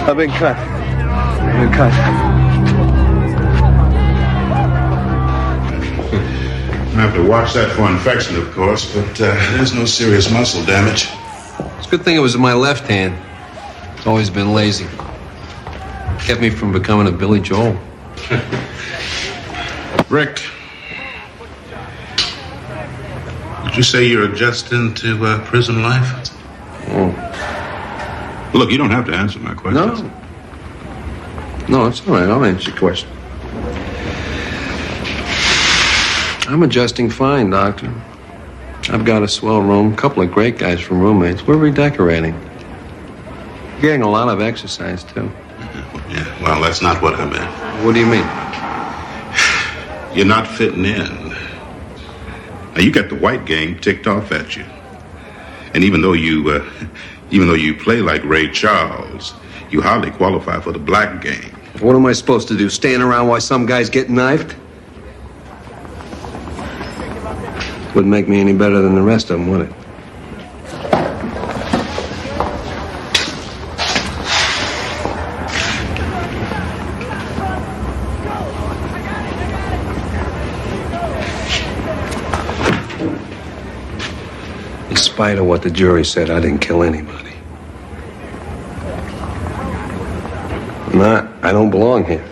I've been cut. I have to watch that for infection, of course, but there's no serious muscle damage. It's a good thing it was in my left hand. It's always been lazy. Kept me from becoming a Billy Joel. Rick, did you say you're adjusting to prison life? Oh. Look, you don't have to answer my question. No, it's all right. I'll answer your question. I'm adjusting fine, Doctor. I've got a swell room, a couple of great guys from roommates. We're redecorating. Getting a lot of exercise, too. Yeah, well, that's not what I meant. What do you mean? You're not fitting in. Now, you got the white gang ticked off at you. And even though you play like Ray Charles, you hardly qualify for the black gang. What am I supposed to do, stand around while some guys get knifed? Wouldn't make me any better than the rest of them, would it? In spite of what the jury said, I didn't kill anybody. I don't belong here.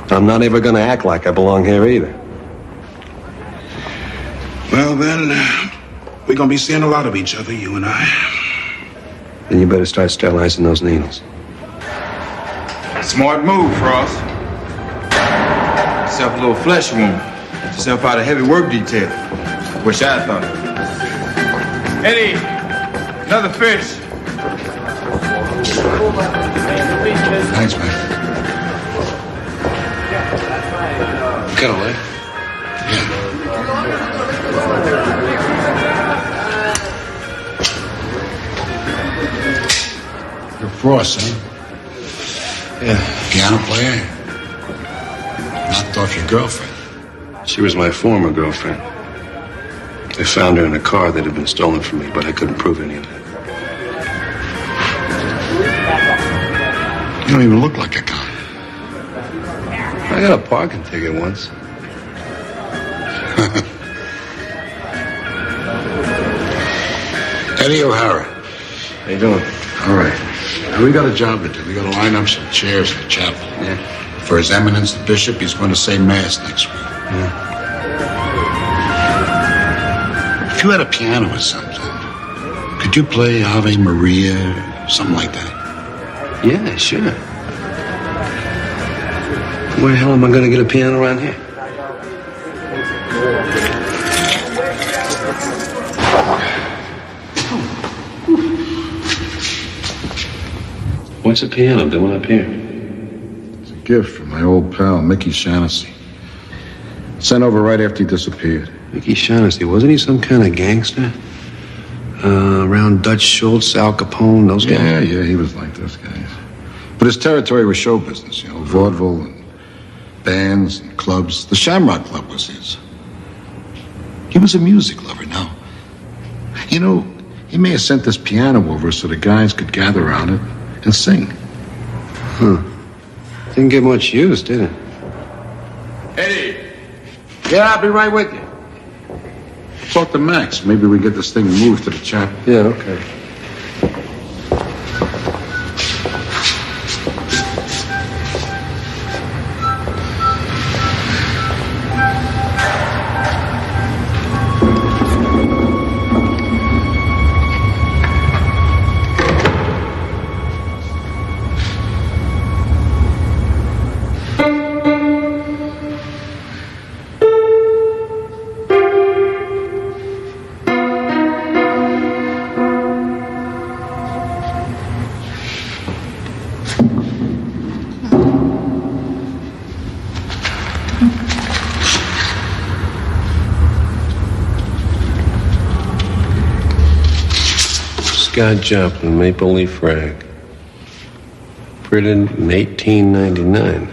I'm not ever going to act like I belong here either. Well, then, we're going to be seeing a lot of each other, you and I. Then you better start sterilizing those needles. Smart move, Frost. Yourself a little flesh wound. Get yourself out of heavy work detail. Wish I thought. Eddie, another fish. Thanks, man. Got a leg? You're Frost, huh? Yeah. Piano player? Knocked off your girlfriend. She was my former girlfriend. I found her in a car that had been stolen from me, but I couldn't prove any of it. You don't even look like a con. I got a parking ticket once. Eddie O'Hara. How you doing? All right. Now, we got a job to do. We got to line up some chairs in the chapel. Yeah. For His Eminence the Bishop, he's going to say Mass next week. Yeah. If you had a piano or something, could you play Ave Maria, something like that? Yeah, sure. Where the hell am I going to get a piano around here? What's a piano doing up here? It's a gift from my old pal, Mickey Shaughnessy. Sent over right after he disappeared. Mickey Shaughnessy, wasn't he some kind of gangster? Around Dutch Schultz, Al Capone, those guys? Yeah, he was like those guys. But his territory was show business, vaudeville and bands and clubs. The Shamrock Club was his. He was a music lover now. He may have sent this piano over so the guys could gather around it and sing. Didn't get much use, did it? Eddie. Yeah, I'll be right with you. Talk to Max. Maybe we get this thing moved to the chapel. Yeah, okay. Scott Joplin, Maple Leaf Rag. Printed in 1899.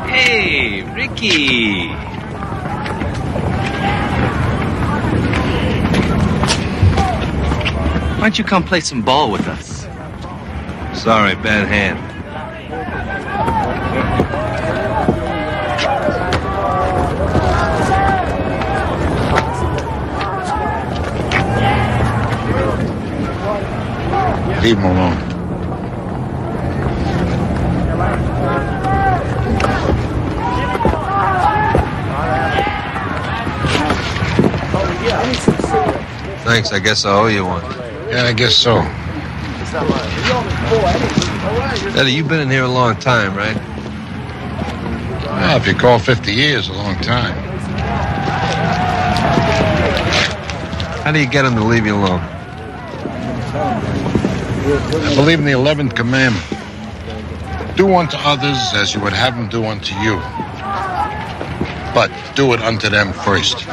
Hey, Ricky. Why don't you come play some ball with us? Sorry, bad hand. Leave him alone. Thanks, I guess I owe you one. Yeah, I guess so. Eddie, you've been in here a long time, right? Well, if you call 50 years a long time. How do you get him to leave you alone? I believe in the 11th commandment. Do unto others as you would have them do unto you. But do it unto them first.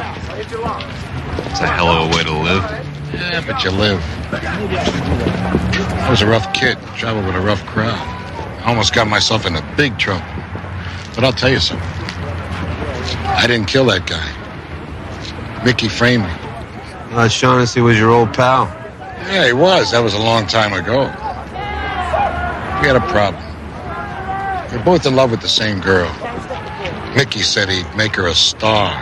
It's a hell of a way to live. Yeah, but you live. I was a rough kid, traveled with a rough crowd. I almost got myself into big trouble. But I'll tell you something. I didn't kill that guy. Mickey framed me. Shaughnessy was your old pal. Yeah, he was. That was a long time ago. We had a problem. We were both in love with the same girl. Mickey said he'd make her a star.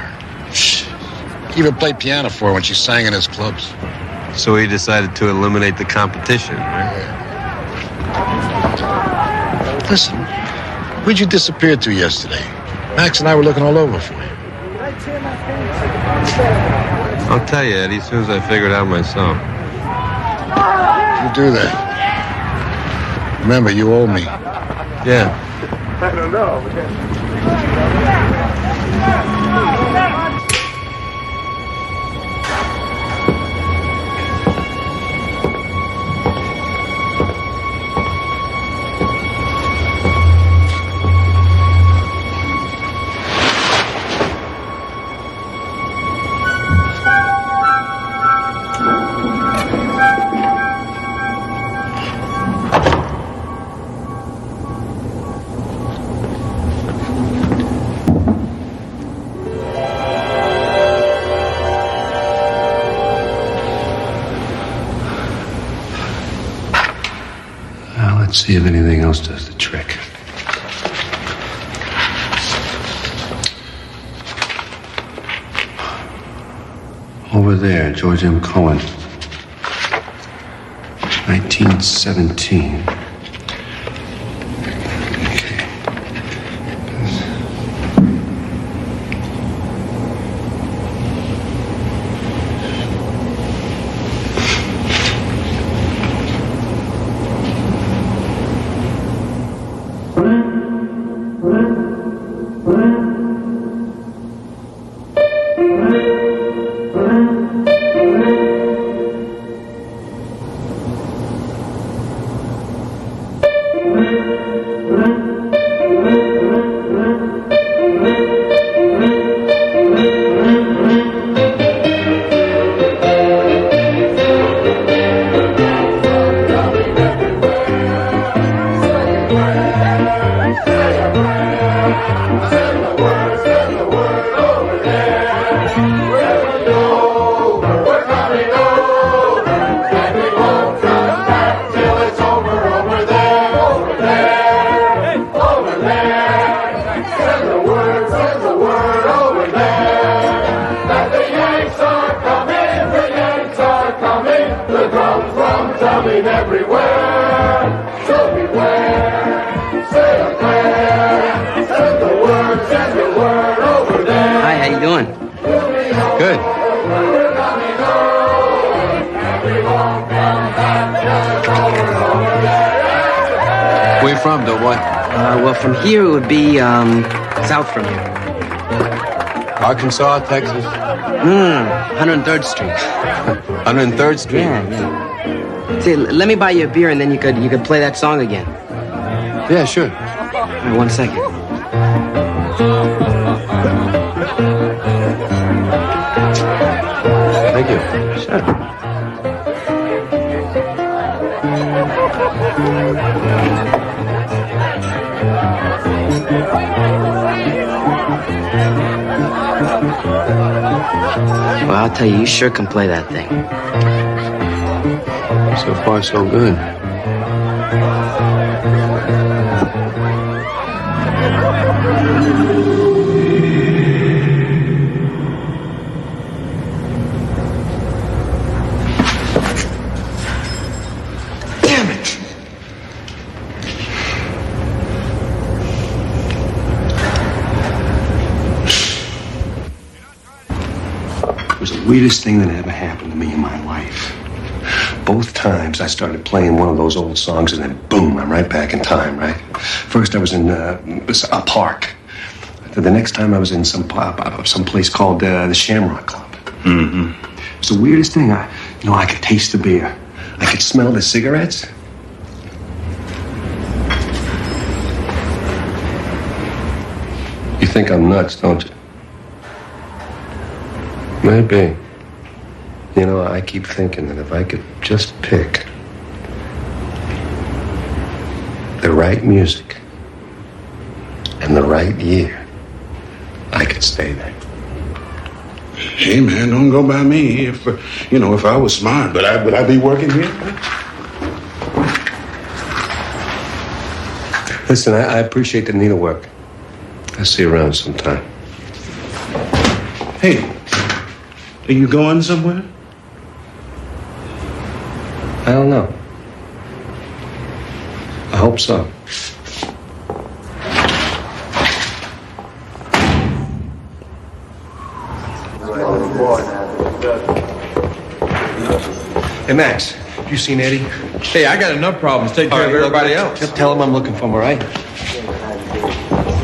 He even played piano for her when she sang in his clubs. So he decided to eliminate the competition, right? Listen, where'd you disappear to yesterday? Max and I were looking all over for you. I'll tell you, Eddie, as soon as I figure it out myself. You do that. Remember, you owe me. Yeah. I don't know. Let's see if anything else does the trick. Over there, George M. Cohen. 1917. coming everywhere. So beware. Say a prayer. Send the word over there. Hi, how you doing? Good. We're coming home. And we won't come back just over there. Where you from, doughboy? Well, from here it would be, south from here. Arkansas, Texas? No, 103rd Street. 103rd Street? Yeah. See, let me buy you a beer and then you could play that song again. Yeah, sure. All right, 1 second. Thank you. Sure. Well, I'll tell you, you sure can play that thing. So far, so good. Damn it! It was the weirdest thing that ever happened to me in my life. Both times I started playing one of those old songs and then boom, I'm right back in time, right? First I was in a park. The next time I was in some place called the Shamrock Club. Mm-hmm. It was the weirdest thing. I could taste the beer. I could smell the cigarettes. You think I'm nuts, don't you? Maybe. You know, I keep thinking that if I could just pick the right music and the right year, I could stay there. Hey, man, don't go by me. If I was smart, would I be working here? Listen, I appreciate the needlework. I'll see you around sometime. Hey, are you going somewhere? I don't know. I hope so. Hey, Max, have you seen Eddie? Hey, I got enough problems. Take care of everybody else. Just tell him I'm looking for him, all right?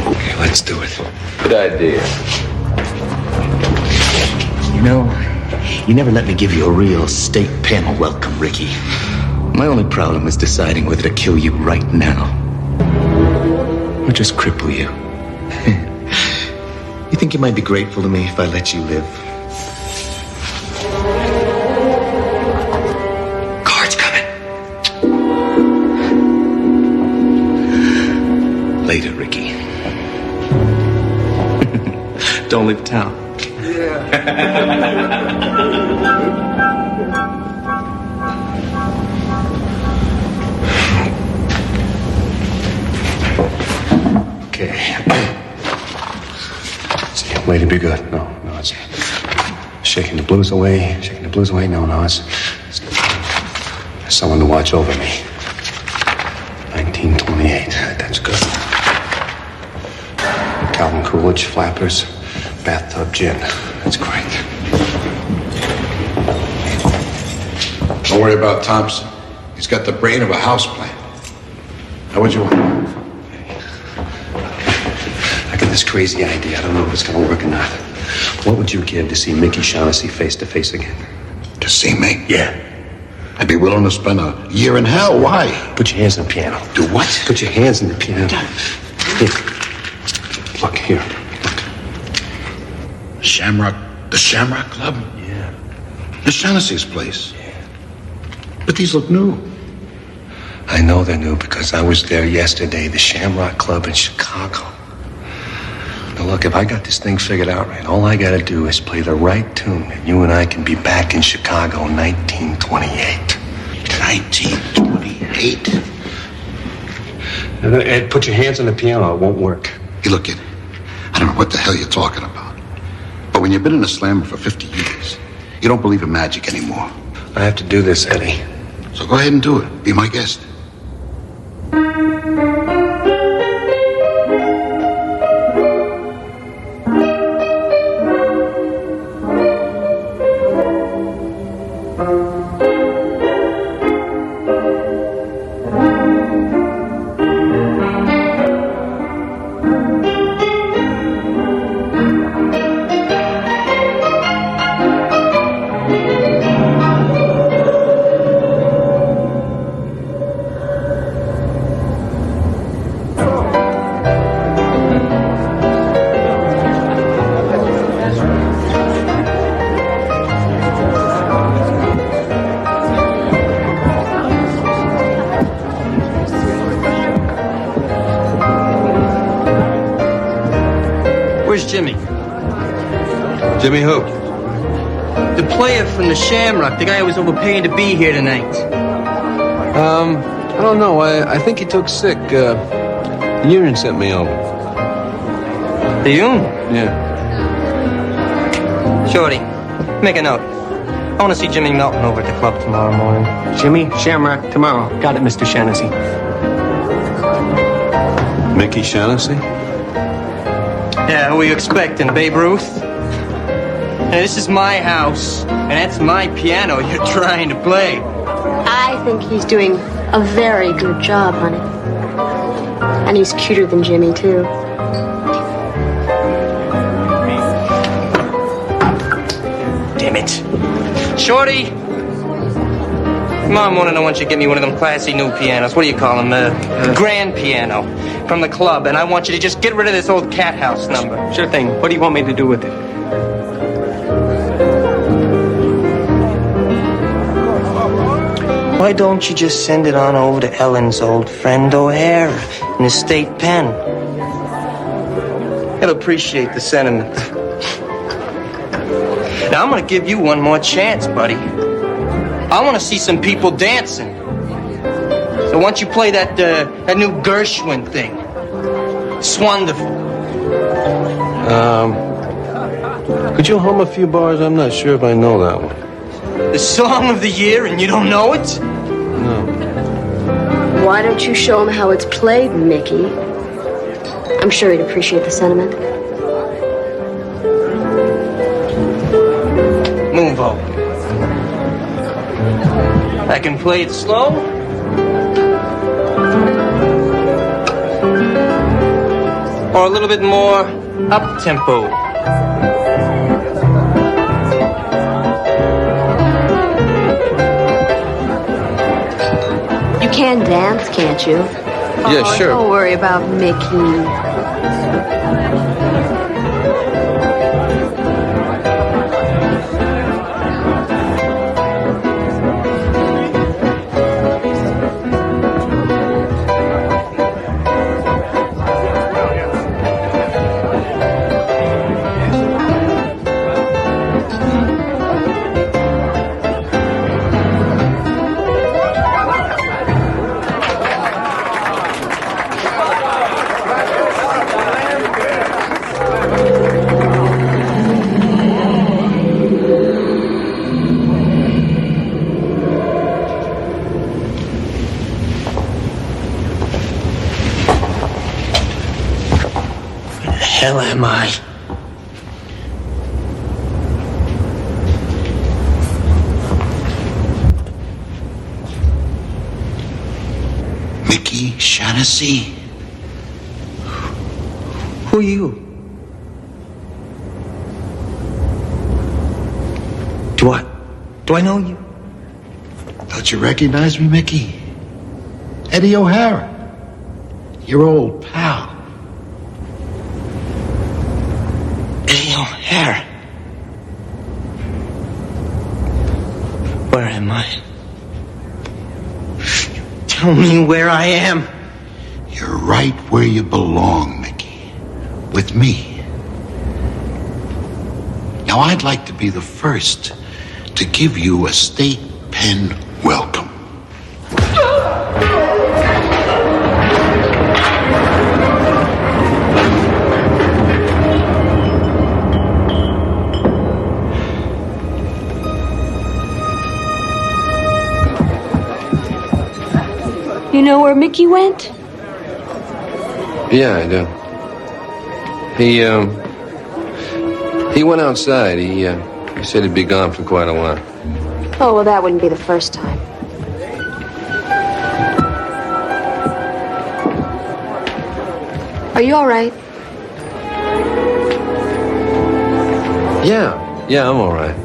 Okay, let's do it. Good idea. You know, you never let me give you a real state panel welcome, Ricky. My only problem is deciding whether to kill you right now or just cripple you. You think you might be grateful to me if I let you live? Car's coming. Later, Ricky. Don't leave town. Okay. See, lady, be good. No, it's shaking the blues away. Shaking the blues away. No, it's someone to watch over me. 1928. That's good. Calvin Coolidge, Flappers, bathtub gin. That's great. Don't worry about Thompson. He's got the brain of a houseplant. How would you want? I got this crazy idea. I don't know if it's going to work or not. What would you give to see Mickey Shaughnessy face to face again? To see me? Yeah. I'd be willing to spend a year in hell. Why? Put your hands on the piano. Do what? Put your hands on the piano. Here. Look, here. The Shamrock Club? Yeah. The Shaughnessy's place. Yeah. But these look new. I know they're new because I was there yesterday, the Shamrock Club in Chicago. Now look, if I got this thing figured out right, all I gotta do is play the right tune and you and I can be back in Chicago in 1928. 1928? Ed, put your hands on the piano, it won't work. Hey, look, kid, I don't know what the hell you're talking about. But when you've been in a slammer for 50 years, you don't believe in magic anymore. I have to do this, Eddie. So go ahead and do it. Be my guest. Where's Jimmy? Jimmy who? The player from the Shamrock, the guy who was overpaying to be here tonight. I don't know. I think he took sick. The union sent me over. The union? Yeah. Shorty, make a note. I want to see Jimmy Melton over at the club tomorrow morning. Jimmy, Shamrock, tomorrow. Got it, Mr. Shaughnessy. Mickey Shaughnessy? Yeah, who are you expecting, Babe Ruth? Hey, this is my house, and that's my piano you're trying to play. I think he's doing a very good job, honey. And he's cuter than Jimmy, too. Damn it. Shorty! Tomorrow morning I want you to get me one of them classy new pianos. What do you call them? Grand piano. From the club. And I want you to just get rid of this old cat house number. Sure thing. What do you want me to do with it? Why don't you just send it on over to Ellen's old friend O'Hara in the state pen? He'll appreciate the sentiment. Now, I'm gonna give you one more chance, buddy. I want to see some people dancing. So why don't you play that new Gershwin thing? It's wonderful. Could you hum a few bars? I'm not sure if I know that one. The song of the year and you don't know it? No. Why don't you show him how it's played, Mickey? I'm sure he'd appreciate the sentiment. Move over. I can play it slow. Or a little bit more up-tempo. You can dance, can't you? Yeah, sure. Don't worry about Mickey. Hell am I? Mickey Shaughnessy? Who are you? Do I know you? Don't you recognize me, Mickey? Eddie O'Hara. Your old pal. Eddie O'Hara. Where am I? Tell me where I am. You're right where you belong, Mickey. With me. Now, I'd like to be the first to give you a state pen welcome. You know where Mickey went? Yeah, I do. He went outside. He said he'd be gone for quite a while. Oh, well, that wouldn't be the first time. Are you all right? Yeah, I'm all right.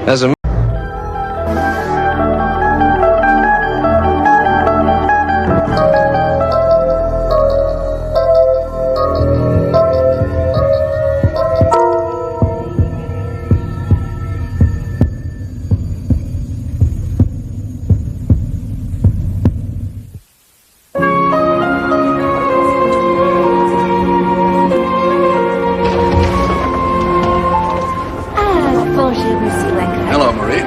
As a Hello, Marie.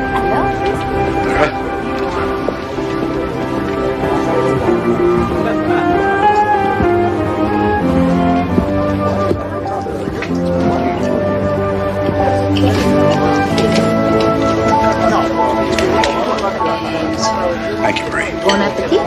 Thank you, Marie. Bon appetit.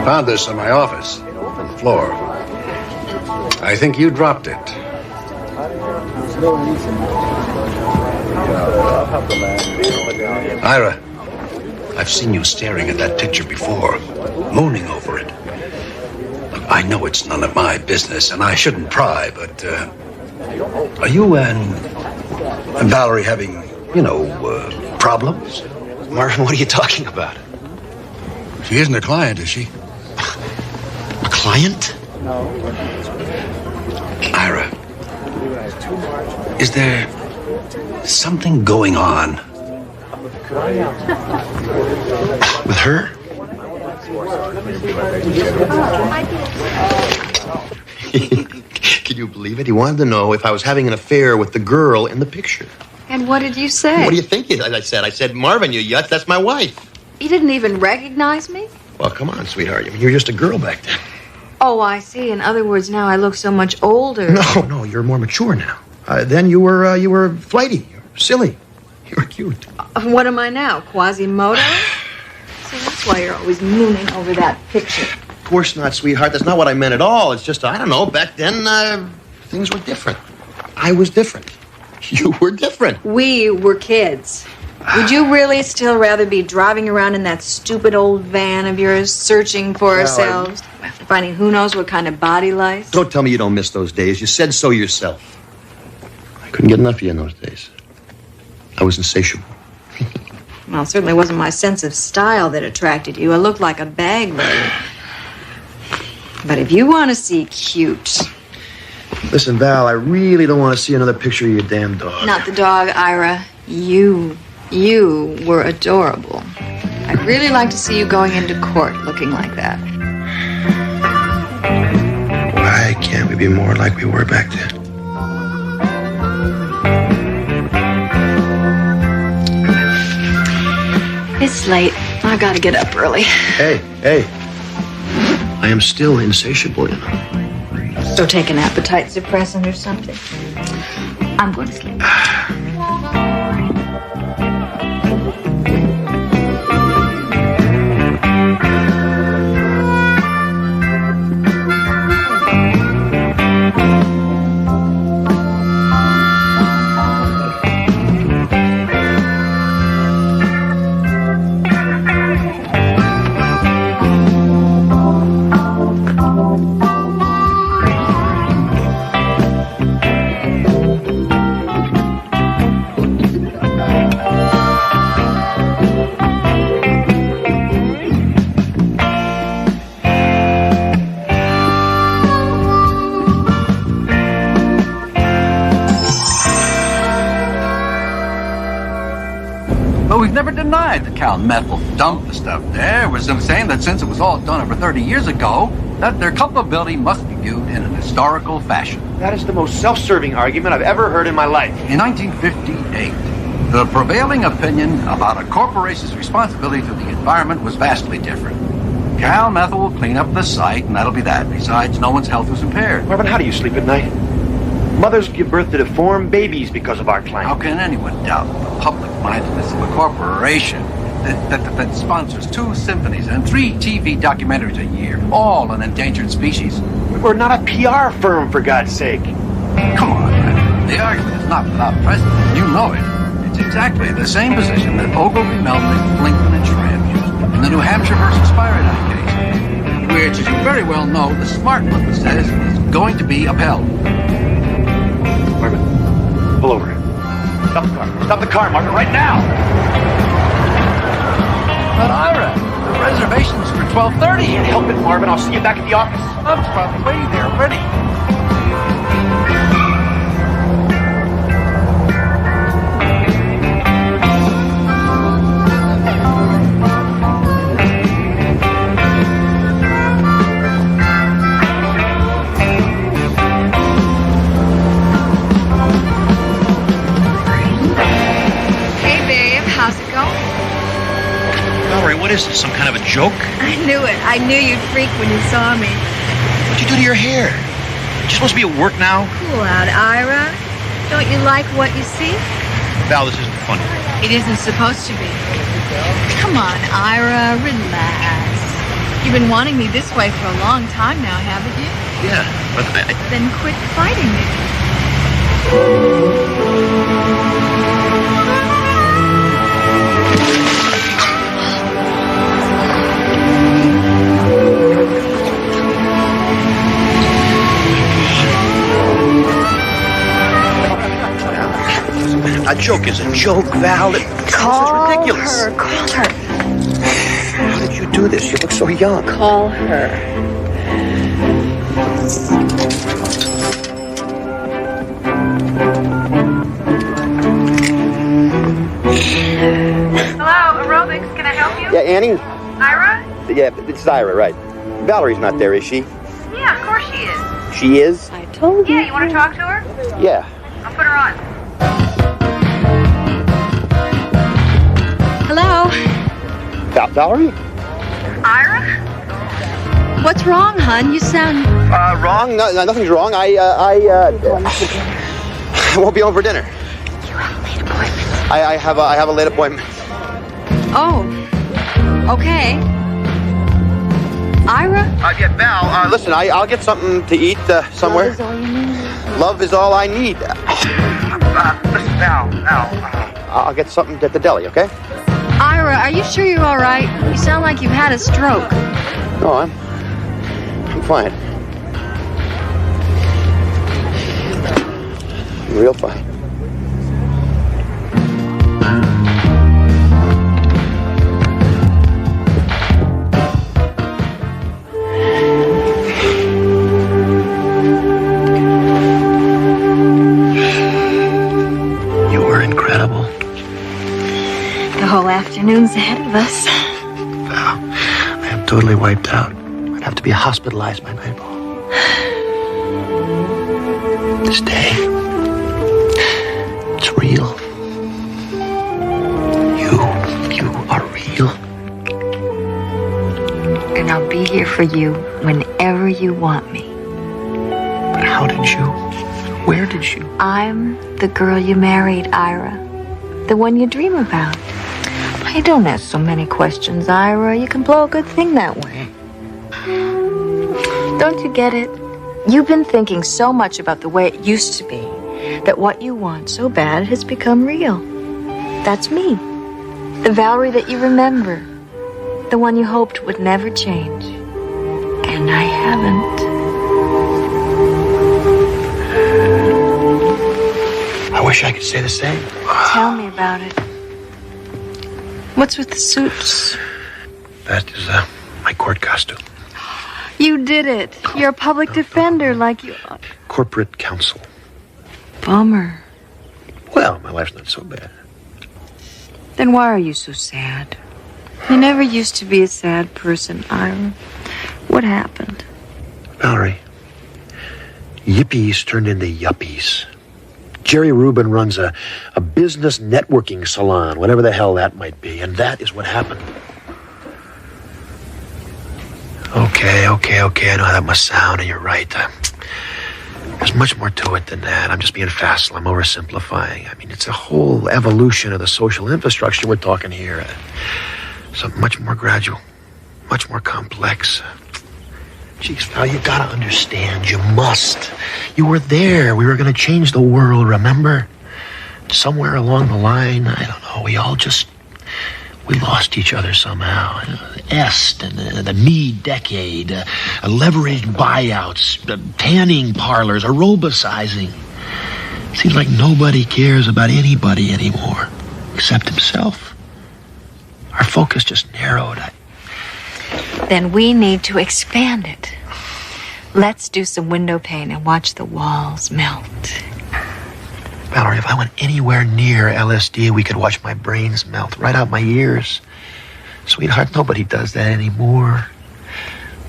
Found this in my office, on the floor. I think you dropped it. Ira, I've seen you staring at that picture before, mooning over it. Look, I know it's none of my business, and I shouldn't pry, but are you and Valerie having, problems? Marvin, what are you talking about? She isn't a client, is she? A client? Ira, is there something going on With her? Can you believe it? He wanted to know if I was having an affair with the girl in the picture. And what did you say? What do you think I said? I said, Marvin, you yuck, that's my wife. You didn't even recognize me? Well, come on, sweetheart. I mean, you were just a girl back then. Oh, I see. In other words, now I look so much older. No, you're more mature now. Then you were flighty, you were silly, you were cute. What am I now? Quasimodo? See, that's why you're always mooning over that picture. Of course not, sweetheart. That's not what I meant at all. It's just, I don't know, back then, things were different. I was different. You were different. We were kids. Would you really still rather be driving around in that stupid old van of yours, searching for ourselves, finding who knows what kind of body lice? Don't tell me you don't miss those days. You said so yourself. I couldn't get enough of you in those days. I was insatiable. Well, it certainly wasn't my sense of style that attracted you. I looked like a bag lady. But if you want to see cute... Listen, Val, I really don't want to see another picture of your damn dog. Not the dog, Ira. You were adorable. I'd really like to see you going into court looking like that. Why can't we be more like we were back then? It's late. I gotta get up early. Hey. I am still insatiable, you know. So take an appetite suppressant or something. I'm going to sleep. Well, we've never denied that Cal Meth will dump the stuff there. We're saying that since it was all done over 30 years ago, that their culpability must be viewed in an historical fashion. That is the most self-serving argument I've ever heard in my life. In 1958, the prevailing opinion about a corporation's responsibility to the environment was vastly different. Cal Methyl will clean up the site, and that'll be that. Besides, no one's health was impaired. Marvin, how do you sleep at night? Mothers give birth to deformed babies because of our climate. How can anyone doubt the public-mindedness of a corporation that sponsors 2 symphonies and 3 TV documentaries a year, all on endangered species? We're not a PR firm, for God's sake. Come on, man. The argument is not without precedent. You know it. It's exactly the same position that Ogilvy, Melnick, Lincoln, and Schramm used in the New Hampshire versus Spiridine case, which, as you very well know, the smart one says is going to be upheld. Marvin, pull over. Stop the car. Stop the car, Marvin, right now! But Ira, the reservation's for 12:30. Can't help it, Marvin. I'll see you back at the office. I'm probably waiting there already. What is this, some kind of a joke? I knew it. I knew you'd freak when you saw me. What'd you do to your hair? You're supposed to be at work now? Cool out, Ira. Don't you like what you see? Val, this isn't funny. It isn't supposed to be. Come on, Ira, relax. You've been wanting me this way for a long time now, haven't you? Yeah, but Then quit fighting me. a joke is a joke, Val. It's ridiculous. Call her. How did you do this? You look so young. Call her. Hello, aerobics. Can I help you? Yeah, Annie? Ira? Yeah, it's Ira, right. Valerie's not there, is she? Yeah, of course she is. She is? I told you. Yeah, you want to talk to her? Yeah. I'll put her on. Hello? Valerie? Ira? What's wrong, hon? You sound... Wrong? No, nothing's wrong. I won't be home for dinner. You have a late appointment. I have a late appointment. Oh. Okay. Ira? Yeah, Val, listen, I'll get something to eat somewhere. Love is all you need. Love is all I need. Listen, Val, I'll get something at the deli, okay? Ira, are you sure you're all right? You sound like you've had a stroke. No, I'm fine. I'm real fine. You were incredible. The whole afternoon's ahead of us. Val, I am totally wiped out. I'd have to be hospitalized by nightfall. This day, it's real. You are real. And I'll be here for you whenever you want me. But how did you? Where did you? I'm the girl you married, Ira. The one you dream about. Why, don't ask so many questions, Ira. You can blow a good thing that way. Don't you get it? You've been thinking so much about the way it used to be that what you want so bad has become real. That's me. The Valerie that you remember. The one you hoped would never change. And I haven't. I wish I could say the same. Tell me about it. What's with the suits? That is my court costume. You did it. You're a public defender like you are. Corporate counsel. Bummer. Well, my life's not so bad. Then why are you so sad? You never used to be a sad person, Ira. What happened? Valerie, yippies turned into yuppies. Jerry Rubin runs a business networking salon, whatever the hell that might be, and that is what happened. Okay, I know how that must sound, and you're right. There's much more to it than that. I'm just being facile. I'm oversimplifying. I mean, it's a whole evolution of the social infrastructure we're talking here. Something much more gradual, much more complex. Jeez, Val, you gotta understand. You must. You were there. We were gonna change the world, remember? Somewhere along the line, I don't know, we lost each other somehow. Est and the me decade, leveraged buyouts, tanning parlors, aerobicizing. Seems like nobody cares about anybody anymore, except himself. Our focus just narrowed. Then we need to expand it. Let's do some window pane and watch the walls melt. Valerie, if I went anywhere near LSD, we could watch my brains melt right out my ears. Sweetheart, nobody does that anymore.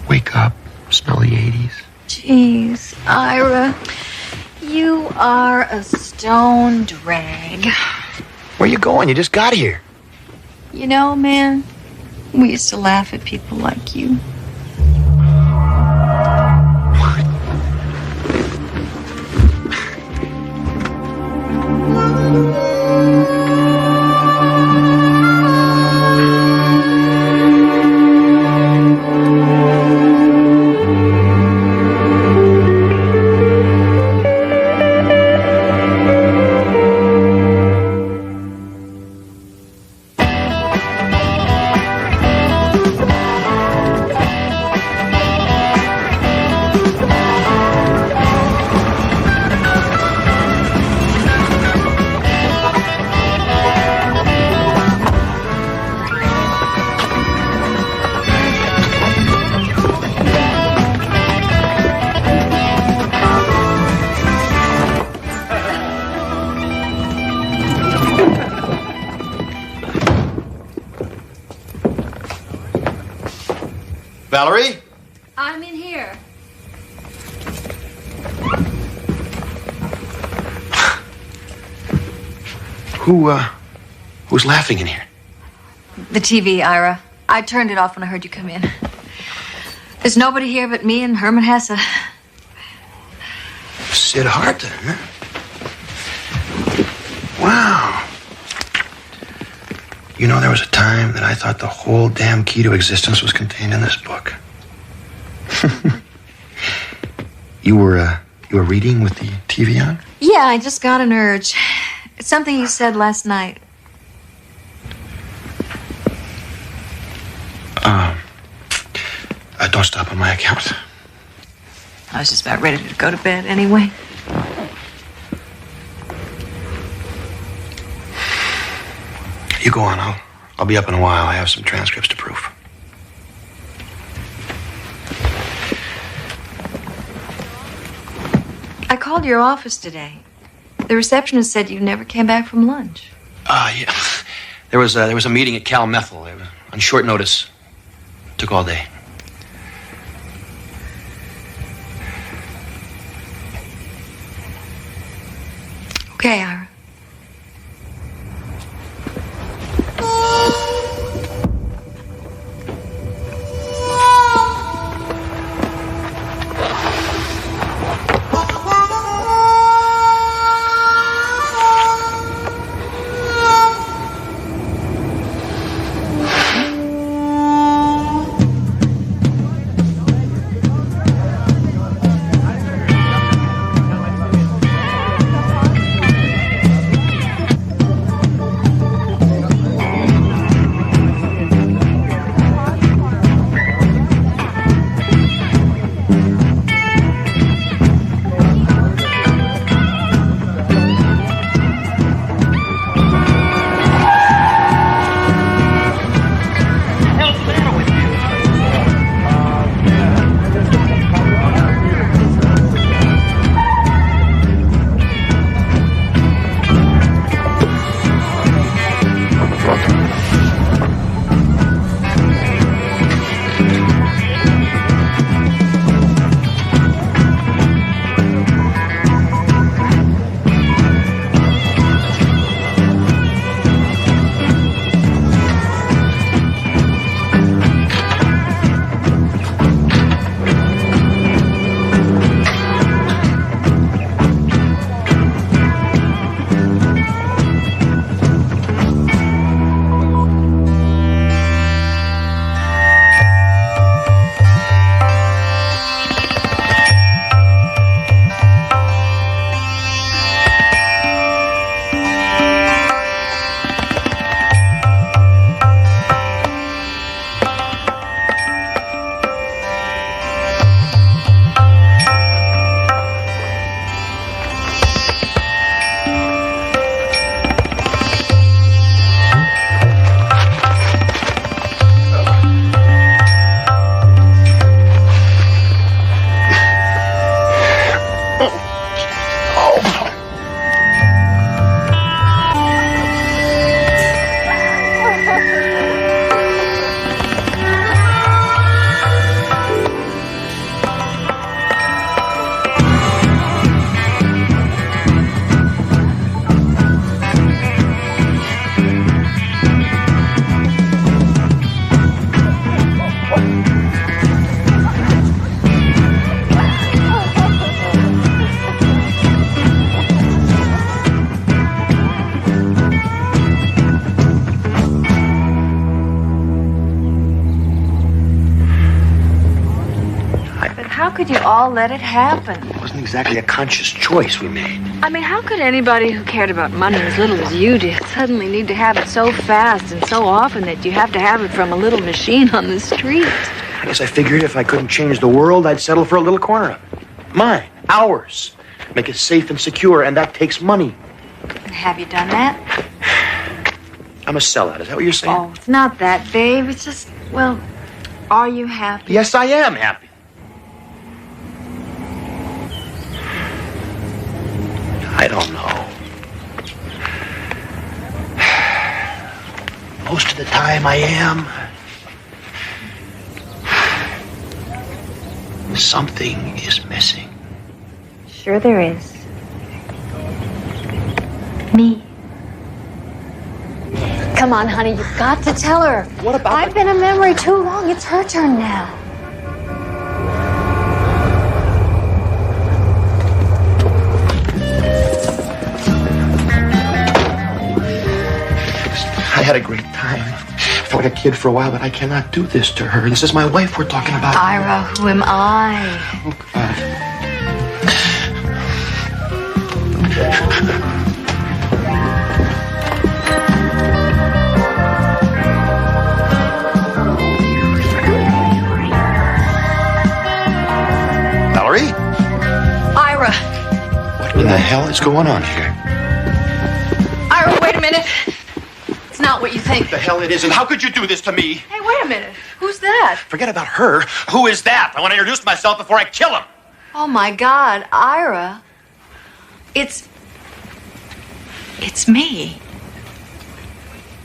Wake up, smell the 80s. Jeez, Ira, you are a stone drag. Where you going? You just got here. You know, man, we used to laugh at people like you. Valerie? I'm in here. Who's laughing in here? The TV, Ira. I turned it off when I heard you come in. There's nobody here but me and Herman Hesse. Sid Hart, huh? Wow. You know, there was a time that I thought the whole damn key to existence was contained in this book. You were reading with the TV on? Yeah, I just got an urge. It's something you said last night. Don't stop on my account. I was just about ready to go to bed anyway. You go on. I'll be up in a while. I have some transcripts to proof. I called your office today. The receptionist said you never came back from lunch. Yeah. There was a meeting at Cal Methel. It was on short notice. Took all day. Okay, Ira. how could you all let it happen? It wasn't exactly a conscious choice we made. I mean, how could anybody who cared about money as little as you did suddenly need to have it so fast and so often that you have to have it from a little machine on the street? I guess I figured if I couldn't change the world, I'd settle for a little corner of it. Mine, ours. Make it safe and secure, and that takes money. Have you done that? I'm a sellout. Is that what you're saying? Oh, it's not that, babe. It's just, well, are you happy? Yes, I am happy. I don't know. Most of the time I am. Something is missing. Sure there is. Me. Come on, honey, you've got to tell her. What about I've been a memory too long. It's her turn now. I had a great time. I felt like a kid for a while, but I cannot do this to her. This is my wife we're talking about. Ira, who am I? Oh, God. Valerie? Ira. What in the hell is going on here? Ira, wait a minute. It's not what you think. What the hell it is, and how could you do this to me? Hey, wait a minute. Who's that? Forget about her. Who is that? I want to introduce myself before I kill him. Oh, my God. Ira. It's me.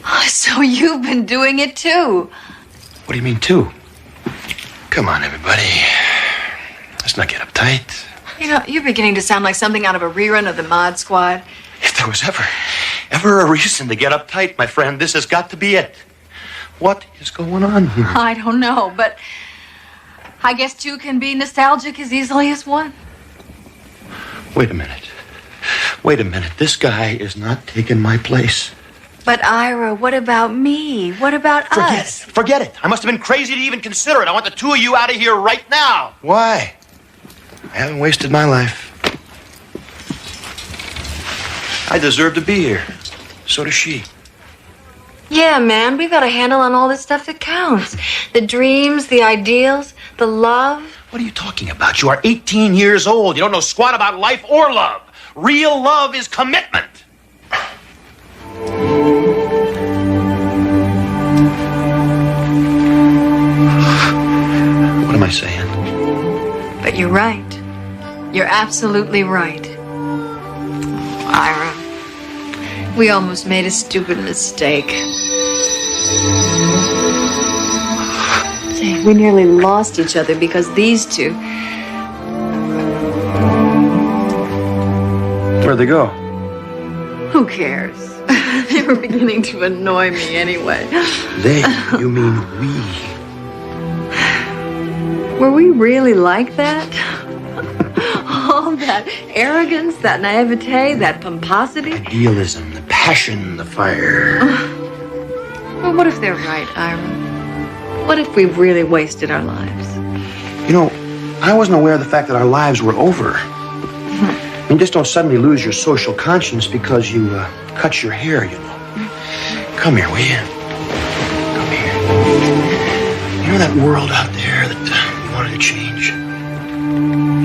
Oh, so you've been doing it, too. What do you mean, too? Come on, everybody. Let's not get uptight. You know, you're beginning to sound like something out of a rerun of the Mod Squad. If there was ever a reason to get uptight, my friend, this has got to be it. What is going on here? I don't know, but I guess two can be nostalgic as easily as one. Wait a minute. Wait a minute. This guy is not taking my place. But Ira, what about me? What about us? Forget it. I must have been crazy to even consider it. I want the two of you out of here right now. Why? I haven't wasted my life. I deserve to be here. So does she. Yeah, man, we've got a handle on all this stuff that counts. The dreams, the ideals, the love. What are you talking about? You are 18 years old. You don't know squat about life or love. Real love is commitment. What am I saying? But you're right. You're absolutely right. Ira, we almost made a stupid mistake. Say, we nearly lost each other because these two. Where'd they go? Who cares? They were beginning to annoy me anyway. They? You mean we? Were we really like that? All that arrogance, that naivete, that pomposity. Idealism, the passion, the fire. Well, what if they're right, Ira? What if we've really wasted our lives? You know, I wasn't aware of the fact that our lives were over. I mean, just don't suddenly lose your social conscience because you cut your hair, you know. Come here, will you? Come here. You know that world out there that you wanted to change?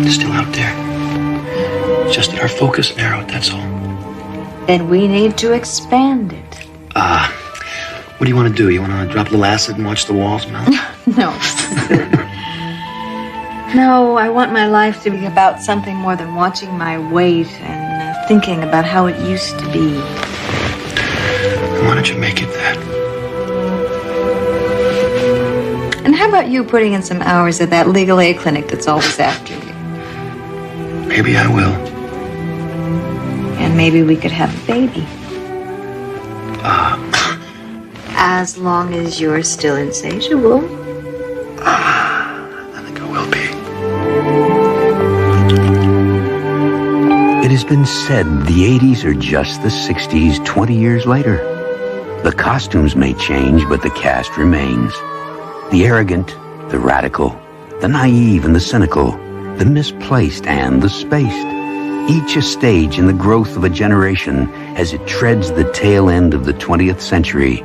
It's still out there. It's just that our focus narrowed, that's all. Then we need to expand it. What do you want to do? You want to drop a little acid and watch the walls melt? No. No, I want my life to be about something more than watching my weight and thinking about how it used to be. Why don't you make it that? And how about you putting in some hours at that legal aid clinic that's always after you? Maybe I will. And maybe we could have a baby. As long as you're still insatiable. I think I will be. It has been said the 80s are just the 60s 20 years later. The costumes may change, but the cast remains. The arrogant, the radical, the naive, and the cynical the misplaced, and the spaced. Each a stage in the growth of a generation as it treads the tail end of the 20th century.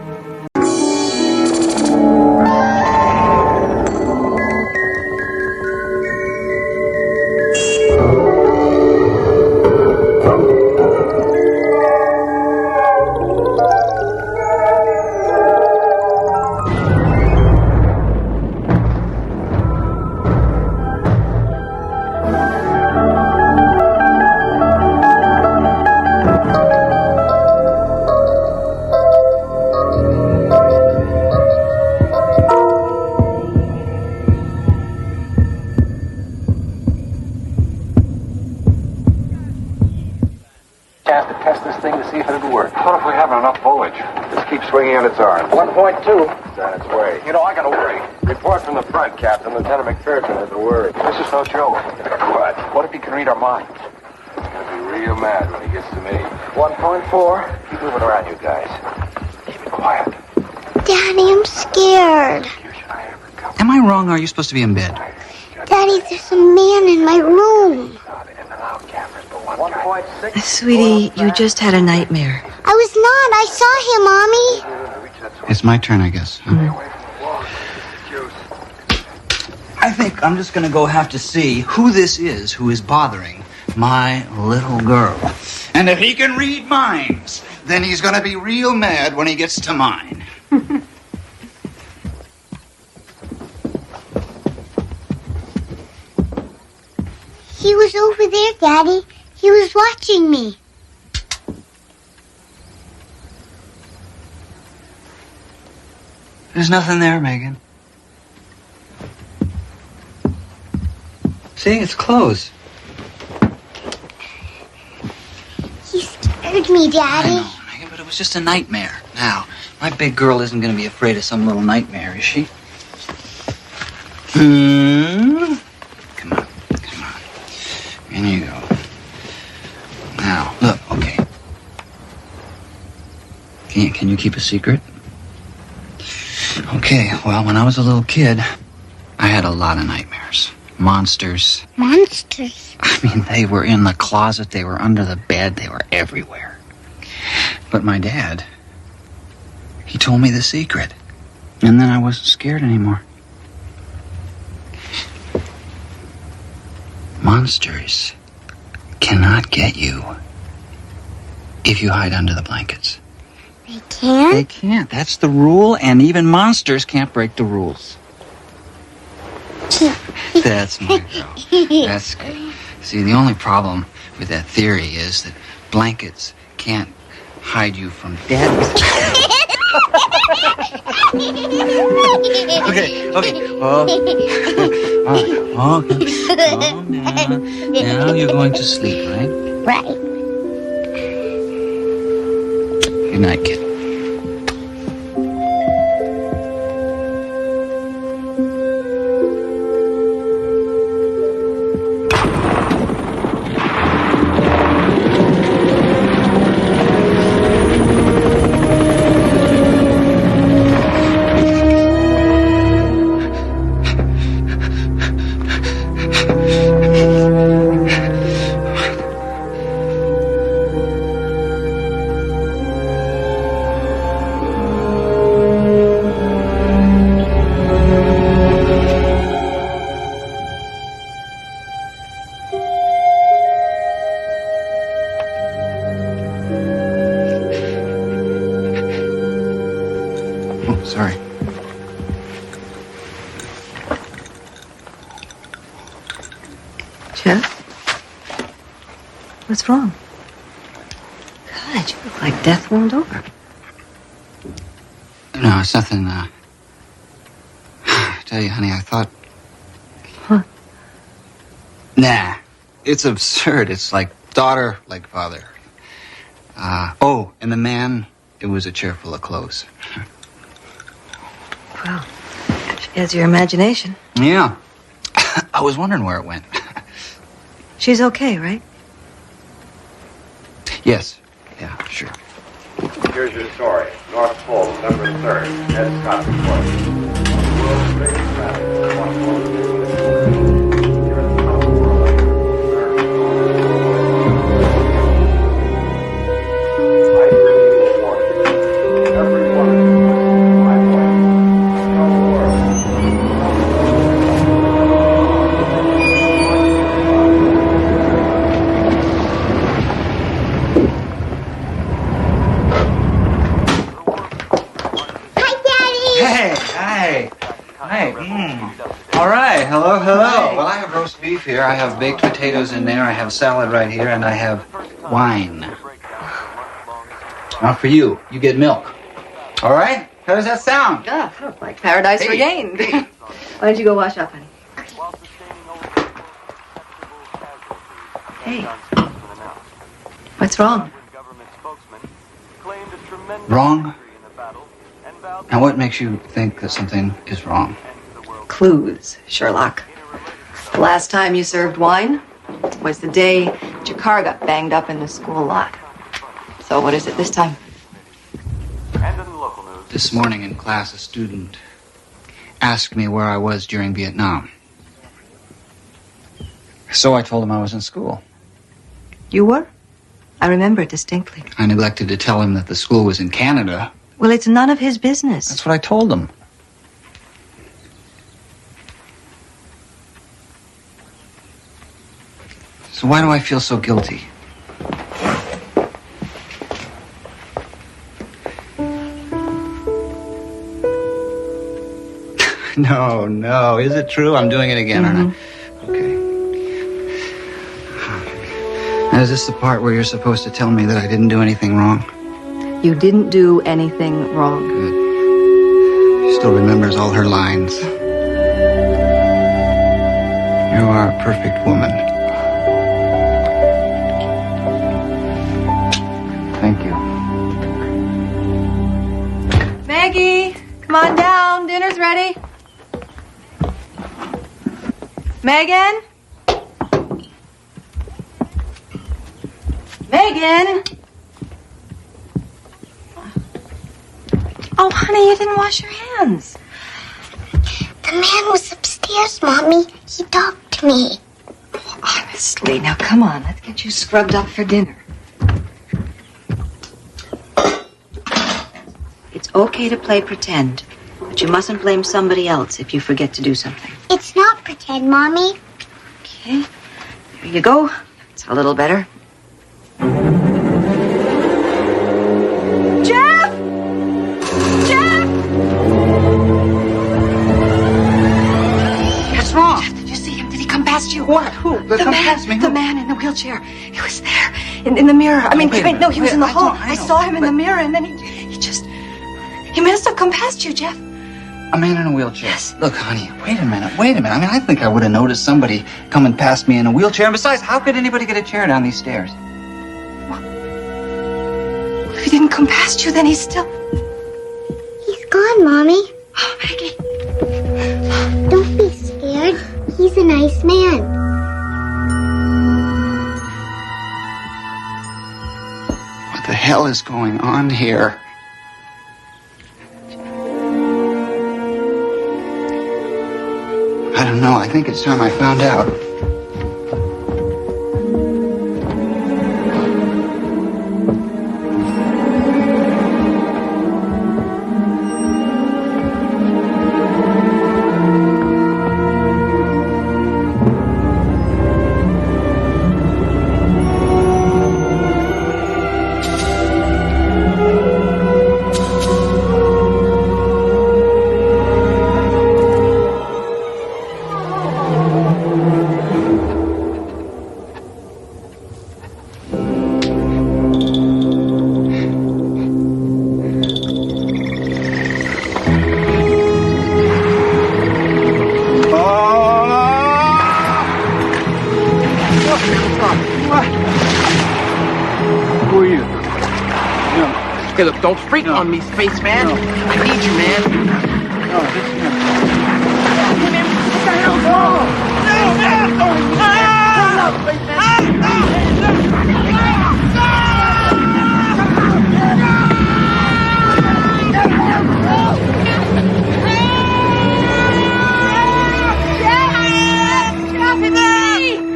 Swinging on its arm. 1.2. It's on its way. You know, I gotta worry. Report from the front, Captain. Lieutenant McPherson has a word. This is no joke. What? What if he can read our minds? He's gonna be real mad when he gets to me. 1.4. Keep moving around, you guys. Keep it quiet. Daddy, I'm scared. Am I wrong, or are you supposed to be in bed? Daddy, there's a man in my room. 1.6. Sweetie, you just had a nightmare. I was not. I saw him, Mommy. It's my turn, I guess. I think I'm just gonna go have to see who this is who is bothering my little girl. And if he can read minds, then he's gonna be real mad when he gets to mine. He was over there, Daddy. He was watching me. There's nothing there, Megan. See, it's closed. He scared me, Daddy. I know, Megan, but it was just a nightmare. Now, my big girl isn't going to be afraid of some little nightmare, is she? Come on. In you go. Now, look, okay. Can you keep a secret? Okay, well, when I was a little kid, I had a lot of nightmares. Monsters. Monsters? I mean, they were in the closet, they were under the bed, they were everywhere. But my dad, he told me the secret. And then I wasn't scared anymore. Monsters cannot get you if you hide under the blankets. They can't? They can't. That's the rule, and even monsters can't break the rules. That's my girl. That's good. See, the only problem with that theory is that blankets can't hide you from dead. Okay. All right. Calm down. Now you're going to sleep, right? Right. Good night, kid. Sorry. Jeff? What's wrong? God, you look like death warmed over. No, it's nothing, I tell you, honey, I thought... What? Nah, it's absurd. It's like daughter, like father. Oh, and the man, it was a chair full of clothes. Well, she has your imagination. Yeah. I was wondering where it went. She's okay, right? Yes. Yeah, sure. Here's your story. North Pole, November 3rd. Ed Scott reporting. World's greatest traffic. All right, hello. Well, I have roast beef here. I have baked potatoes in there. I have salad right here, and I have wine. Now for you, you get milk. All right? How does that sound? Oh, like paradise regained. Why don't you go wash up, honey? Hey. What's wrong? Wrong? Now what makes you think that something is wrong? Clues, Sherlock. The last time you served wine was the day Jakar got banged up in the school lot. So what is it this time? This morning in class, a student asked me where I was during Vietnam. So I told him I was in school. You were? I remember it distinctly. I neglected to tell him that the school was in Canada. Well, it's none of his business. That's what I told him. So why do I feel so guilty? No. Is it true? I'm doing it again, aren't I? Okay. Now, is this the part where you're supposed to tell me that I didn't do anything wrong? You didn't do anything wrong. Good. She still remembers all her lines. You are a perfect woman. Thank you. Maggie, come on down. Dinner's ready. Megan? Megan? Oh, honey, you didn't wash your hands. The man was upstairs, Mommy. He talked to me. Honestly, now come on. Let's get you scrubbed up for dinner. It's okay to play pretend, but you mustn't blame somebody else if you forget to do something. It's not pretend, Mommy. Okay, there you go. It's a little better. Jeff! Jeff! What's wrong? Jeff, did you see him? Did he come past you? What? Who? Come past me? Who? The man in the wheelchair. He was there in the mirror. I mean, no, he was in the hall. I saw him in the mirror, and then he must have come past you, Jeff. A man in a wheelchair? Yes. Look, honey, wait a minute. I mean, I think I would have noticed somebody coming past me in a wheelchair. And besides, how could anybody get a chair down these stairs? Well, if he didn't come past you, then he's still... He's gone, Mommy. Oh, Maggie. Don't be scared. He's a nice man. What the hell is going on here? I don't know. I think it's time I found out. Okay, look, don't freak on me, spaceman. I need you, man. No, just him. Hey, man, what the hell's wrong?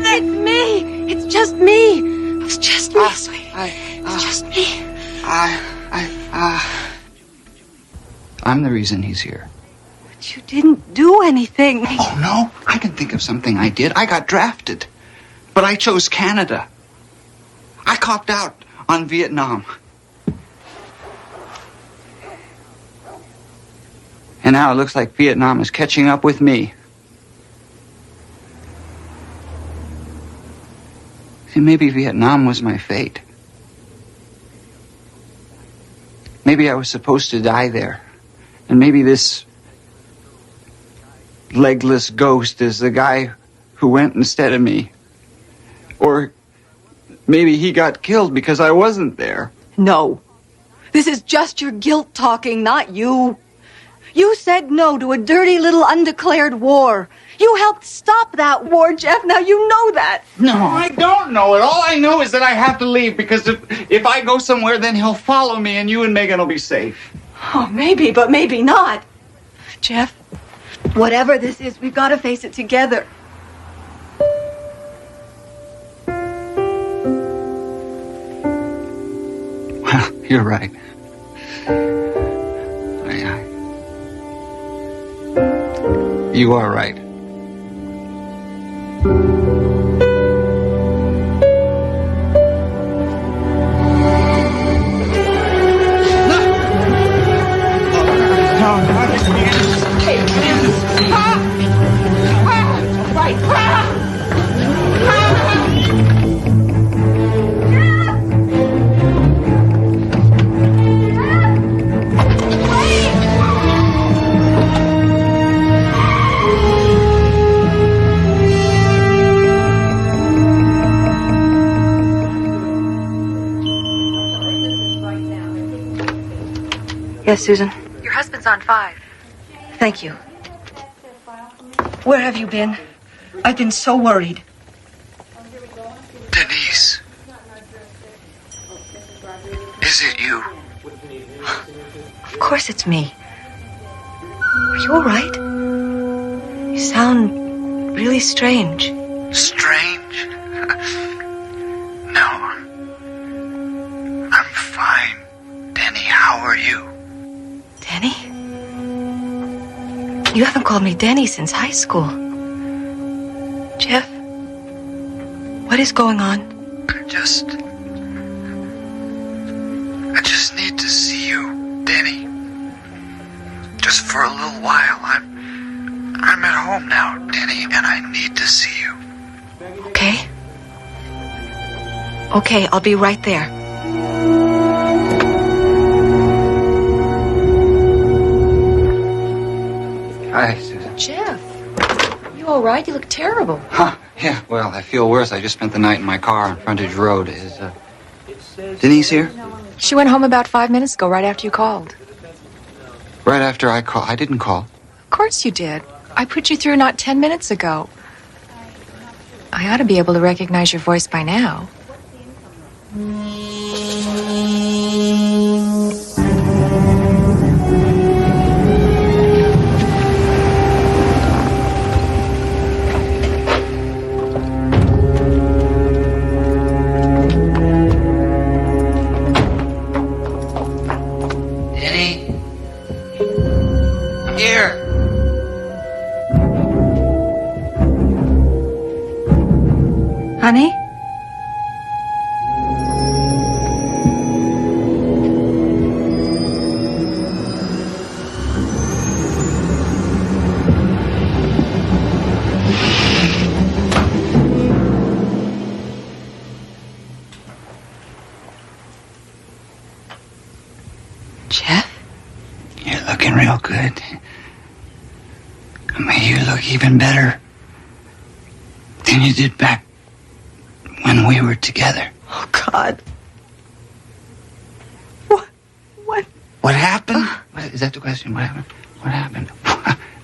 It's me. It's just me. It's just me, sweetie. It's just me. I'm the reason he's here. But you didn't do anything. Oh, no? I can think of something I did. I got drafted. But I chose Canada. I copped out on Vietnam. And now it looks like Vietnam is catching up with me. See, maybe Vietnam was my fate. Maybe I was supposed to die there. And maybe this legless ghost is the guy who went instead of me. Or maybe he got killed because I wasn't there. No. This is just your guilt talking, not you. You said no to a dirty little undeclared war. You helped stop that war, Jeff. Now you know that. No, I don't know it. All I know is that I have to leave because if I go somewhere, then he'll follow me and you and Megan will be safe. Oh, maybe, but maybe not. Jeff, whatever this is, we've got to face it together. Well, you're right. You are right. Yes, Susan? Your husband's on 5. Thank you. Where have you been? I've been so worried. Denise. Is it you? Of course it's me. Are you all right? You sound really strange. Strange? No. I'm fine. Denny, how are you? Denny? You haven't called me Denny since high school. Jeff? What is going on? I just need to see you, Denny. Just for a little while. I'm at home now, Denny, and I need to see you. Okay? Okay, I'll be right there. Hi, Susan. Jeff, you all right? You look terrible. Huh, yeah, well, I feel worse. I just spent the night in my car on Frontage Road. Is Denise here? She went home about 5 minutes ago, right after you called. Right after I called. I didn't call. Of course you did. I put you through not 10 minutes ago. I ought to be able to recognize your voice by now. Honey? Jeff? You're looking real good. I mean, you look even better than you did back when we were together. Oh, God. What happened? Is that the question? What happened? What happened?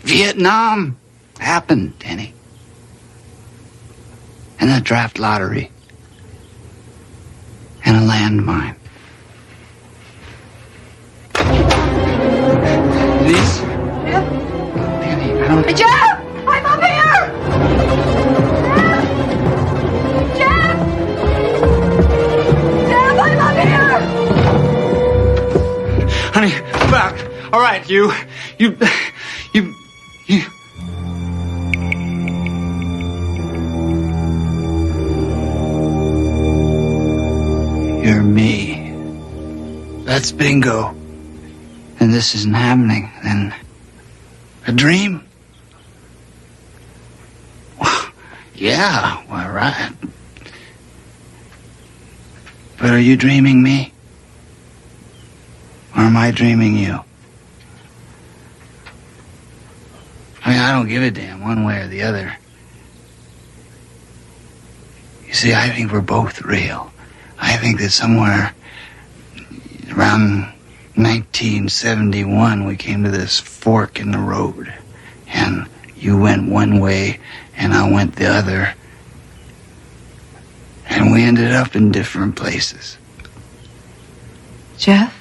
Vietnam happened, Denny. And the draft lottery. And a landmine. Denise? Jeff? Denny, I don't... Jeff! I'm up here! Jeff! Jeff, I'm up here! Honey, come back. All right, you. You're me. That's bingo. And this isn't happening. Then a dream? Well, yeah, all right. But are you dreaming me? Or am I dreaming you? I mean, I don't give a damn one way or the other. You see, I think we're both real. I think that somewhere around 1971, we came to this fork in the road. And you went one way, and I went the other. And we ended up in different places. Jeff?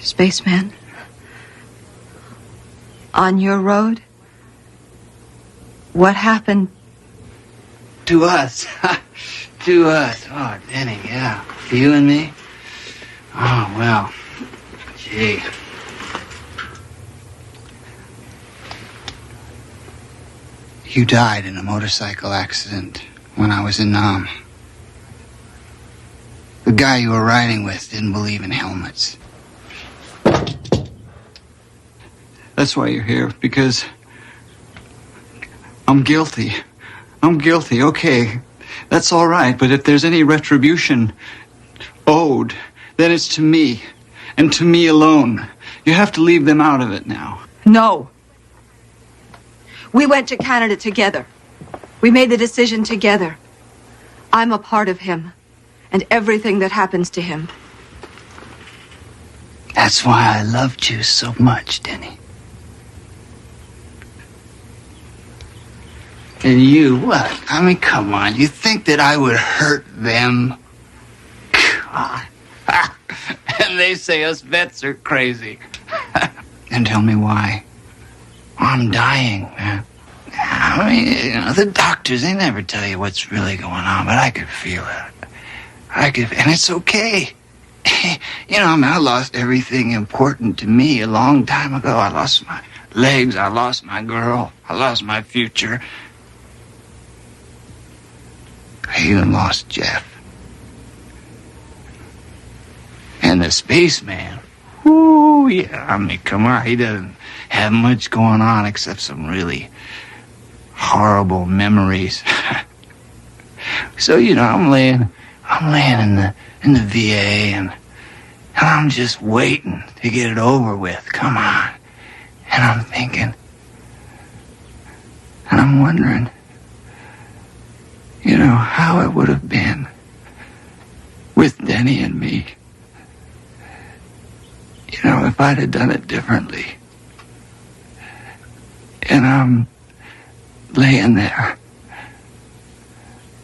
Spaceman? On your road? What happened? To us. To us. Oh, Denny, yeah. You and me? Oh, well. Gee. You died in a motorcycle accident when I was in Nam. The guy you were riding with didn't believe in helmets. That's why you're here, because I'm guilty. I'm guilty, okay. That's all right, but if there's any retribution owed, then it's to me, and to me alone. You have to leave them out of it now. No. We went to Canada together. We made the decision together. I'm a part of him, and everything that happens to him. That's why I loved you so much, Denny. And you, what? I mean, come on. You think that I would hurt them? God. And they say us vets are crazy. And tell me why. I'm dying, man. I mean, you know, the doctors, they never tell you what's really going on, but I could feel it. And it's okay. You know, I mean, I lost everything important to me a long time ago. I lost my legs, I lost my girl, I lost my future. I even lost Jeff. And the spaceman. Ooh, yeah, I mean, come on. He doesn't have much going on except some really horrible memories. So, you know, I'm laying in the VA and I'm just waiting to get it over with. Come on. And I'm thinking, and I'm wondering, you know, how it would have been with Denny and me. You know, if I'd have done it differently. And I'm laying there.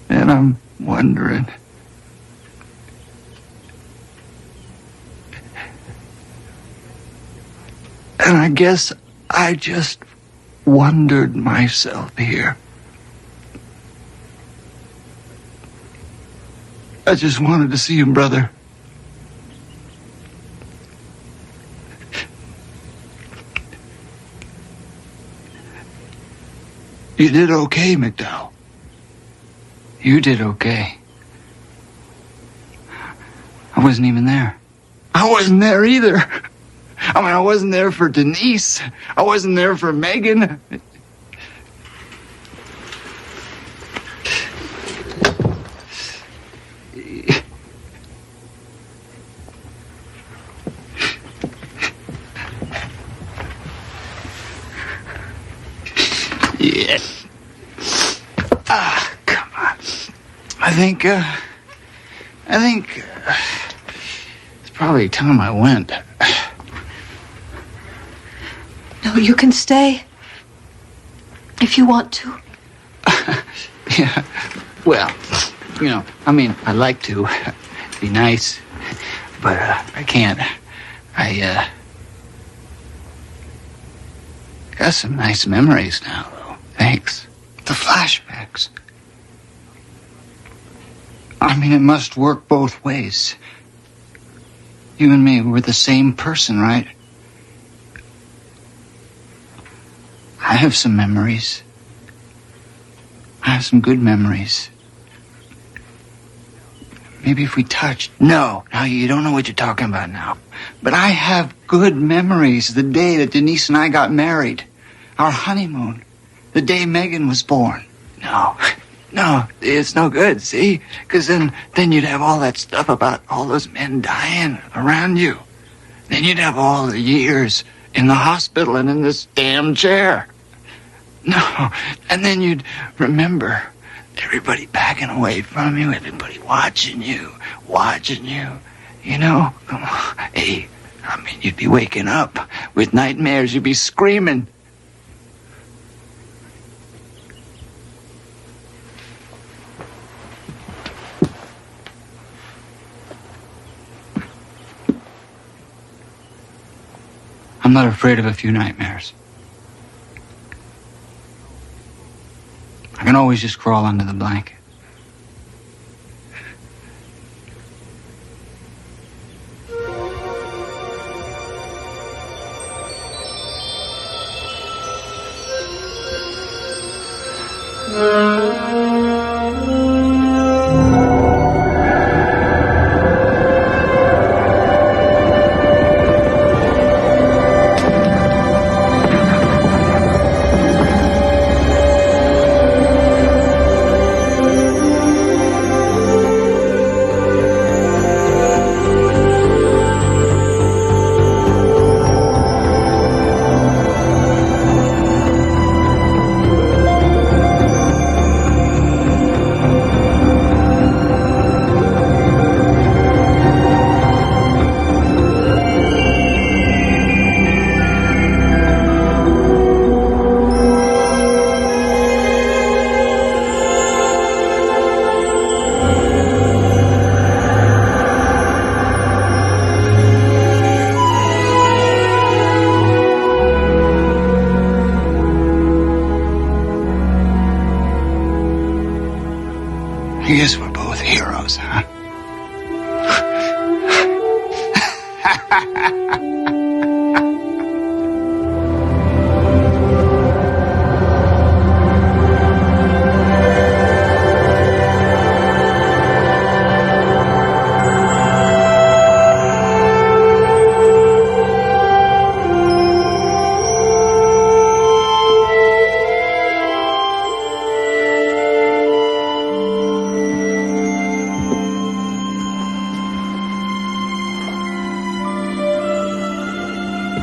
And I'm wondering. And I guess I just wondered myself here. I just wanted to see him, brother. You did okay, McDowell. You did okay. I wasn't even there. I wasn't there either. I mean, I wasn't there for Denise. I wasn't there for Megan. Yeah. Come on. I think it's probably time I went. No, you can stay. If you want to. Yeah. Well, you know, I mean, I'd like to be nice, but I can't. I got some nice memories now, though. Thanks. The flashbacks. I mean, it must work both ways. You and me, we're the same person, right? I have some memories. I have some good memories. Maybe if we touched. No, you don't know what you're talking about now. But I have good memories. The day that Denise and I got married. Our honeymoon. The day Megan was born. No, it's no good, see? Because then you'd have all that stuff about all those men dying around you. Then you'd have all the years in the hospital and in this damn chair. No, and then you'd remember everybody backing away from you, everybody watching you. You know? Come on. Hey, I mean, you'd be waking up with nightmares. You'd be screaming. I'm not afraid of a few nightmares. I can always just crawl under the blanket. I guess we're both heroes, huh?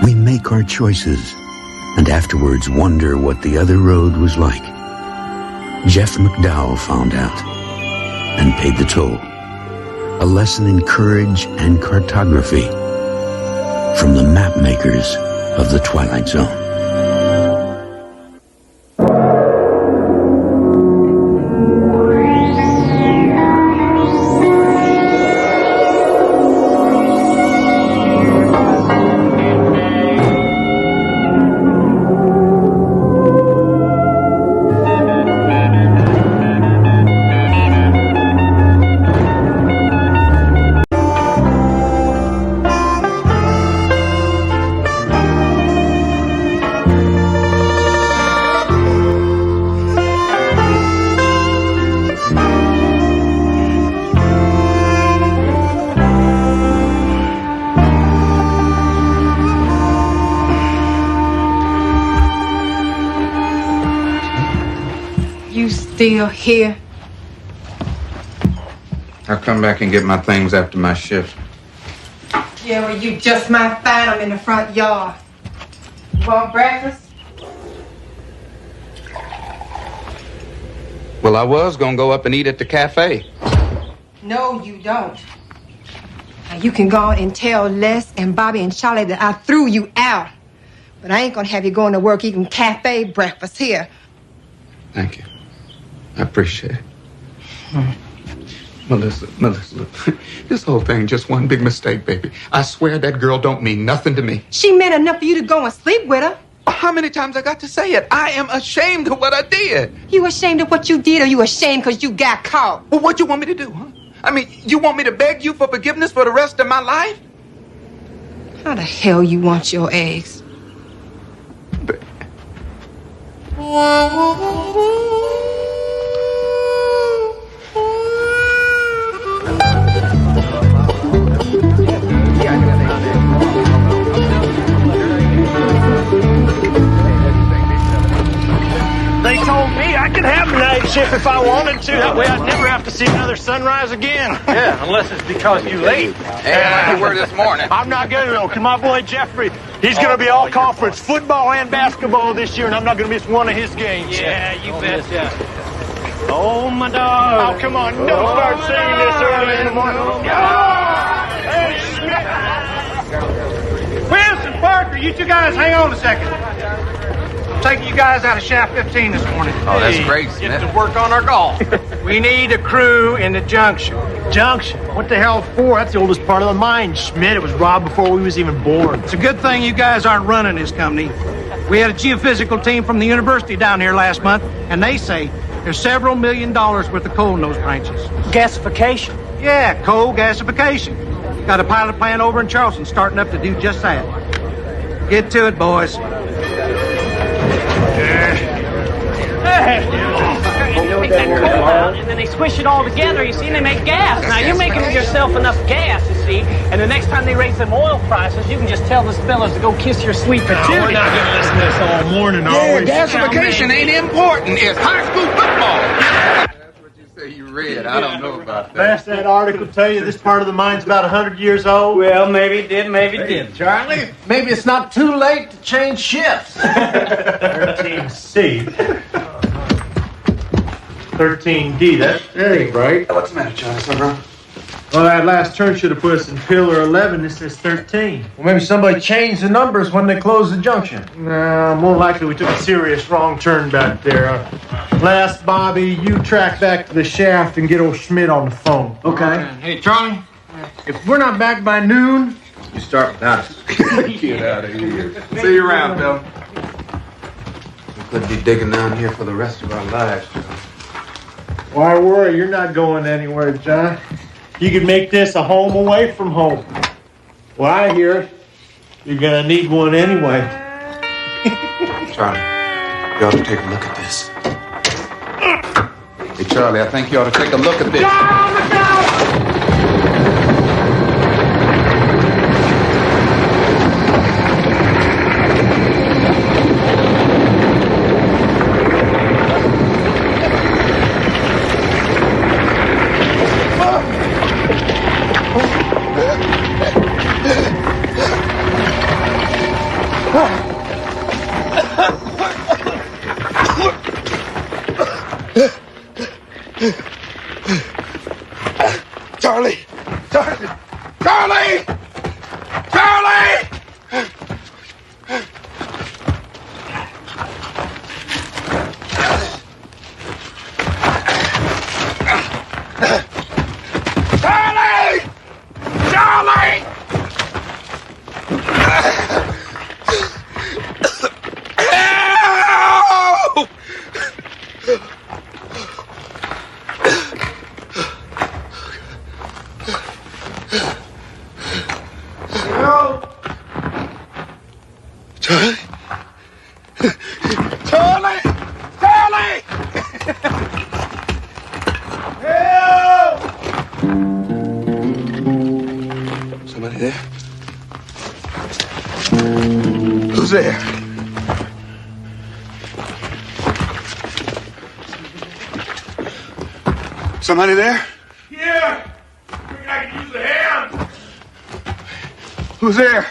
We make our choices, and afterwards wonder what the other road was like. Jeff McDowell found out and paid the toll. A lesson in courage and cartography from the map makers of the Twilight Zone. Still here? I'll come back and get my things after my shift. Yeah, well, you just might find them in the front yard. You want breakfast? Well, I was gonna go up and eat at the cafe. No, you don't. Now, you can go on and tell Les and Bobby and Charlie that I threw you out. But I ain't gonna have you going to work eating cafe breakfast here. Thank you. I appreciate it. Melissa, look, this whole thing just one big mistake, baby. I swear that girl don't mean nothing to me. She meant enough for you to go and sleep with her. How many times I got to say it? I am ashamed of what I did. You ashamed of what you did, or you ashamed because you got caught? Well, what you want me to do, huh? I mean, you want me to beg you for forgiveness for the rest of my life? How the hell you want your eggs? They told me I could have nice shift if I wanted to. That way I'd never have to see another sunrise again. Yeah, unless it's because you're late. Yeah, I were this morning. I'm not going to, though, because my boy Jeffrey, he's going to be all conference football and basketball this year, and I'm not going to miss one of his games. Yeah, you betcha. Oh, my dog. Oh, come on. Don't start singing this early in the morning. Wilson, Parker, you two guys hang on a second. I'm taking you guys out of shaft 15 this morning. Oh, that's great, Smith. Get to work on our golf. We need a crew in the junction. Junction? What the hell for? That's the oldest part of the mine, Schmidt. It was robbed before we was even born. It's a good thing you guys aren't running this company. We had a geophysical team from the university down here last month, and they say there's several $1 million worth of coal in those branches. Gasification? Yeah, coal gasification. Got a pilot plant over in Charleston starting up to do just that. Get to it, boys. They take that coal out, and then they squish it all together, you see, and they make gas. Now, you're making yourself enough gas, you see, and the next time they raise them oil prices, you can just tell those fellas to go kiss your sweet patootie. We're not going to listen to this all morning, Yeah, gasification ain't important. It's high school football. You read. I don't know about that. Last that article tell you this part of the mine's about 100 years old? Well, maybe it did, maybe it didn't. Charlie? Maybe it's not too late to change shifts. 13C. 13D, that ain't right. What's the matter, Charlie? Something wrong? Well, that last turn should have put us in pillar 11. This says 13. Well, maybe somebody changed the numbers when they closed the junction. No, more likely we took a serious wrong turn back there. Last, Bobby, you track back to the shaft and get old Schmidt on the phone. Okay. Hey, Charlie, if we're not back by noon, You start without us. Get out of here. See you around, Bill. We could be digging down here for the rest of our lives, Joe. why worry? You're not going anywhere, John. You could make this a home away from home. Well, I hear you're gonna need one anyway. Charlie, you ought to take a look at this. Hey, Charlie, I think you ought to take a look at this. Charlie! Charlie! Charlie! Charlie! Charlie! Charlie! Help! Charlie? Charlie! Charlie! Help! Somebody there? Who's there? Somebody there? Yeah! I can use a hand! Who's there?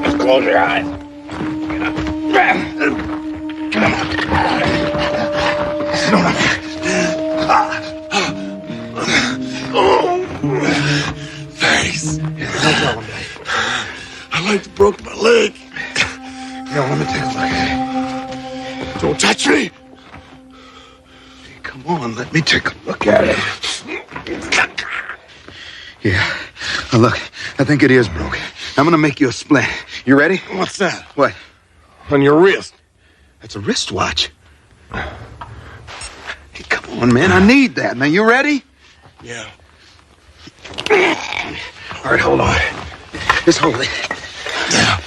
Just close your eyes. Come on. Thanks. I like to broke my leg. Here, let me take a look at it. Don't touch me. Come on, let me take a look at it. Yeah. Now look, I think it is broken. I'm gonna make you a splint. You ready? What's that? What? On your wrist. That's a wristwatch. Hey, come on, man. I need that. Now, you ready? Yeah. All right, hold on. Just hold it. Yeah.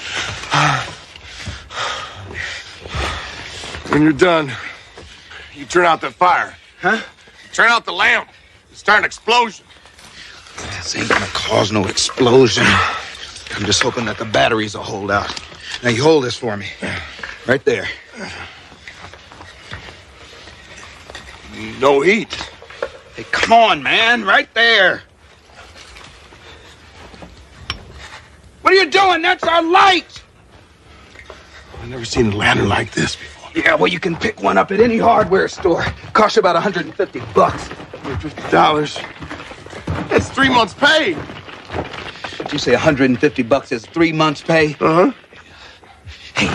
When you're done, you turn out that fire. Huh? Turn out the lamp. Start an explosion. This ain't gonna cause no explosion. I'm just hoping that the batteries will hold out. Now, you hold this for me. Right there. No heat. Hey, come on, man. Right there. What are you doing? That's our light. I've never seen a lantern like this before. Yeah, well, you can pick one up at any hardware store. Costs you about $150. $50. That's 3 months' pay. Did you say $150 is 3 months' pay? Uh-huh. Hey,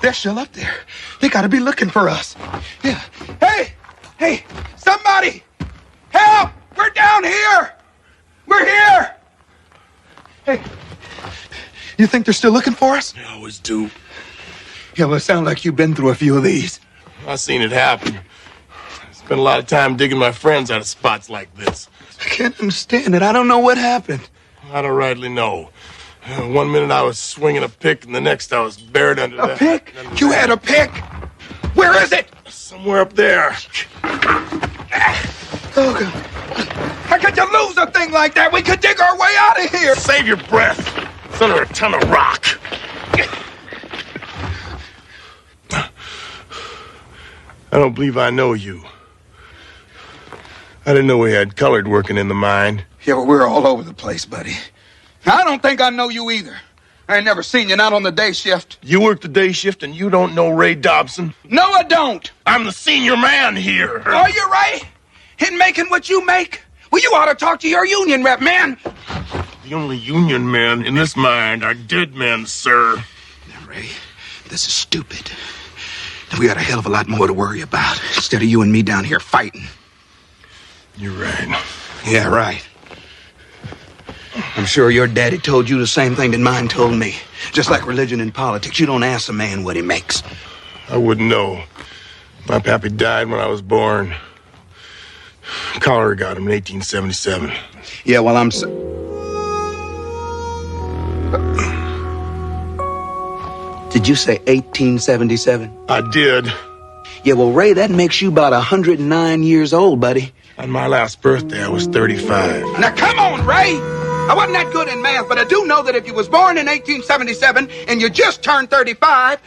they're still up there. They gotta be looking for us. Yeah. Hey, somebody! Help! We're down here! We're here! Hey, you think they're still looking for us? They always do. Yeah, well, it sounds like you've been through a few of these. I've seen it happen. I spent a lot of time digging my friends out of spots like this. I can't understand it. I don't know what happened. I don't rightly know. 1 minute I was swinging a pick, and the next I was buried under that. A pick? You had a pick? Where is it? Somewhere up there. Oh, God. How could you lose a thing like that? We could dig our way out of here. Save your breath. It's under a ton of rock. I don't believe I know you. I didn't know we had colored working in the mine. Yeah, but we're all over the place, buddy. I don't think I know you either. I ain't never seen you, not on the day shift. You work the day shift and you don't know Ray Dobson? No, I don't. I'm the senior man here. Are you right? In making what you make? Well, you ought to talk to your union rep, man. The only union men in this mine are dead men, sir. Now, Ray, this is stupid. We got a hell of a lot more to worry about instead of you and me down here fighting. You're right. Yeah, right. I'm sure your daddy told you the same thing that mine told me. Just like religion and politics, you don't ask a man what he makes. I wouldn't know. My pappy died when I was born. Cholera got him in 1877. Yeah, well, Did you say 1877? I did. Yeah, well, Ray, that makes you about 109 years old, buddy. On my last birthday, I was 35. Now, come on, Ray! I wasn't that good in math, but I do know that if you was born in 1877 and you just turned 35,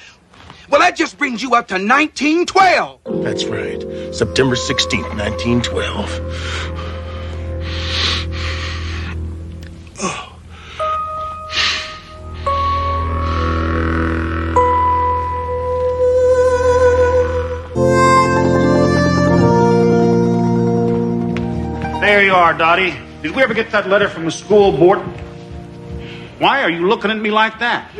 well, that just brings you up to 1912. That's right. September 16th, 1912. Oh. There you are, Dottie. Did we ever get that letter from the school board? Why are you looking at me like that?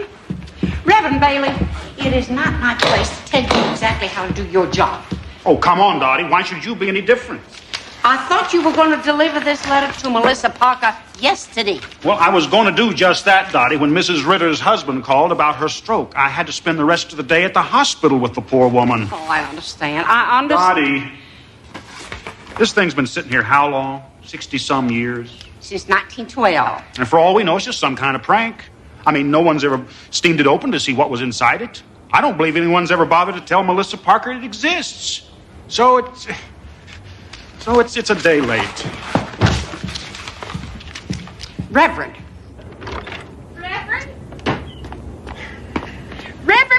Reverend Bailey, it is not my place to tell you exactly how to do your job. Oh, come on, Dottie. Why should you be any different? I thought you were going to deliver this letter to Melissa Parker yesterday. Well, I was going to do just that, Dottie, when Mrs. Ritter's husband called about her stroke. I had to spend the rest of the day at the hospital with the poor woman. Oh, I understand. I understand. Dottie, this thing's been sitting here how long? 60-some years? Since 1912. And for all we know, it's just some kind of prank. I mean, no one's ever steamed it open to see what was inside it. I don't believe anyone's ever bothered to tell Melissa Parker it exists. So it's a day late. Reverend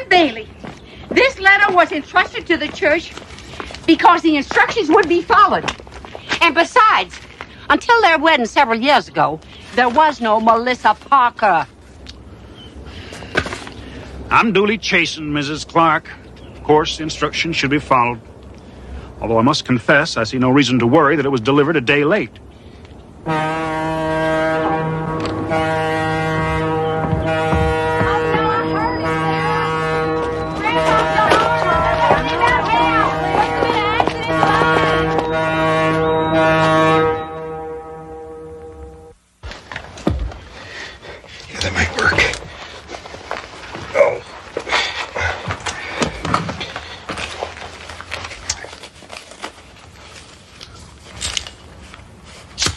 Bailey, this letter was entrusted to the church because the instructions would be followed. And besides, until their wedding several years ago, there was no Melissa Parker. I'm duly chastened, Mrs. Clark. Of course, the instructions should be followed. Although I must confess, I see no reason to worry that it was delivered a day late. That might work. Oh.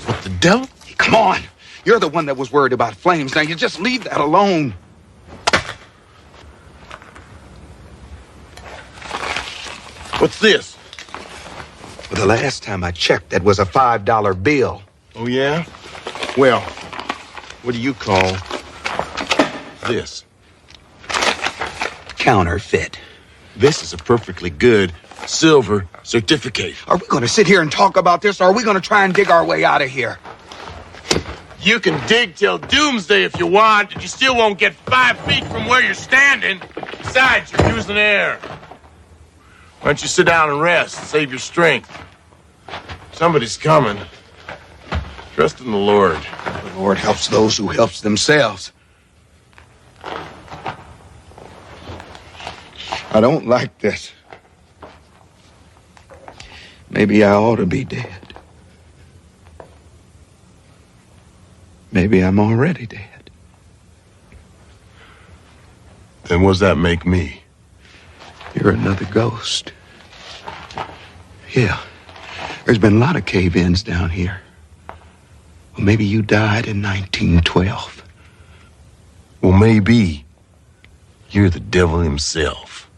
What the devil? Come on. You're the one that was worried about flames. Now, you just leave that alone. What's this? Well, the last time I checked, that was a $5 bill. Oh, yeah? Well, what do you call this? Counterfeit. This is a perfectly good silver certificate. Are we going to sit here and talk about this, or are we going to try and dig our way out of here? You can dig till doomsday if you want, and you still won't get 5 feet from where you're standing. Besides, you're using air. Why don't you sit down and rest, save your strength? Somebody's coming. Trust in the Lord. The Lord helps those who helps themselves. I don't like this. Maybe I ought to be dead. Maybe I'm already dead. Then what does that make me? You're another ghost. Yeah. There's been a lot of cave-ins down here. Well, maybe you died in 1912. Well, maybe you're the devil himself.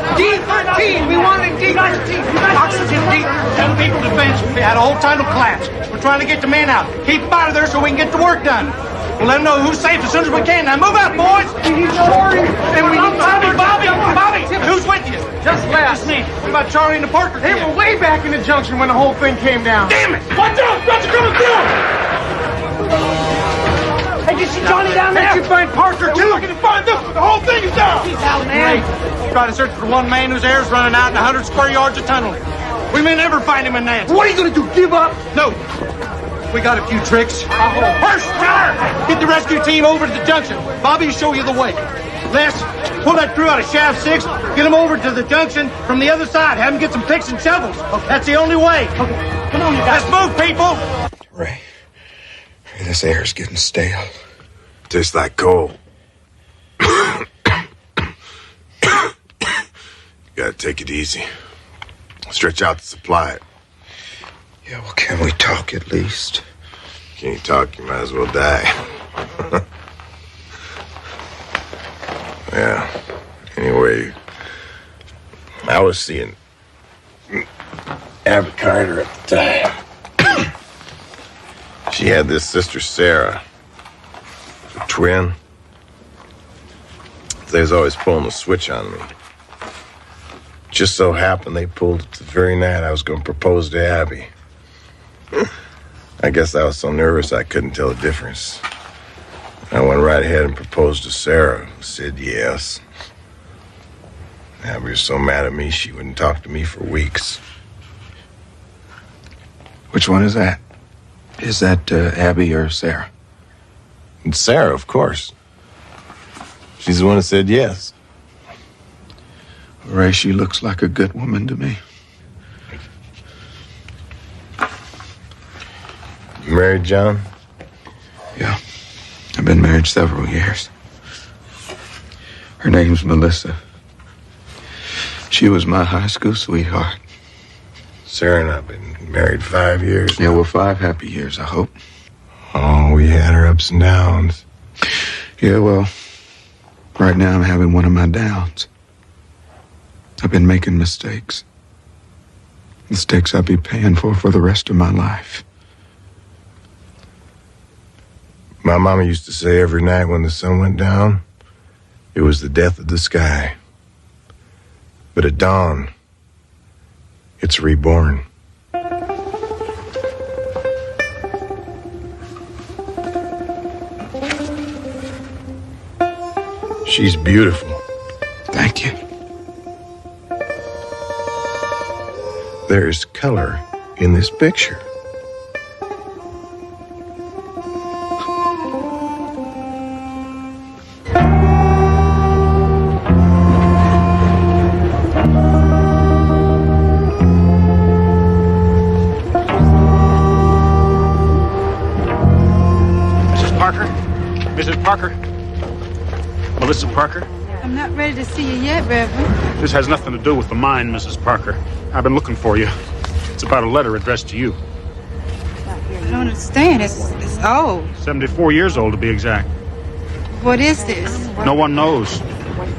D13! We wanted D13! Oxygen D. 10 people defense. We had a whole tunnel collapse. We're trying to get the men out. Keep them out of there so we can get the work done. We'll let them know who's safe as soon as we can. Now move out, boys! We need Charlie! And we need Bobby! Who's with you? Just left. Just me. What about Charlie and the Parker? They were way back in the junction when the whole thing came down. Damn it! Watch out! Guns are coming through! Hey, you see Johnny down there? Did you find Parker, too? We're gonna find them! The whole thing is down! He's out, man. Try to search for one man whose air's running out in 100 square yards of tunnel. We may never find him in that. What are you gonna do, give up? No. We got a few tricks. First, get the rescue team over to the junction. Bobby will show you the way. Les, pull that crew out of shaft 6. Get them over to the junction from the other side. Have them get some picks and shovels. Okay. That's the only way. Okay. Come on, you guys. Let's move, people. Ray, this air's getting stale. Tastes like coal. You gotta take it easy. Stretch out the supply. Yeah, well, can we talk at least? Can't you talk, you might as well die. Yeah. Anyway, I was seeing Abby Carter at the time. She had this sister, Sarah. A twin. They was always pulling the switch on me. Just so happened they pulled it the very night I was going to propose to Abby. I guess I was so nervous I couldn't tell the difference. I went right ahead and proposed to Sarah, who said yes. Abby was so mad at me she wouldn't talk to me for weeks. Which one is that? Is that Abby or Sarah? It's Sarah, of course. She's the one that said yes. Ray, she looks like a good woman to me. You married, John? Yeah. I've been married several years. Her name's Melissa. She was my high school sweetheart. Sarah and I have been married 5 years now. Yeah, well, 5 happy years, I hope. Oh, we had our ups and downs. Yeah, well, right now I'm having one of my downs. I've been making mistakes. Mistakes I'll be paying for the rest of my life. My mama used to say every night when the sun went down, it was the death of the sky. But at dawn, it's reborn. She's beautiful. Thank you. There's color in this picture. Mrs. Parker? Melissa Parker? I'm not ready to see you yet, Reverend. This has nothing to do with the mine, Mrs. Parker. I've been looking for you. It's about a letter addressed to you. I don't understand. It's old. 74 years old, to be exact. What is this? No one knows.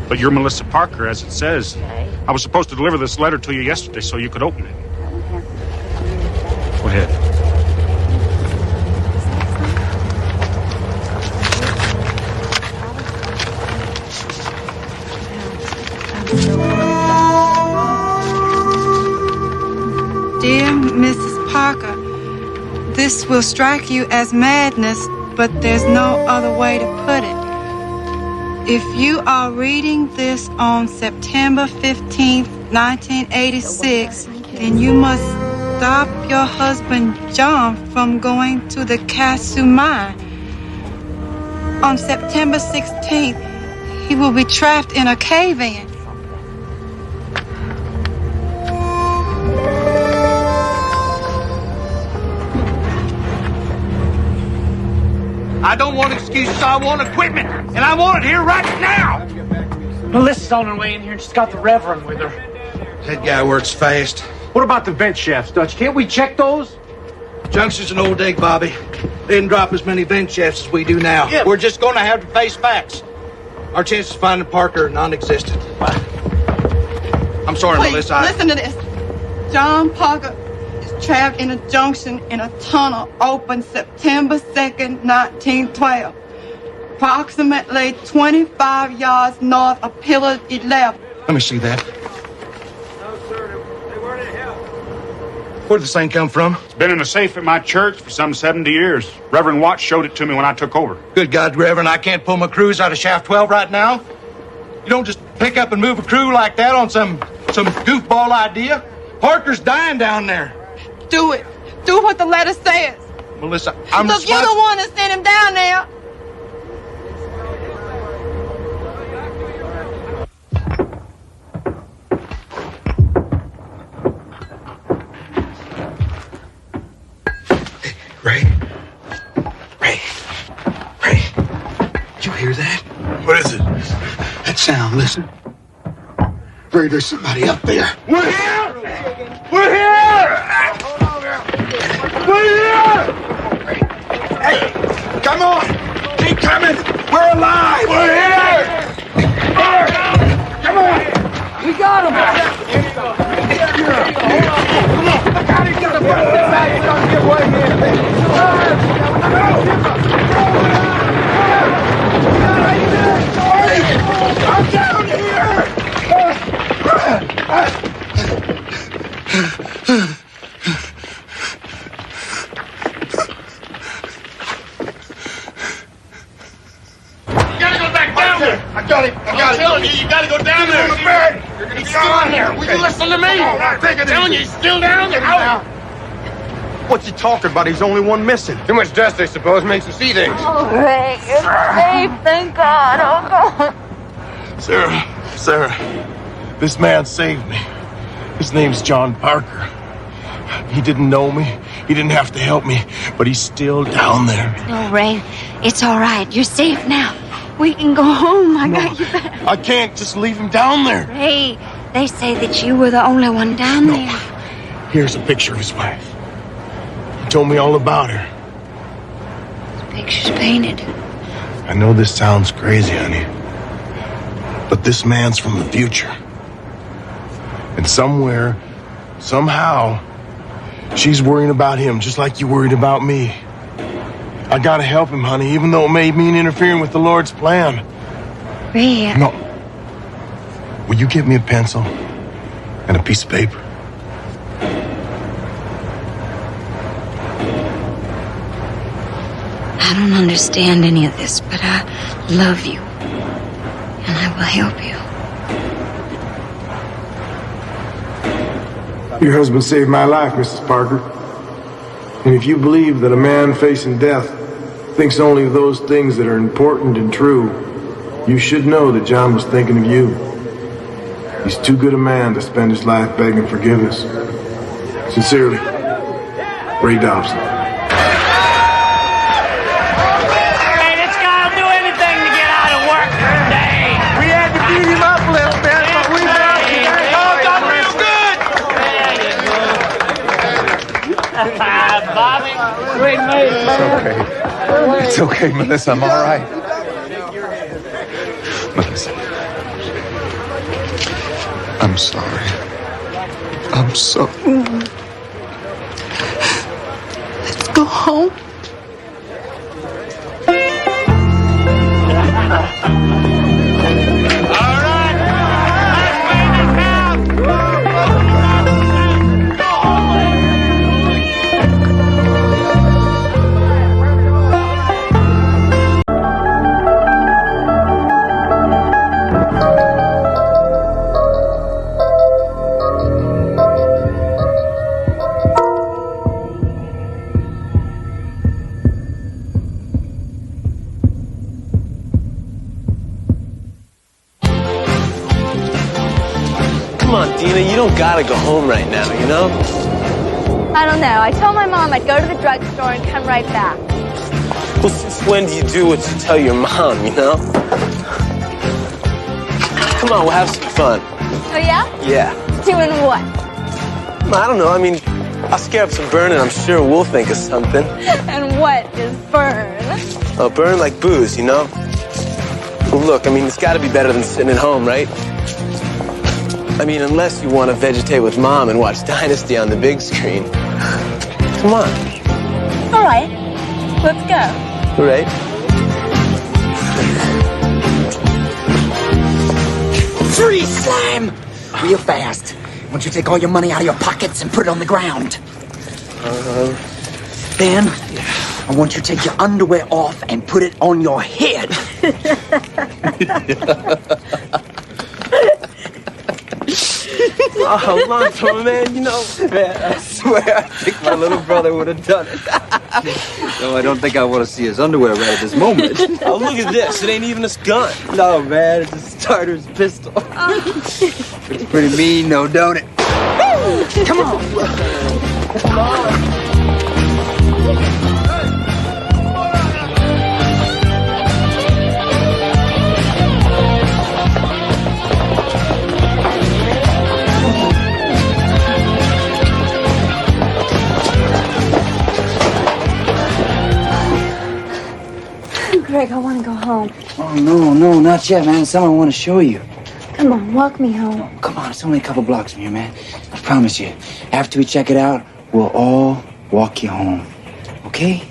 But you're Melissa Parker, as it says. I was supposed to deliver this letter to you yesterday so you could open it. Go ahead. Dear Mrs. Parker, this will strike you as madness, but there's no other way to put it. If you are reading this on September 15th, 1986, then you must stop your husband John from going to the Casu mine. On September 16th, he will be trapped in a cave-in. I don't want excuses, I want equipment, and I want it here right now! Melissa's on her way in here and she's got the Reverend with her. That guy works fast. What about the vent shafts, Dutch? Can't we check those? Junction's an old egg, Bobby. They didn't drop as many vent shafts as we do now. Yeah. We're just going to have to face facts. Our chances of finding Parker are non-existent. I'm sorry, Please, Melissa. listen to this. John Parker is trapped in a junction in a tunnel opened September 2nd, 1912. Approximately 25 yards north of Pillar 11. Let me see that. Where'd this thing come from? It's been in a safe at my church for some 70 years. Reverend Watts showed it to me when I took over. Good God, Reverend, I can't pull my crews out of Shaft 12 right now. You don't just pick up and move a crew like that on some goofball idea. Parker's dying down there. Do it. Do what the letter says. Melissa, I'm Look, you're the one that sent him down there. Ray. Did you hear that? What is it? That sound, listen. Ray, there's somebody up there. We're here! We're here! We're here! Hey, come on! Keep coming! We're alive! We're here! Come on! We got him! Come on! Look out, he's got a foot in the back! He's gonna get away I'm down here! I got him. I'm telling you, you gotta go down there. You're gonna be still in there. Will you listen to me? I'm telling you, he's still down there. Out. What's he talking about? He's only one missing. Too much dust, I suppose, makes you see things. Oh, Ray, you're safe, thank God. Oh, God. Sarah, this man saved me. His name's John Parker. He didn't know me. He didn't have to help me, but he's still down there. No, Ray, it's all right. You're safe now. We can go home. I got you back. I can't just leave him down there. Ray, they say that you were the only one down there. Here's a picture of his wife. He told me all about her. The picture's painted. I know this sounds crazy, honey, but this man's from the future. And somewhere, somehow, she's worrying about him just like you worried about me. I gotta help him, honey, even though it may mean interfering with the Lord's plan. Ray, No. Will you give me a pencil and a piece of paper? I don't understand any of this, but I love you. And I will help you. Your husband saved my life, Mrs. Parker. And if you believe that a man facing death thinks only of those things that are important and true, you should know that John was thinking of you. He's too good a man to spend his life begging forgiveness. Sincerely, Ray Dobson. Hey, this guy'll do anything to get out of work today. We had to beat him up a little bit, but we got him. Oh, done real good! Bobby, great mate. It's okay, Melissa. I'm all right. Melissa. I'm sorry. I'm so... Let's go home. Come on, Dina, you don't gotta go home right now, you know? I don't know. I told my mom I'd go to the drugstore and come right back. Well, since when do you do what you tell your mom, you know? Come on, we'll have some fun. Oh, yeah? Yeah. Doing what? I don't know, I mean, I'll scare up some burn and I'm sure we'll think of something. And what is burn? Oh, burn like booze, you know? Well, look, I mean, it's gotta be better than sitting at home, right? I mean, unless you want to vegetate with Mom and watch Dynasty on the big screen. Come on. All right. Let's go. All right. Freeze, slime! Real fast. Once you take all your money out of your pockets and put it on the ground. Then, I want you to take your underwear off and put it on your head. Oh, Lonzo, man, you know, man, I swear, I think my little brother would have done it. No, I don't think I want to see his underwear right at this moment. Oh, look at this. It ain't even his gun. No, man, it's a starter's pistol. It's pretty mean, though, don't it? Come on. Come on. Greg, I want to go home. Oh, no, not yet, man. Something I want to show you. Come on, walk me home. Come on, it's only a couple blocks from here, man. I promise you. After we check it out, we'll all walk you home. Okay?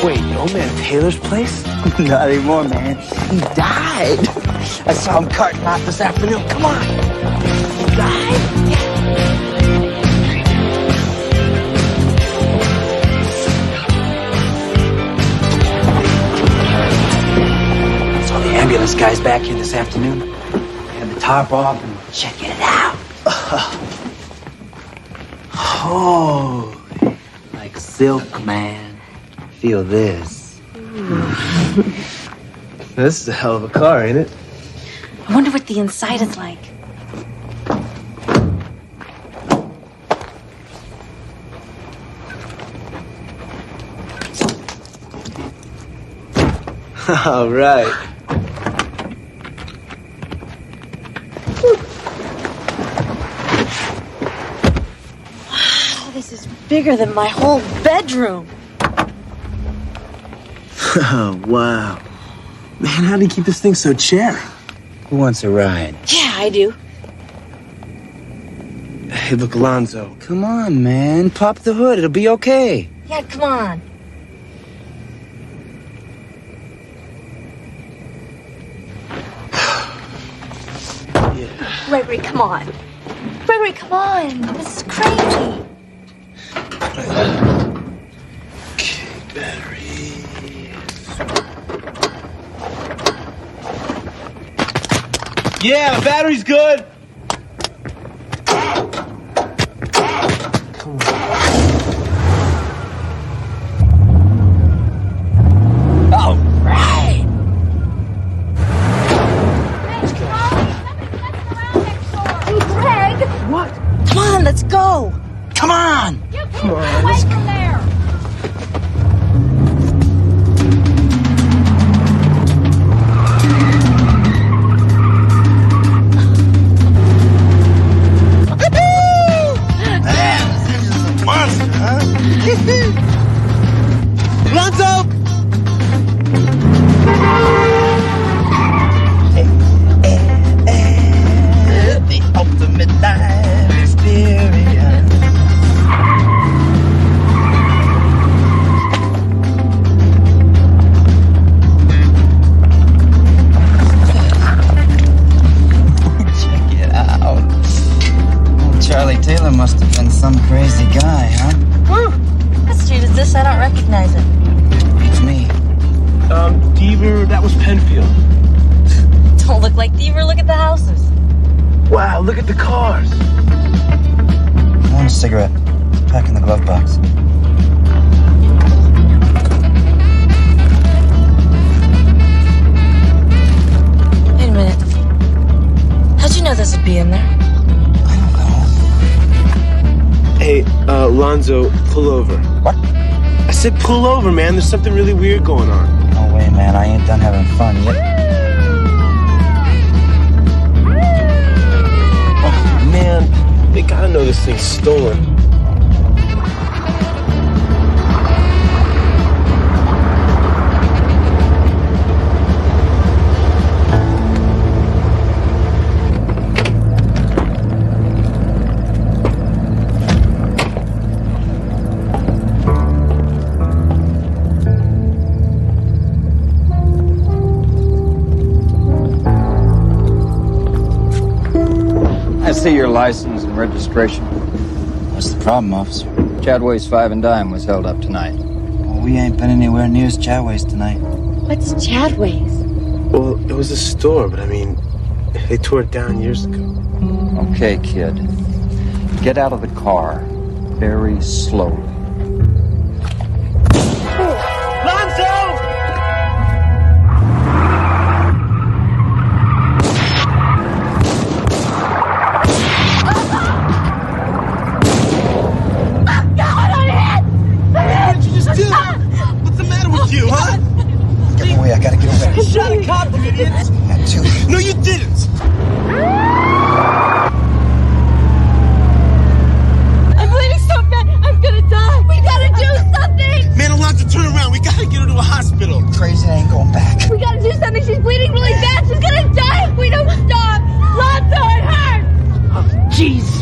Wait, old man Taylor's place? Not anymore, man. He died. I saw him carting out this afternoon. Come on. He died? Ambulance guy's back here this afternoon. Had the top off and checking it out. Oh, like silk, man. Feel this. This is a hell of a car, ain't it? I wonder what the inside is like. All right. Wow, this is bigger than my whole bedroom. Oh, wow. Man, how do you keep this thing so cherry? Who wants a ride? Yeah, I do. Hey, look, Alonzo. Come on, man. Pop the hood. It'll be okay. Yeah, come on. Gregory, come on. Gregory, come on. This is crazy. Okay, battery. Yeah, the battery's good. All right. Hey, Greg. What? Come on, let's go. Come on. Come on, let's go. There. Monster, huh? Lonzo! must have been some crazy guy, huh? What street is this? I don't recognize it. It's me. Deaver, that was Penfield. Don't look like Deaver. Look at the houses. Wow, look at the cars. I want a cigarette. Pack in the glove box. Wait a minute. How'd you know this would be in there? Hey, Lonzo, pull over. What? I said pull over, man. There's something really weird going on. No way, man. I ain't done having fun yet. Oh, man. They gotta know this thing's stolen. I see your license and registration. What's the problem, officer? Chadway's 5 and Dime was held up tonight. Well, we ain't been anywhere near as Chadway's tonight. What's Chadway's? Well, it was a store, but I mean, they tore it down years ago. Okay, kid. Get out of the car very slowly. Lonzo! You, huh? Get away, I gotta get away. You shot a cop, you idiots! Had to. No, you didn't! I'm bleeding so bad, I'm gonna die. We gotta do something. Man, Alonzo, turn around. We gotta get her to a hospital. Crazy ain't going back. We gotta do something. She's bleeding really bad. She's gonna die if we don't stop. Lonzo, it hurts. Oh, jeez.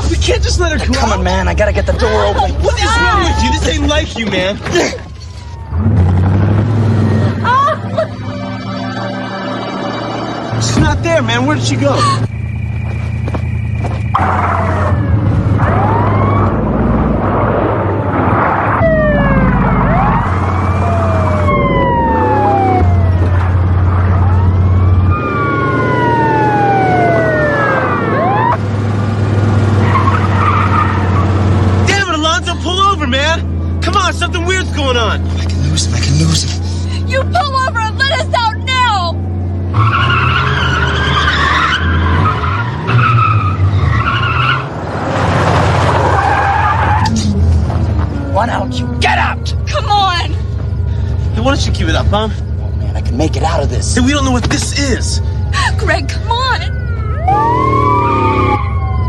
We can't just let her go Come on, man. I gotta get the door open. What is wrong with you? This ain't like you, man. She's not there, man. Where did she go? Something weird's going on. I can lose him. I can lose him. You pull over and let us out now. Why don't you get out? Come on. Hey, why don't you give it up, huh? Oh, man, I can make it out of this. Hey, we don't know what this is. Greg, come on.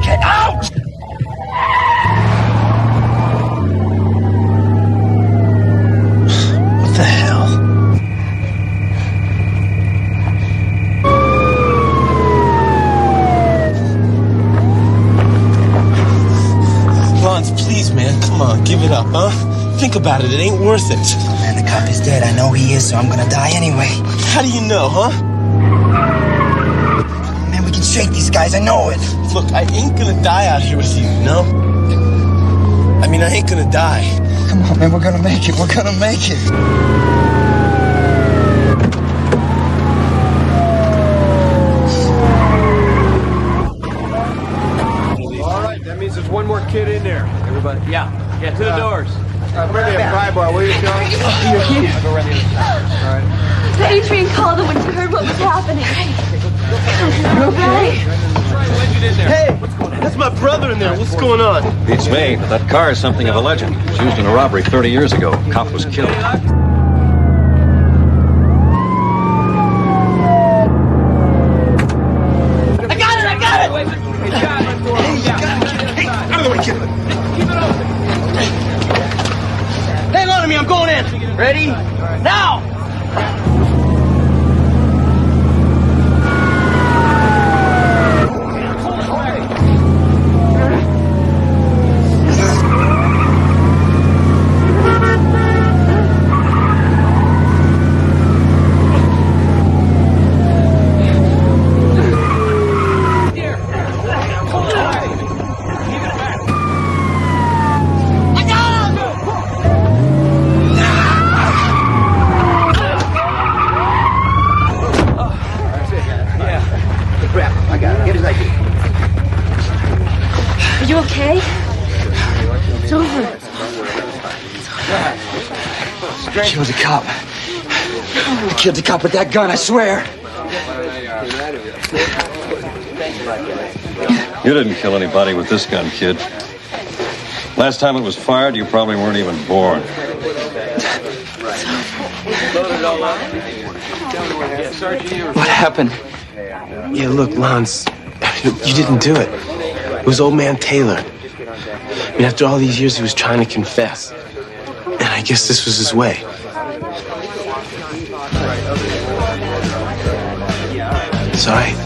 Get out! What the hell? Lons, please, man. Come on, give it up, huh? Think about it. It ain't worth it. Oh, man, the cop is dead. I know he is, so I'm gonna die anyway. How do you know, huh? Man, we can shake these guys. I know it. Look, I ain't gonna die out here with you, you know? I mean, I ain't gonna die. Come on, man. We're gonna make it. We're gonna make it. All right, that means there's one more kid in there. Everybody, yeah, to the doors. Bring me a fry bar, will you, John? You're here. I'll go around the other side. All right. Adrian called her when she heard what was happening. You okay? Hey, that's my brother in there. What's going on? Beats me, but that car is something of a legend. It was used in a robbery 30 years ago. Cop was killed. I got it! Hey, Out of the way, kid. Hang on to me, I'm going in. Ready? Now! You okay? It's over. I killed a cop. I killed a cop with that gun, I swear. You didn't kill anybody with this gun, kid. Last time it was fired, you probably weren't even born. What happened? Yeah, look, Lance, you didn't do it. It was old man Taylor. I mean, after all these years, he was trying to confess. And I guess this was his way. It's all right.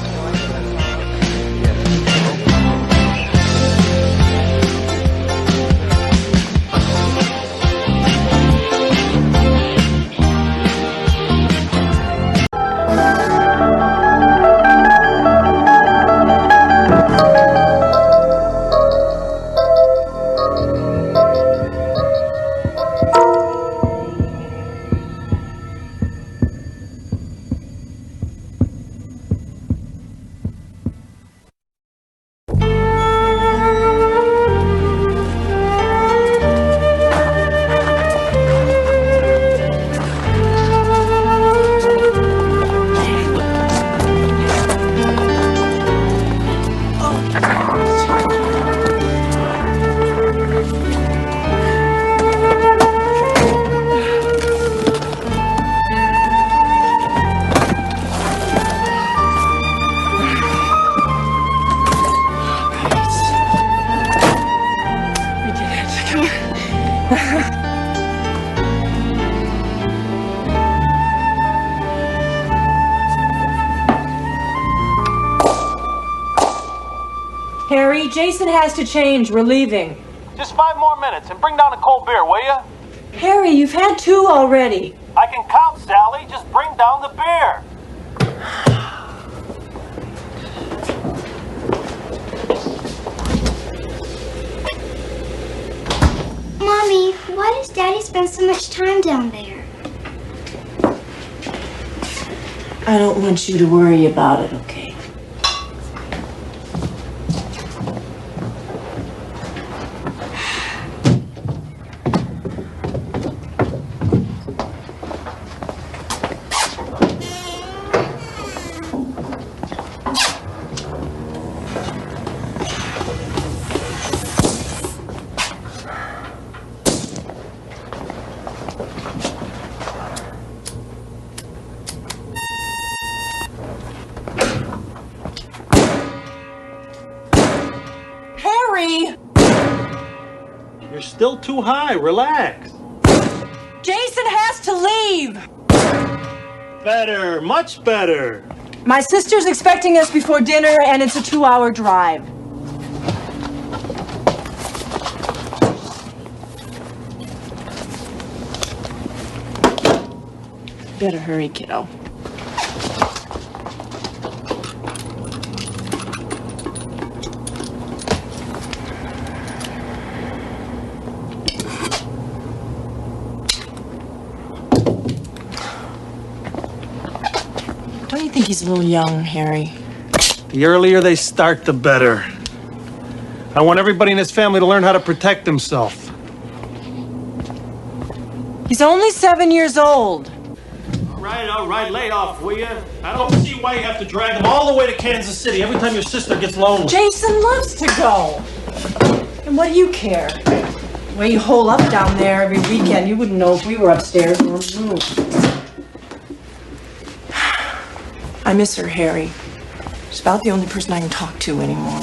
Harry, Jason has to change. We're leaving. Just 5 more minutes and bring down a cold beer, will you? Harry, you've had 2 already. I can count, Sally. Just bring down the beer. Mommy, why does Daddy spend so much time down there? I don't want you to worry about it, okay? You're still too high. Relax. Jason has to leave! Better, much better. My sister's expecting us before dinner, and it's a 2-hour drive. Better hurry, kiddo. Don't you think he's a little young, Harry? The earlier they start, the better. I want everybody in his family to learn how to protect himself. He's only 7 years old. All right, lay off, will you? I don't see why you have to drag him all the way to Kansas City every time your sister gets lonely. Jason loves to go. And what do you care? The way you hole up down there every weekend, you wouldn't know if we were upstairs or moved. I miss her, Harry. She's about the only person I can talk to anymore.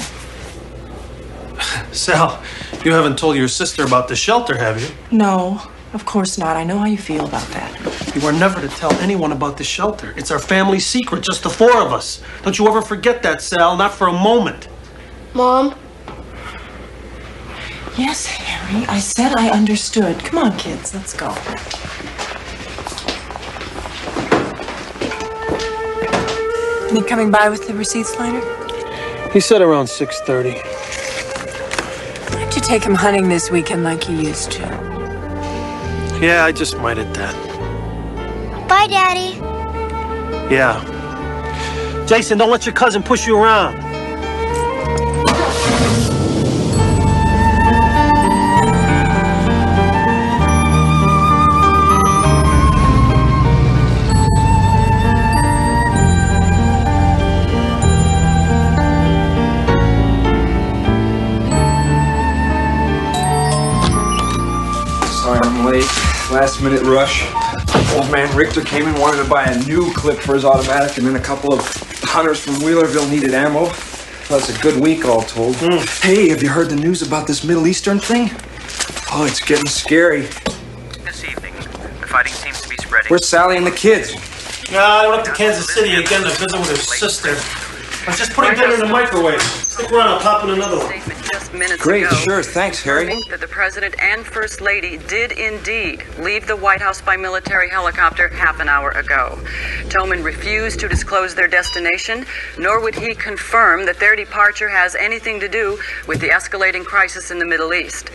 Sal, you haven't told your sister about the shelter, have you? No, of course not. I know how you feel about that. You are never to tell anyone about the shelter. It's our family secret, just the 4 of us. Don't you ever forget that, Sal, not for a moment. Mom? Yes, Harry, I said I understood. Come on, kids, let's go. You coming by with the receipts later? He said around 6:30. Why don't you take him hunting this weekend like you used to? Yeah, I just might at that. Bye, Daddy. Yeah. Jason, don't let your cousin push you around. late. Last minute rush. Old man Richter came in, wanted to buy a new clip for his automatic, and then a couple of hunters from Wheelerville needed ammo. Well, it's a good week all told. Hey, have you heard the news about this Middle Eastern thing? Oh, it's getting scary. This evening, the fighting seems to be spreading. Where's Sally and the kids? I went up to Kansas City again to visit with her sister. I was just putting dinner in the microwave. Stick around, I'll pop in another one. Just minutes Great, ago, sure, thanks, Harry. That the President and First Lady did indeed leave the White House by military helicopter half an hour ago. Tillman refused to disclose their destination, nor would he confirm that their departure has anything to do with the escalating crisis in the Middle East.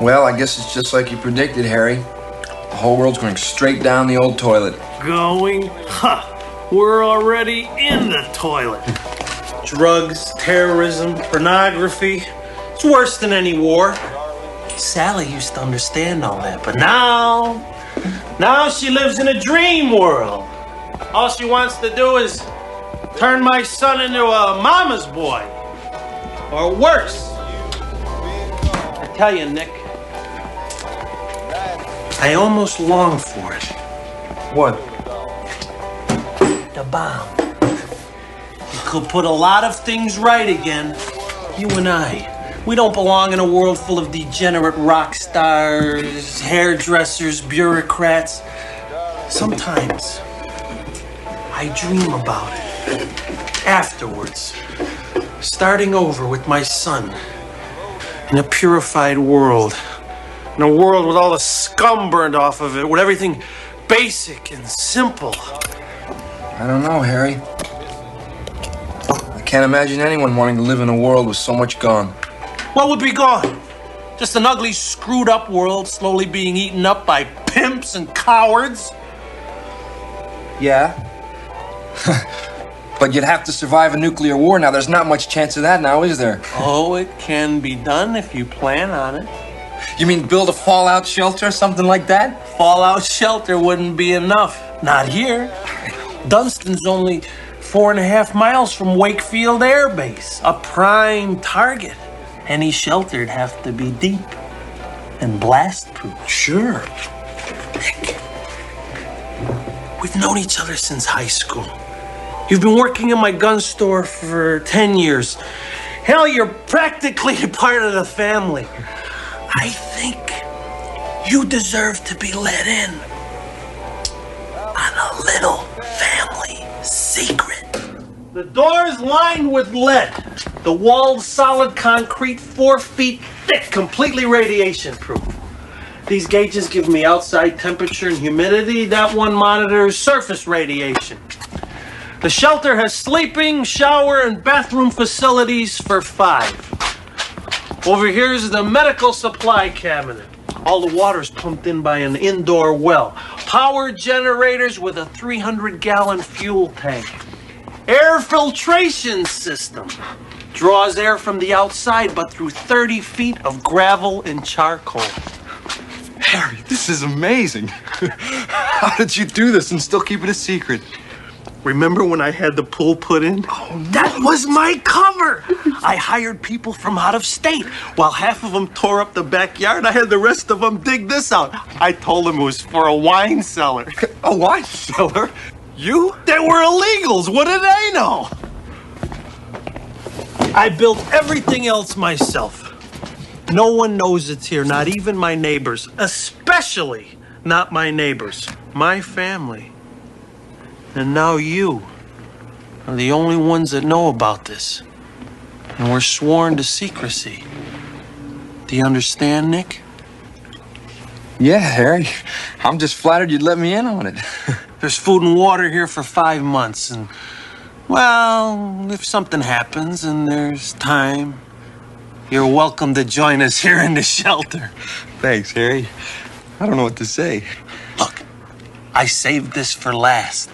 Well, I guess it's just like you predicted, Harry. The whole world's going straight down the old toilet. Going? Ha! We're already in the toilet. Drugs, terrorism, pornography. It's worse than any war. Sally used to understand all that, but now she lives in a dream world. All she wants to do is turn my son into a mama's boy. Or worse. I tell you, Nick, I almost long for it. What? The bomb. It could put a lot of things right again. You and I, we don't belong in a world full of degenerate rock stars, hairdressers, bureaucrats. Sometimes I dream about it. Afterwards, starting over with my son in a purified world. In a world with all the scum burned off of it, with everything basic and simple. I don't know, Harry. I can't imagine anyone wanting to live in a world with so much gone. What would be gone? Just an ugly, screwed up world slowly being eaten up by pimps and cowards? Yeah. But you'd have to survive a nuclear war now. There's not much chance of that now, is there? Oh, it can be done if you plan on it. You mean build a fallout shelter or something like that? Fallout shelter wouldn't be enough. Not here. Dunston's only 4.5 miles from Wakefield Air Base, a prime target. Any shelter'd have to be deep and blast-proof. Sure. Nick, we've known each other since high school. You've been working in my gun store for 10 years. Hell, you're practically a part of the family. I think you deserve to be let in on a little family secret. The door's lined with lead. The wall's solid concrete, 4 feet thick, completely radiation-proof. These gauges give me outside temperature and humidity. That one monitors surface radiation. The shelter has sleeping, shower, and bathroom facilities for 5. Over here is the medical supply cabinet. All the water's pumped in by an indoor well. Power generators with a 300-gallon fuel tank. Air filtration system. Draws air from the outside, but through 30 feet of gravel and charcoal. Harry, this is amazing. How did you do this and still keep it a secret? Remember when I had the pool put in? Oh, no. That was my cover. I hired people from out of state. While half of them tore up the backyard, I had the rest of them dig this out. I told them it was for a wine cellar. A wine cellar? You? They were illegals. What did they know? I built everything else myself. No one knows it's here, not even my neighbors. Especially not my neighbors. My family. And now you are the only ones that know about this. And we're sworn to secrecy. Do you understand, Nick? Yeah, Harry. I'm just flattered you'd let me in on it. There's food and water here for 5 months. And, well, if something happens and there's time, you're welcome to join us here in the shelter. Thanks, Harry. I don't know what to say. Look, I saved this for last.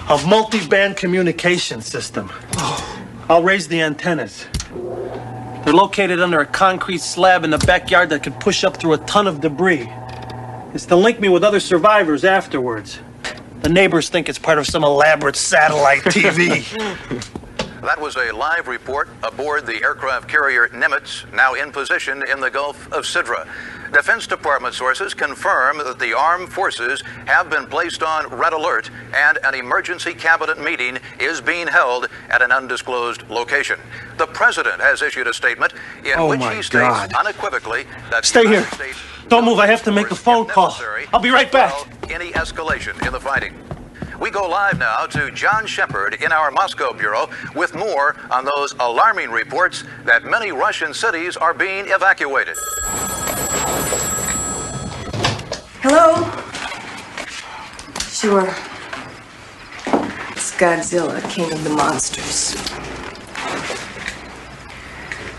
A multi-band communication system. I'll raise the antennas. They're located under a concrete slab in the backyard that could push up through a ton of debris. It's to link me with other survivors afterwards. The neighbors think it's part of some elaborate satellite TV. That was a live report aboard the aircraft carrier Nimitz, now in position in the Gulf of Sidra. Defense Department sources confirm that the armed forces have been placed on red alert and an emergency cabinet meeting is being held at an undisclosed location. The president has issued a statement in which he states unequivocally that Stay the here. United States Don't move. I have to make a phone call. I'll be right back. any escalation in the fighting. We go live now to John Shepard in our Moscow bureau with more on those alarming reports that many Russian cities are being evacuated. Hello? Sure. It's Godzilla, king of the monsters.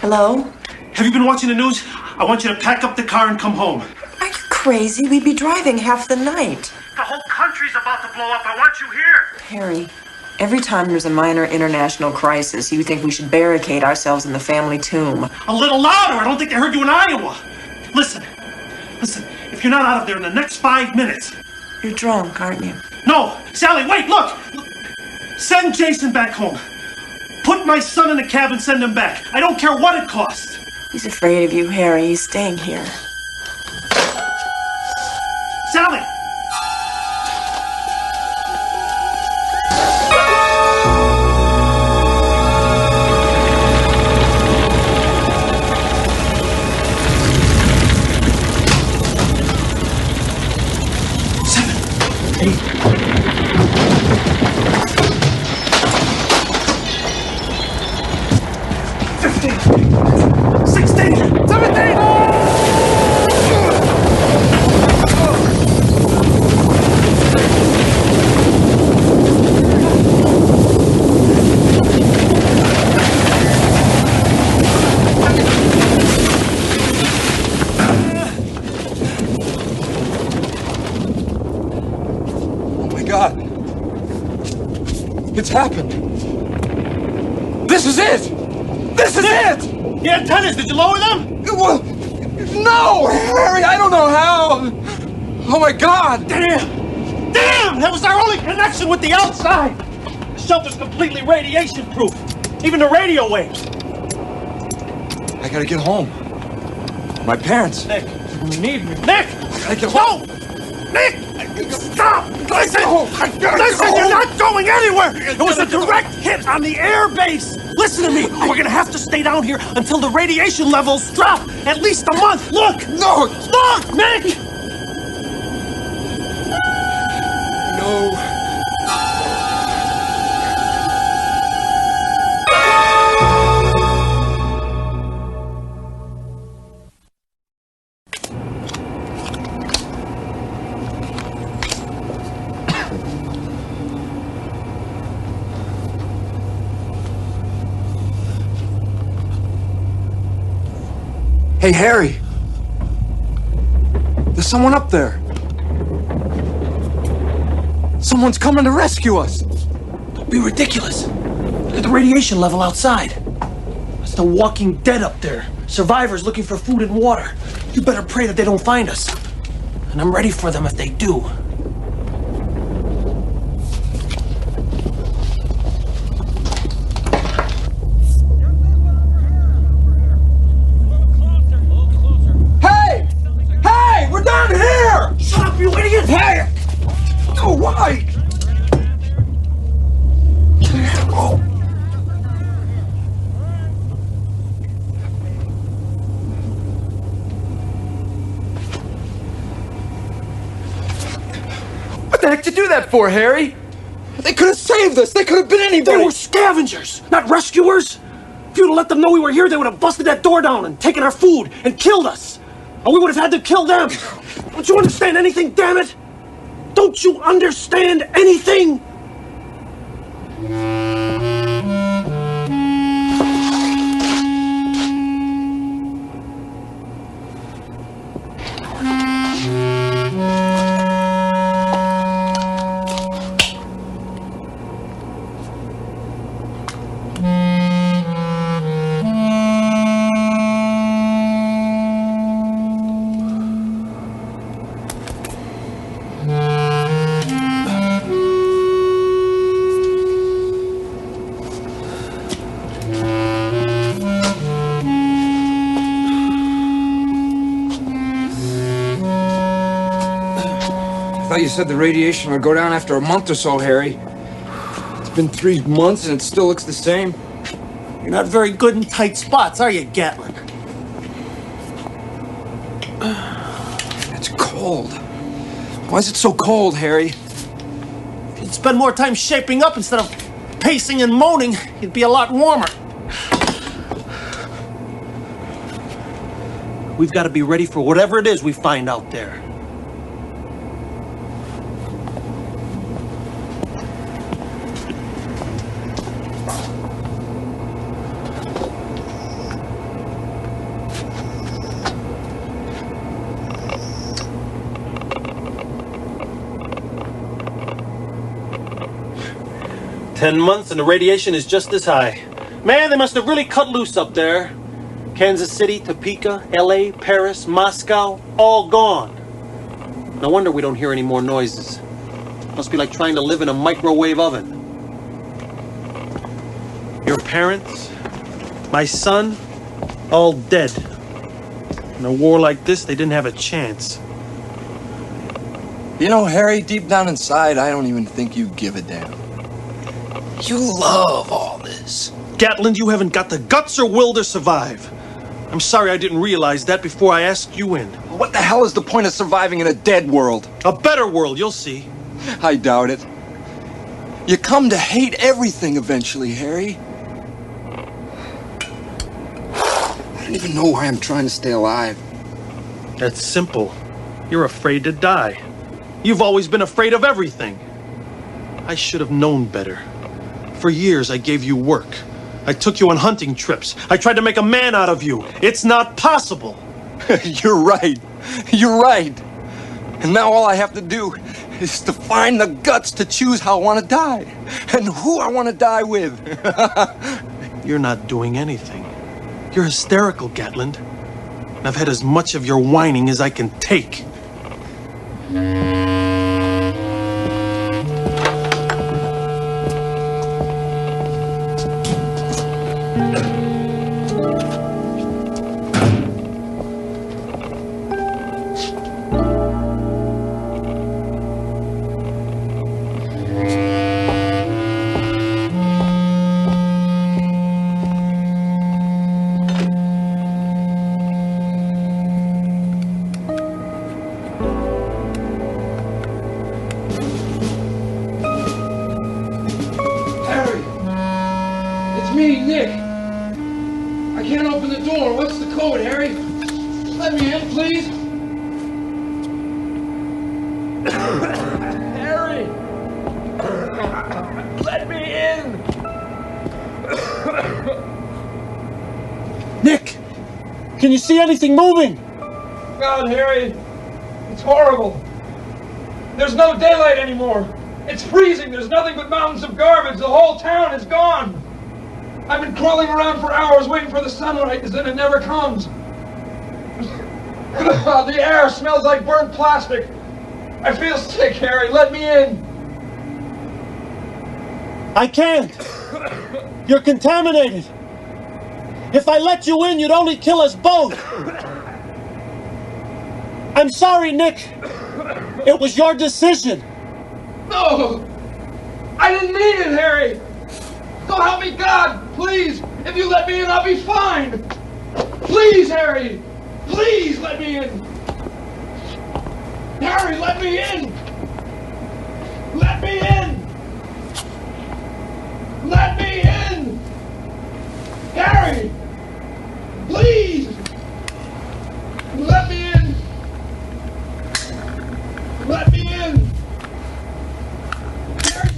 Hello? Have you been watching the news? I want you to pack up the car and come home. Are you crazy? We'd be driving half the night. The whole country's about to blow up. I want you here. Harry, every time there's a minor international crisis, you think we should barricade ourselves in the family tomb. A little louder. I don't think they heard you in Iowa. Listen. If you're not out of there in the next 5 minutes. You're drunk, aren't you? No. Sally, wait, look. Send Jason back home. Put my son in a cab and send him back. I don't care what it costs. He's afraid of you, Harry. He's staying here. Sally! It's happened. This is it! This is it! The antennas, did you lower them? Well, no, Harry, I don't know how. Oh my God! Damn! That was our only connection with the outside! The shelter's completely radiation-proof. Even the radio waves. I gotta get home. My parents. Nick, you need me. Nick! I gotta get home. No! Nick! Stop! Listen! Listen, you're not going anywhere! It was a direct hit on the air base! Listen to me! We're gonna have to stay down here until the radiation levels drop! At least a month! Look! No! Look, Nick! No. Hey, Harry! There's someone up there. Someone's coming to rescue us. Don't be ridiculous. Look at the radiation level outside. It's the Walking Dead up there. Survivors looking for food and water. You better pray that they don't find us. And I'm ready for them if they do. We're down here! Shut up, you idiot! Hey! Oh, why? Oh. What the heck did you do that for, Harry? They could have saved us. They could have been anybody. They were scavengers, not rescuers. If you'd have let them know we were here, they would have busted that door down and taken our food and killed us. Or we would have had to kill them. Don't you understand anything, damn it? Don't you understand anything? thought you said the radiation would go down after a month or so, Harry. It's been 3 months and it still looks the same. You're not very good in tight spots, are you, Gatlin? It's cold. Why is it so cold, Harry? If you'd spend more time shaping up instead of pacing and moaning, you'd be a lot warmer. We've got to be ready for whatever it is we find out there. "10 months and the radiation is just as high. Man, they must have really cut loose up there. Kansas City, Topeka, LA, Paris, Moscow, all gone. No wonder we don't hear any more noises. Must be like trying to live in a microwave oven. Your parents, my son, all dead. In a war like this, they didn't have a chance." You know, Harry, deep down inside, I don't even think you give a damn. You love all this. Gatlin, you haven't got the guts or will to survive. I'm sorry I didn't realize that before I asked you in. What the hell is the point of surviving in a dead world? A better world, you'll see. I doubt it. You come to hate everything eventually, Harry. I don't even know why I'm trying to stay alive. That's simple. You're afraid to die. You've always been afraid of everything. I should have known better. For years, I gave you work. I took you on hunting trips. I tried to make a man out of you. It's not possible. You're right. You're right. And now all I have to do is to find the guts to choose how I want to die. And who I want to die with. You're not doing anything. You're hysterical, Gatland. I've had as much of your whining as I can take. Can you see anything moving? God, Harry, it's horrible. There's no daylight anymore. It's freezing. There's nothing but mountains of garbage. The whole town is gone. I've been crawling around for hours waiting for the sunlight, and it never comes. The air smells like burnt plastic. I feel sick, Harry. Let me in. I can't. You're contaminated. If I let you in, you'd only kill us both. I'm sorry, Nick. It was your decision. No! I didn't mean it, Harry! So help me God, please! If you let me in, I'll be fine! Please, Harry! Please let me in! Harry, let me in! Let me in! Let me in! Harry! Please! Let me in! Let me in! Harry!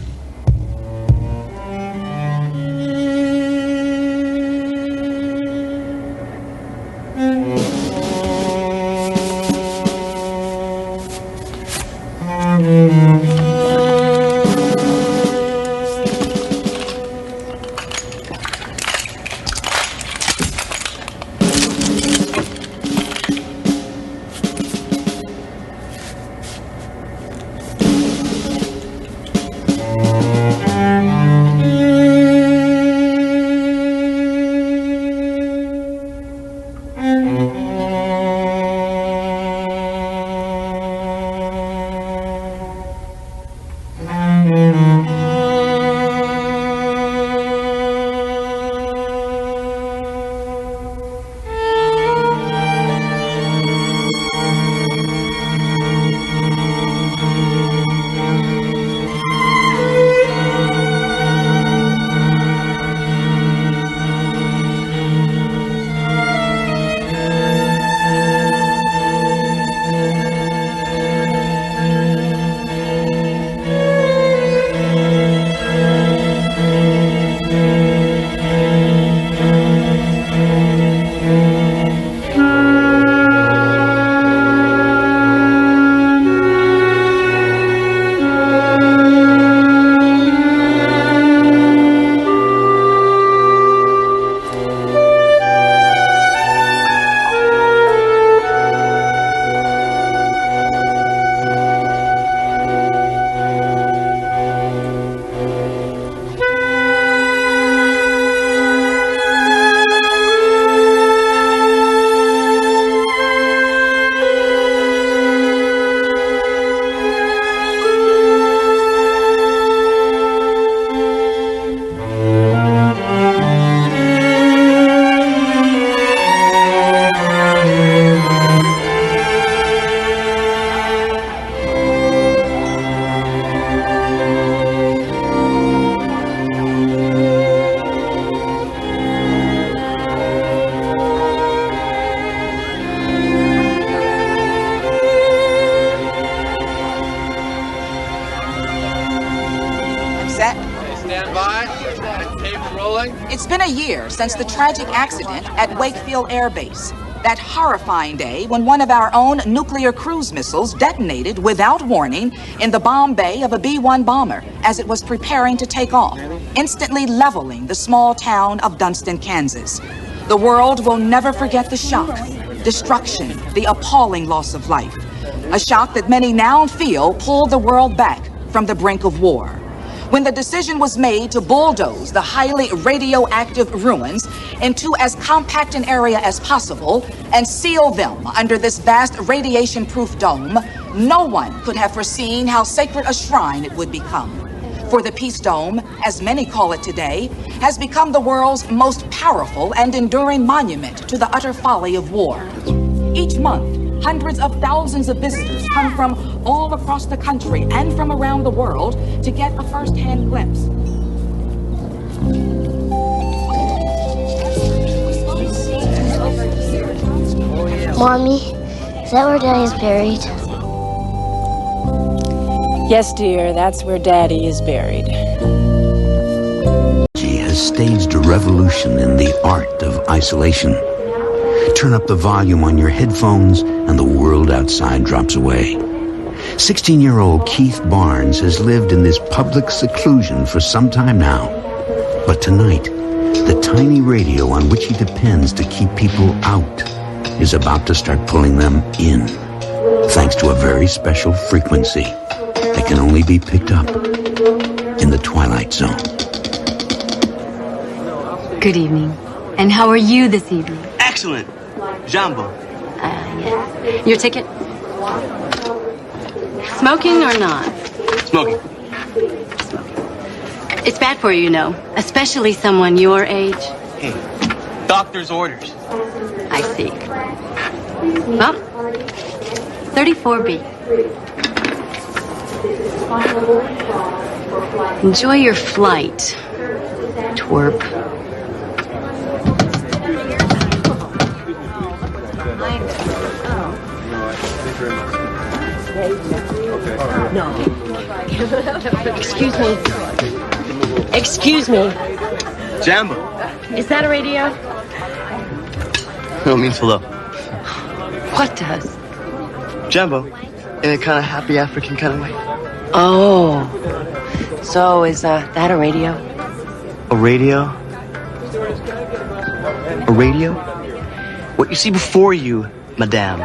rolling? It's been a year since the tragic accident at Wakefield Air Base. That horrifying day when one of our own nuclear cruise missiles detonated without warning in the bomb bay of a B-1 bomber as it was preparing to take off, instantly leveling the small town of Dunston, Kansas. The world will never forget the shock, destruction, the appalling loss of life. A shock that many now feel pulled the world back from the brink of war. When the decision was made to bulldoze the highly radioactive ruins into as compact an area as possible and seal them under this vast radiation-proof dome, no one could have foreseen how sacred a shrine it would become. For the Peace Dome, as many call it today, has become the world's most powerful and enduring monument to the utter folly of war. Each month, hundreds of thousands of visitors come from all across the country and from around the world to get a first-hand glimpse. Mommy, is that where Daddy's buried? Yes, dear, that's where Daddy is buried. She has staged a revolution in the art of isolation. Turn up the volume on your headphones and the world outside drops away. 16-year-old Keith Barnes has lived in this public seclusion for some time now. But tonight, the tiny radio on which he depends to keep people out is about to start pulling them in, thanks to a very special frequency that can only be picked up in the Twilight Zone. Good evening. And how are you this evening? Excellent. Jumbo. Yes. Your ticket? Smoking or not? Smoking. It's bad for you, you know, especially someone your age. Hey, doctor's orders. I see. Well, 34B. Enjoy your flight, twerp. No. Excuse me. Excuse me. Jambo. Is that a radio? No, it means hello. What does? Jambo. In a kind of happy African kind of way. Oh. So is that a radio? A radio? A radio? What you see before you, Madame,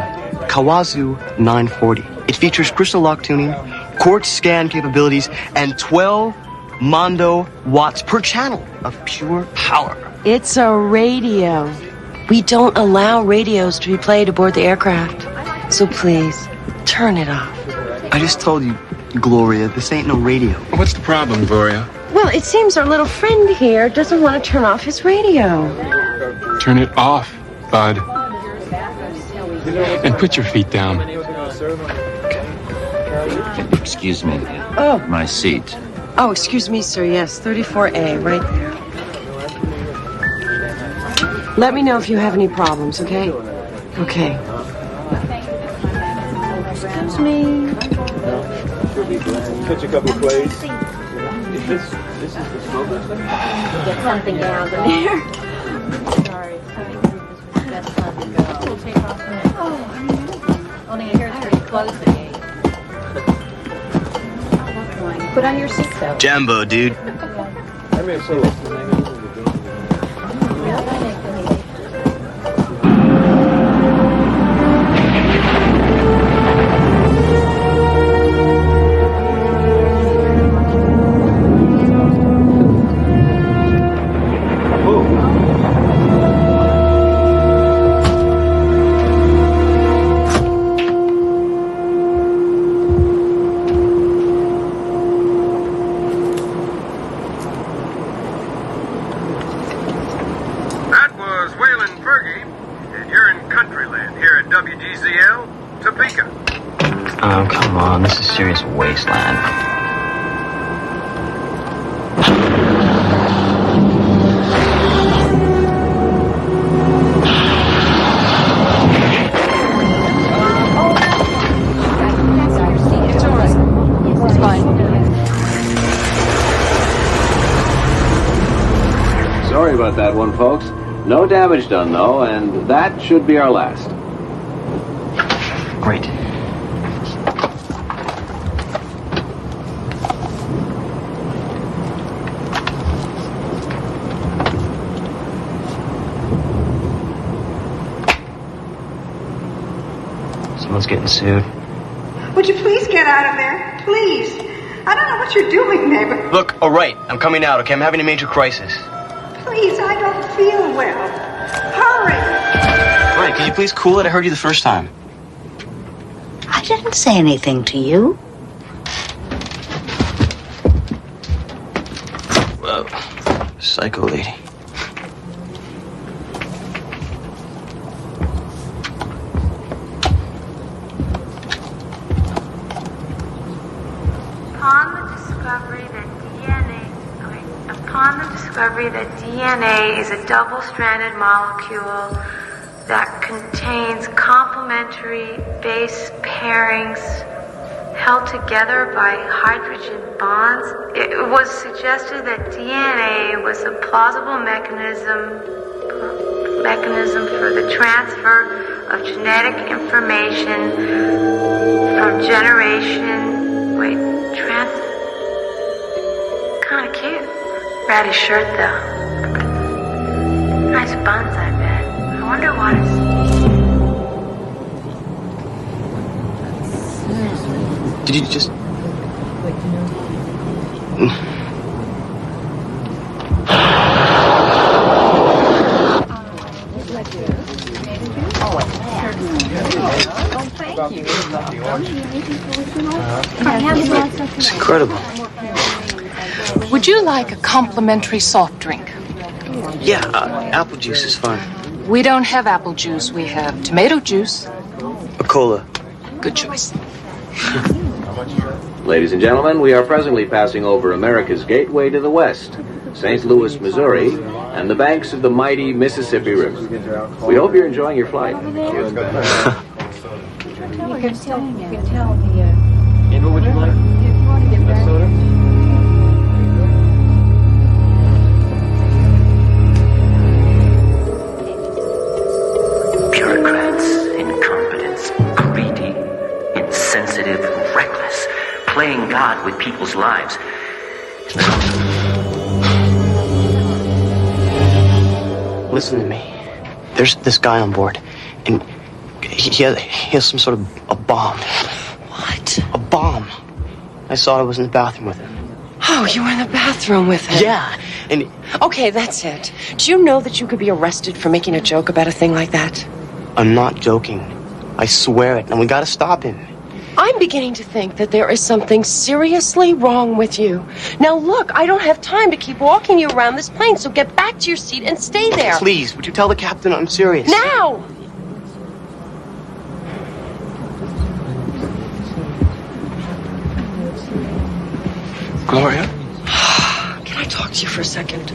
Kawazu 940. It features crystal lock tuning, quartz scan capabilities, and 12 Mondo watts per channel of pure power. It's a radio. We don't allow radios to be played aboard the aircraft. So please, turn it off. I just told you, Gloria, this ain't no radio. What's the problem, Gloria? Well, it seems our little friend here doesn't want to turn off his radio. Turn it off, bud. And put your feet down. Excuse me. Oh. My seat. Oh, excuse me, sir. Yes, 34A, right there. Let me know if you have any problems, okay? Okay. Excuse me. Catch a couple of plays. This is the smoker. Get something down there. Sorry. That's time to go. We'll take off the next. Only I hear it's pretty close at 8. Put on your seatbelt. Jambo, dude. Let me solo. Oh, come on. This is serious wasteland. Sorry about that one, folks. No damage done, though, and that should be our last. Great. Someone's getting sued. Would you please get out of there? Please. I don't know what you're doing there, but Look, all right, I'm coming out, okay? I'm having a major crisis. please, I don't feel well. Hurry. All right, could you please cool it? I heard you the first time. I didn't say anything to you. Whoa. Psycho lady. Upon the discovery that DNA is a double-stranded molecule that contains complementary base pairings held together by hydrogen bonds, it was suggested that DNA was a plausible mechanism for the transfer of genetic information from generation. Kind of cute. Ratty shirt, though. Nice buns, I bet. I wonder what it's... Did you just... It's incredible. Would you like a complimentary soft drink? Yeah, apple juice is fine. We don't have apple juice. We have tomato juice. A cola. Good choice. Ladies and gentlemen, we are presently passing over America's gateway to the west, St. Louis, Missouri, and the banks of the mighty Mississippi River. We hope you're enjoying your flight. You can tell the... And what would you like? If you want to get back... soda? Bureaucrats, incompetents, greedy, insensitive, reckless, playing God with people's lives. Listen to me. There's this guy on board, and he has some sort of a bomb. What? A bomb. I saw it was in the bathroom with him. Oh, you were in the bathroom with him? Yeah, and... Okay, that's it. Do you know that you could be arrested for making a joke about a thing like that? I'm not joking. I swear it, and we gotta stop him. I'm beginning to think that there is something seriously wrong with you. Now look, I don't have time to keep walking you around this plane, so get back to your seat and stay there. Please, would you tell the captain I'm serious? Now! Gloria? Can I talk to you for a second?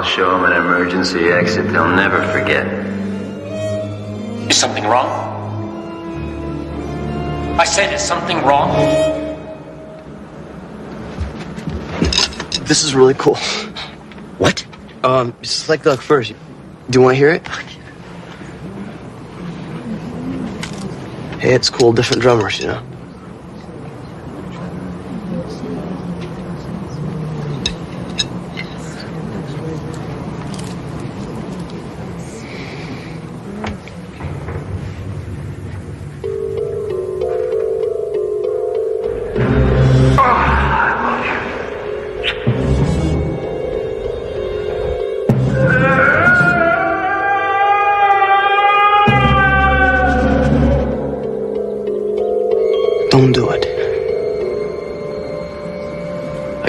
Show them an emergency exit they'll never forget. Is something wrong? I said, is something wrong? This is really cool. What? It's like the first. Do you want to hear it? Hey, it's cool. Different drummers, you know.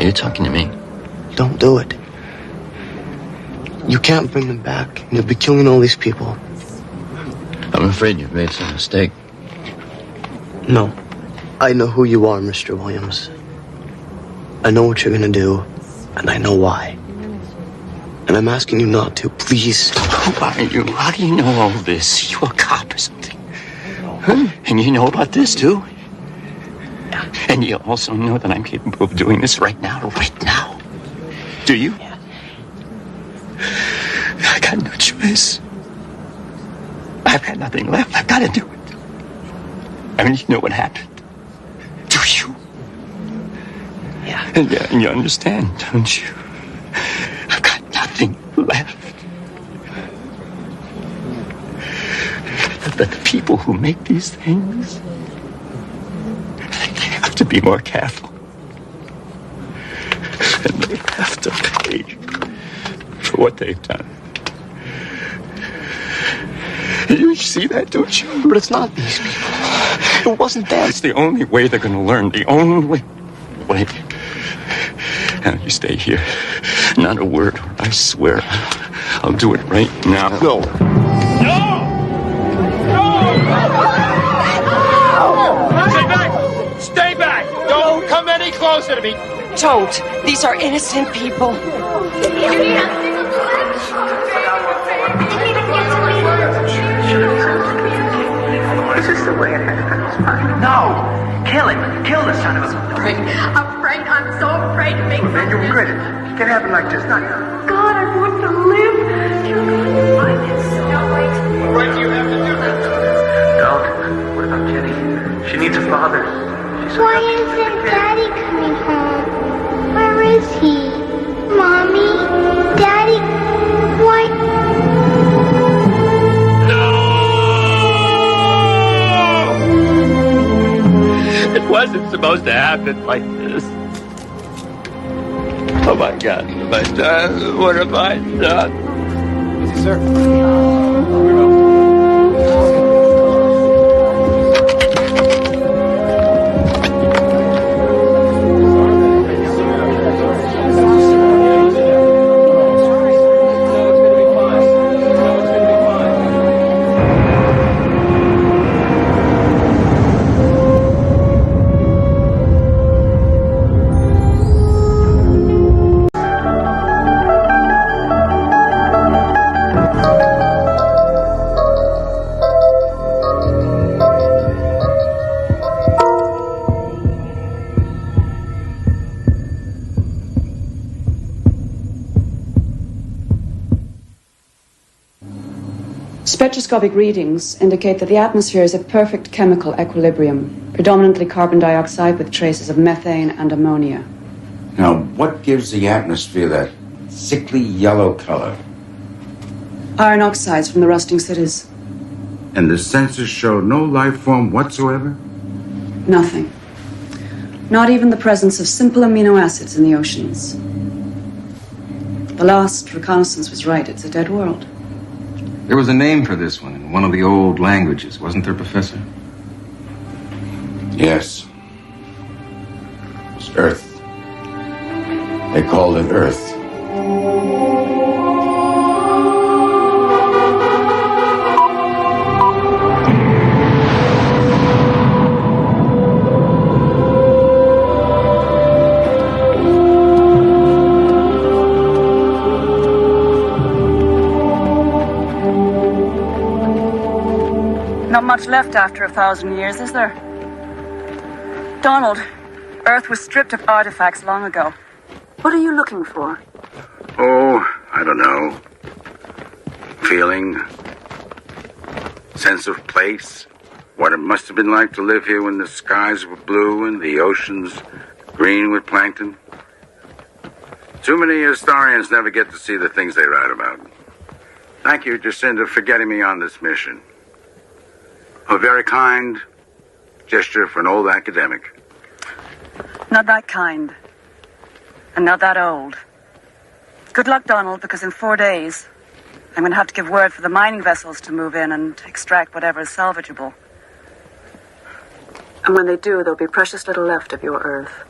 Are you talking to me? Don't do it. You can't bring them back. You'll be killing all these people. I'm afraid you've made some mistake. No. I know who you are, Mr. Williams. I know what you're gonna do, and I know why. And I'm asking you not to, please. Who are you? How do you know all this? You a cop or something? Huh? And you know about this, too? And you also know that I'm capable of doing this right now. Do you? Yeah. I got no choice. I've got nothing left. I've got to do it. I mean, you know what happened. Do you? Yeah. And you understand, don't you? I've got nothing left. But the people who make these things, they have to be more careful. And they have to pay for what they've done. You see that, don't you? But it's not these people. It wasn't them. It's the only way they're going to learn. The only way. Now, you stay here. Not a word, or I swear. I'll do it right now. No. Stay back! Stay back! Don't come any closer to me! Don't. These are innocent people. Is this the way it happened? No! Kill him! Kill the son of a... Afraid. I'm so afraid to make Man, you regret it. It can happen like this, not... God, I want to live. I can still wait. What right do you have to do? Don't. What about Jenny? She needs a father. She's so Why young. isn't Daddy coming home? Where is he? Mommy? Daddy? Why? It wasn't supposed to happen like this. Oh my God, what have I done? What have I done? Easy, sir. Spectroscopic readings indicate that the atmosphere is at perfect chemical equilibrium, predominantly carbon dioxide with traces of methane and ammonia. Now, what gives the atmosphere that sickly yellow color? Iron oxides from the rusting cities. And the sensors show no life form whatsoever? Nothing. Not even the presence of simple amino acids in the oceans. The last reconnaissance was right. It's a dead world. There was a name for this one in one of the old languages, wasn't there, Professor? Yes. It's Earth. They called it Earth. Not much left after 1,000 years, is there? Donald, Earth was stripped of artifacts long ago. What are you looking for? Oh, I don't know. Feeling. Sense of place. What it must have been like to live here when the skies were blue and the oceans green with plankton. Too many historians never get to see the things they write about. Thank you, Jacinda, for getting me on this mission. A very kind gesture for an old academic. Not that kind. And not that old. Good luck, Donald, because in 4 days, I'm going to have to give word for the mining vessels to move in and extract whatever is salvageable. And when they do, there'll be precious little left of your Earth.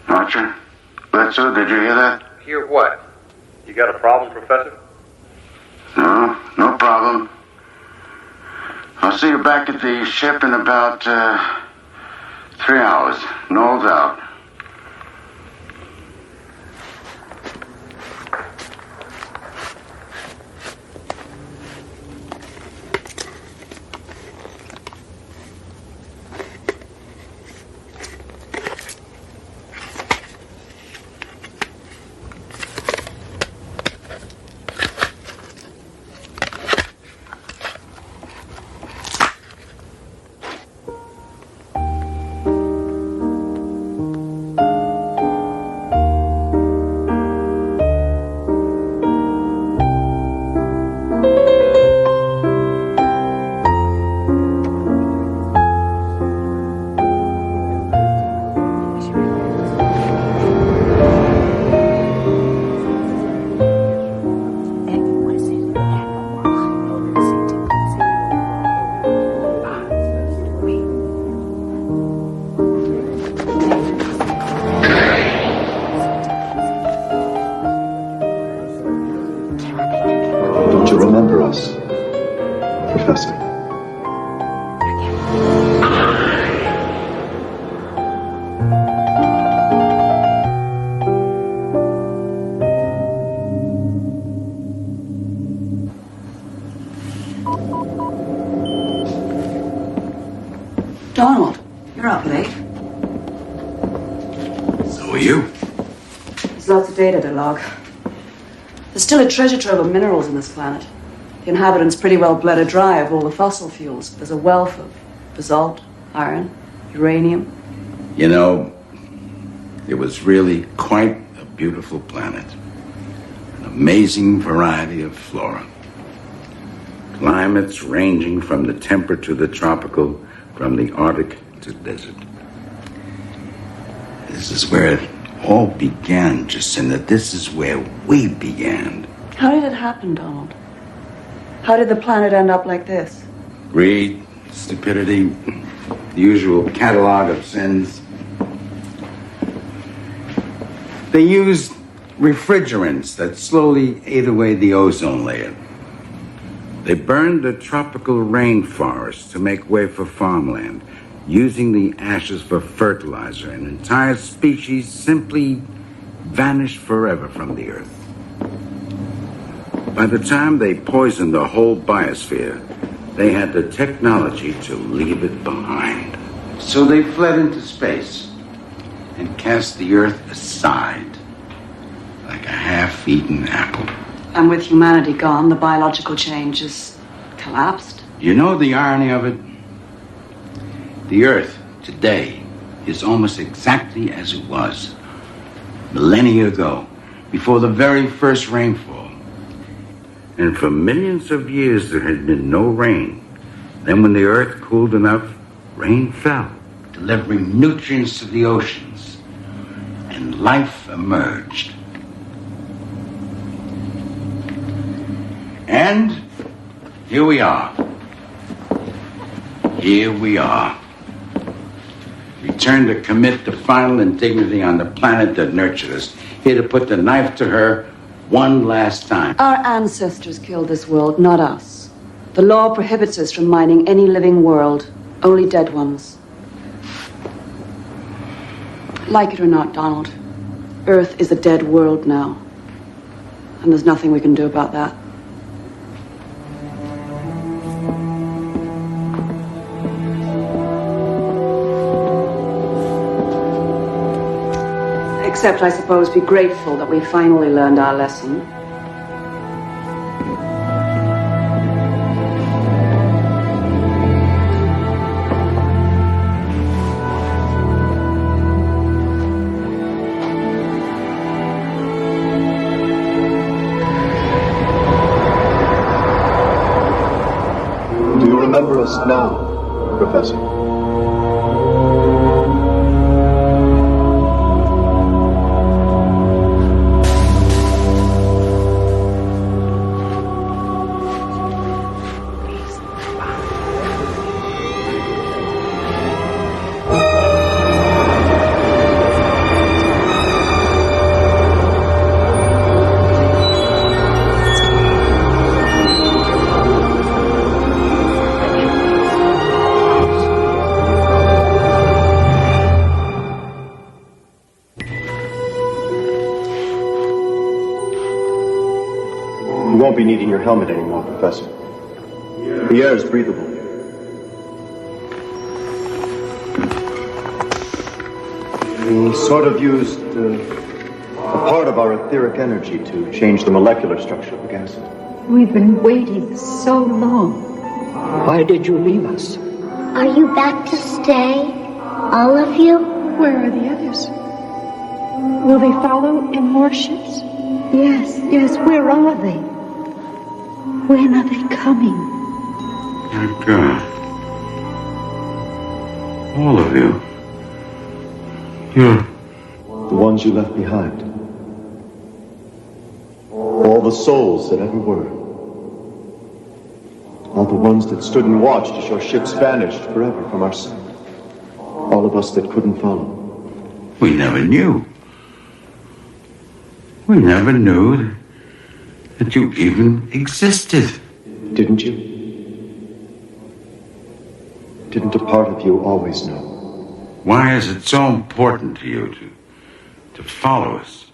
Archer? Bledsoe, did you hear that? Hear what? You got a problem, Professor? No, no problem. I'll see you back at the ship in about 3 hours. No doubt. Don't you remember us, Professor? Donald, you're up late. So are you? There's lots of data to log. There's still a treasure trove of minerals on this planet. The inhabitants pretty well bled her dry of all the fossil fuels. There's a wealth of basalt, iron, uranium. You know, it was really quite a beautiful planet. An amazing variety of flora. Climates ranging from the temperate to the tropical, from the Arctic to desert. This is where it all began, Jacinta. This is where we began. How did it happen, Donald? How did the planet end up like this? Greed, stupidity, the usual catalog of sins. They used refrigerants that slowly ate away the ozone layer. They burned the tropical rainforests to make way for farmland, using the ashes for fertilizer, and entire species simply vanished forever from the earth. By the time they poisoned the whole biosphere, they had the technology to leave it behind. So they fled into space and cast the earth aside like a half-eaten apple. And with humanity gone, the biological chain just collapsed. You know the irony of it? The Earth today is almost exactly as it was millennia ago, before the very first rainfall. And for millions of years there had been no rain. Then when the Earth cooled enough, rain fell, delivering nutrients to the oceans, and life emerged. And here we are. Here we are. Returned to commit the final indignity on the planet that nurtured us. Here to put the knife to her one last time. Our ancestors killed this world, not us. The law prohibits us from mining any living world, only dead ones. Like it or not, Donald, Earth is a dead world now. And there's nothing we can do about that. Except, I suppose, be grateful that we finally learned our lesson. Professor. You won't be needing your helmet anymore, Professor. The air is breathable. We sort of used a part of our etheric energy to change the molecular structure of the gas. We've been waiting so long. Why did you leave us? Are you back to stay? All of you? Where are the others? Will they follow in more ships? Yes, where are they? When are they coming? My God. All of you. You're... The ones you left behind. All the souls that ever were. All the ones that stood and watched as your ships vanished forever from our sight. All of us that couldn't follow. We never knew. We never knew that you even existed. Didn't you? Didn't a part of you always know? Why is it so important to you to follow us?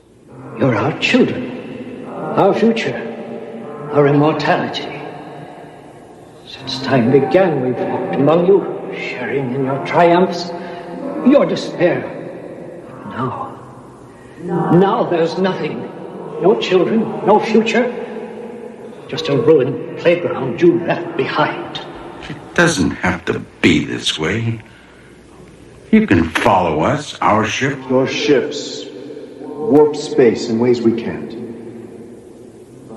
You're our children, our future, our immortality. Since time began, we've walked among you, sharing in your triumphs, your despair. Now there's nothing. No children, no future. Just a ruined playground you left behind. It doesn't have to be this way. You can follow us, our ship. Your ships warp space in ways we can't.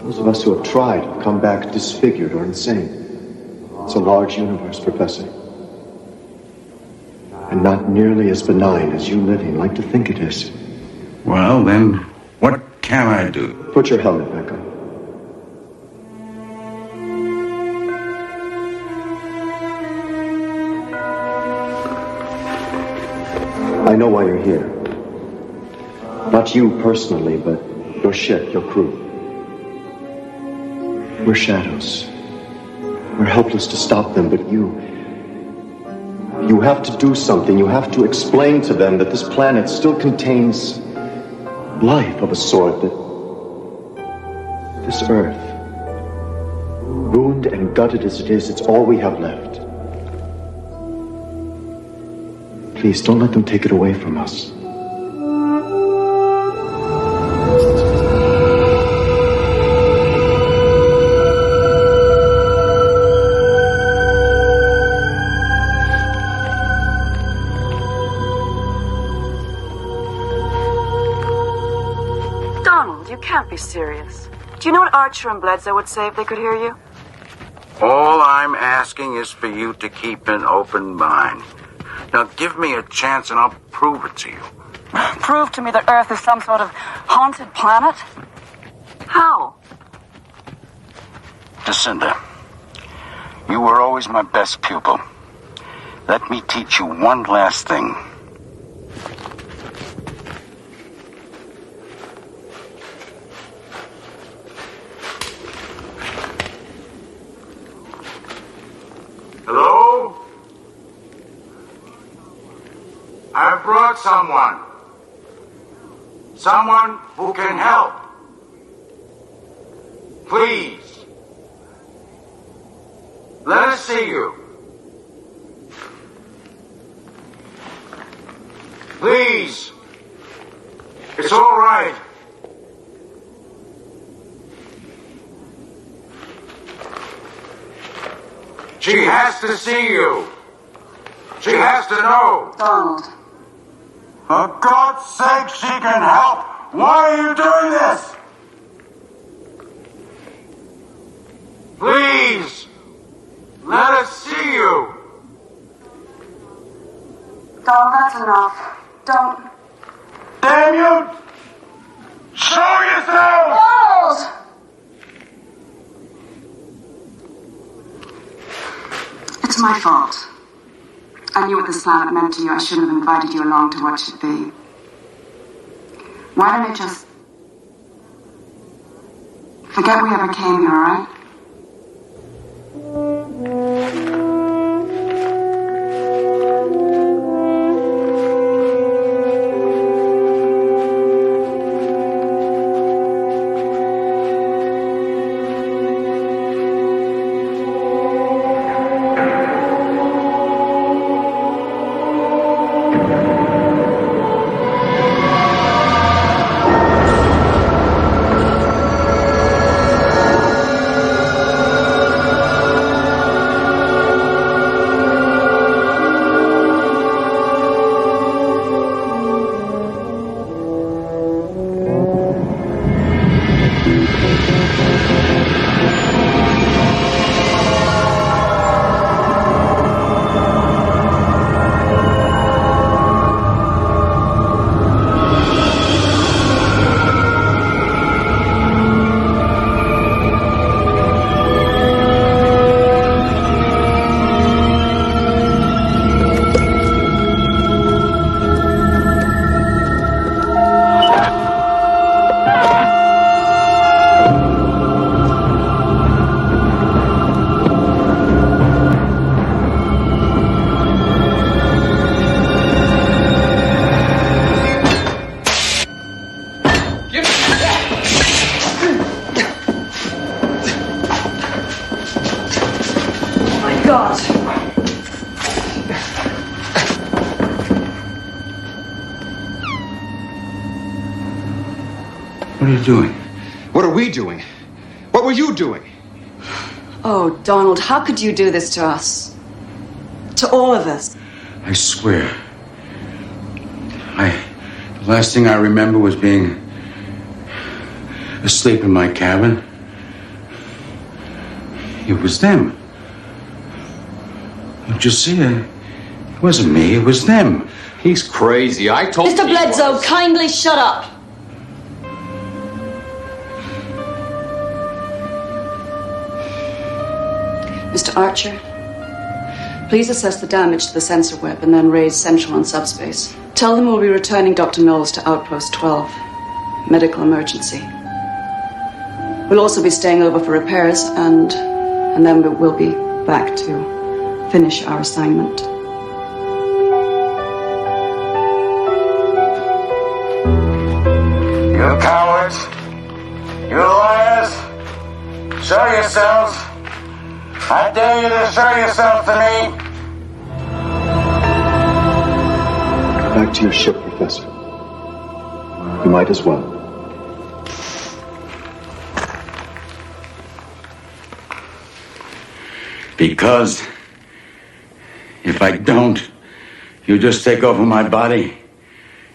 Those of us who have tried have come back disfigured or insane. It's a large universe, Professor. And not nearly as benign as you living like to think it is. Well, then, what can I do? Put your helmet back on. I know why you're here. Not you personally, but your ship, your crew. We're shadows. We're helpless to stop them, but you have to do something. You have to explain to them that this planet still contains life of a sort, that this Earth, ruined and gutted as it is, it's all we have left. Please, don't let them take it away from us. Donald, you can't be serious. Do you know what Archer and Bledsoe would say if they could hear you? All I'm asking is for you to keep an open mind. Now, give me a chance and I'll prove it to you. Prove to me that Earth is some sort of haunted planet? How? Jacinda, you were always my best pupil. Let me teach you one last thing. Hello? I've brought someone. Someone who can help. Please. Let us see you. Please. It's all right. She has to see you. She has to know. Donald. For God's sake, she can help. Why are you doing this? Please, let us see you. Donald, that's enough. Don't. Damn you! Show yourself! Donald! It's my fault. I knew what this planet meant to you. I shouldn't have invited you along to watch it be. Why don't I just forget we ever came here, all right? What are you doing? What are we doing? What were you doing? Oh, Donald, how could you do this to us? To all of us? I swear. The last thing I remember was being asleep in my cabin. It was them. Don't you see it? It wasn't me, it was them. He's crazy. I told Mr. Bledsoe, kindly shut up. Mr. Archer, please assess the damage to the sensor web and then raise Central on subspace. Tell them we'll be returning Dr. Knowles to Outpost 12. Medical emergency. We'll also be staying over for repairs and then we'll be back to finish our assignment. You cowards! You liars! Show yourselves! I dare you to show yourself to me! Back to your ship, Professor. You might as well. Because if I don't, you just take over my body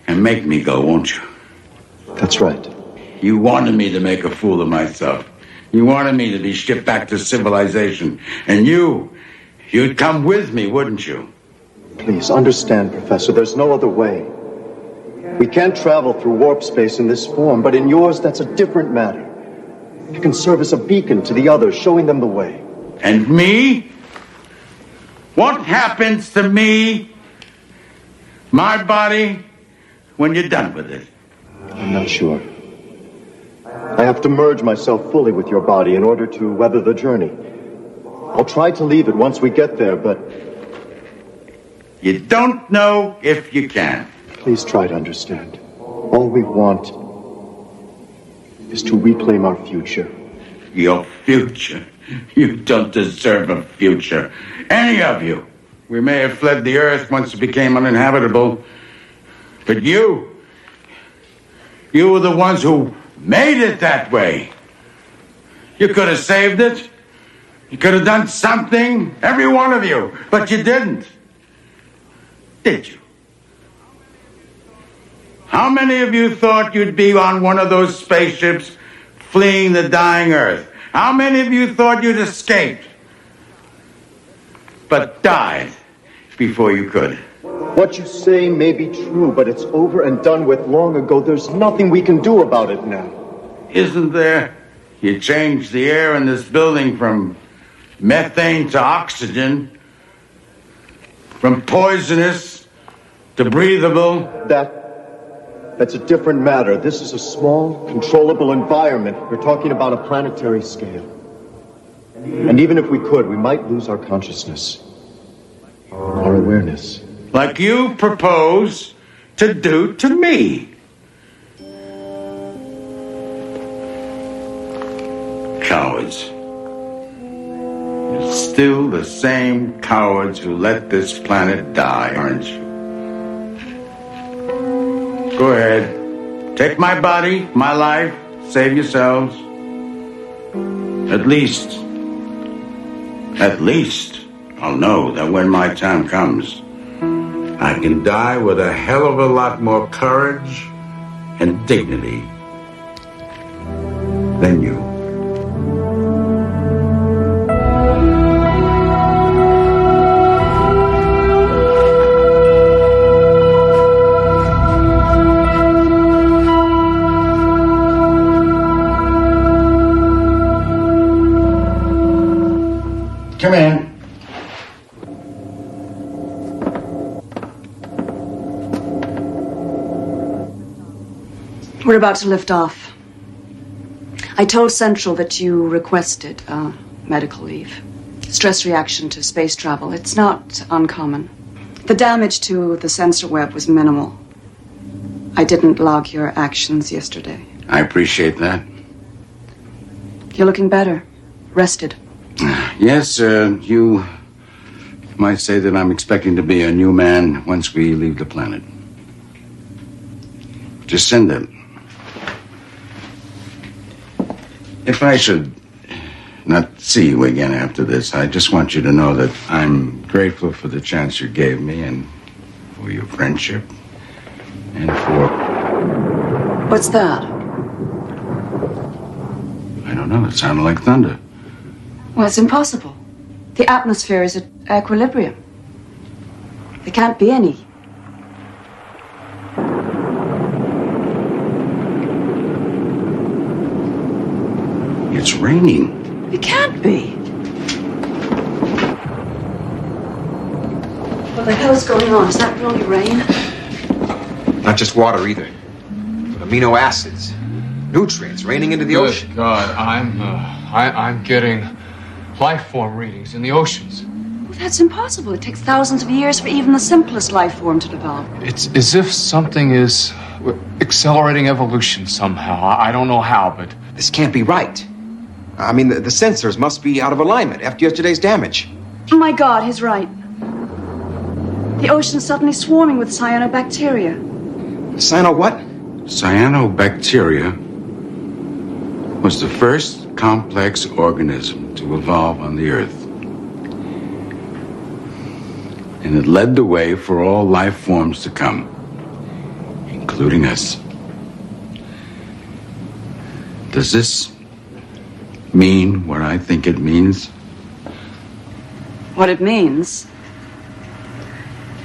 and make me go, won't you? That's right. You wanted me to make a fool of myself. You wanted me to be shipped back to civilization. And you'd come with me, wouldn't you? Please understand, Professor, there's no other way. We can't travel through warp space in this form, but in yours, that's a different matter. You can serve as a beacon to the others, showing them the way. And me? What happens to me, my body, when you're done with it? I'm not sure. I have to merge myself fully with your body in order to weather the journey. I'll try to leave it once we get there, but... You don't know if you can. Please try to understand. All we want is to reclaim our future. Your future? You don't deserve a future. Any of you. We may have fled the Earth once it became uninhabitable. But you were the ones who made it that way. You could have saved it. You could have done something, every one of you. But you didn't. Did you? How many of you thought you'd be on one of those spaceships fleeing the dying Earth? How many of you thought you'd escaped, but died before you could? What you say may be true, but it's over and done with long ago. There's nothing we can do about it now. Isn't there? You changed the air in this building from methane to oxygen, from poisonous to breathable. That's a different matter. This is a small, controllable environment. We're talking about a planetary scale. And even if we could, we might lose our consciousness, our awareness. Like you propose to do to me. Cowards. You're still the same cowards who let this planet die, aren't you? Go ahead. Take my body, my life. Save yourselves. At least, I'll know that when my time comes, I can die with a hell of a lot more courage and dignity than you. Come in. We're about to lift off. I told Central that you requested medical leave. Stress reaction to space travel. It's not uncommon. The damage to the sensor web was minimal. I didn't log your actions yesterday. I appreciate that. You're looking better. Rested. Yes, you might say that I'm expecting to be a new man once we leave the planet. Jacinda, if I should not see you again after this, I just want you to know that I'm grateful for the chance you gave me and for your friendship and for... What's that? I don't know, it sounded like thunder. Well, it's impossible. The atmosphere is at equilibrium. There can't be any. It's raining. It can't be. What the hell is going on? Is that really rain? Not just water either. But amino acids, nutrients raining into the ocean. Good God, I'm getting life form readings in the oceans. Well, that's impossible. It takes thousands of years for even the simplest life form to develop. It's as if something is accelerating evolution somehow. I don't know how, but... This can't be right. I mean, the sensors must be out of alignment after yesterday's damage. Oh my God, he's right. The ocean's suddenly swarming with cyanobacteria. Cyano what? Cyanobacteria was the first complex organism to evolve on the Earth. And it led the way for all life forms to come, including us. Does this mean what I think it means? What it means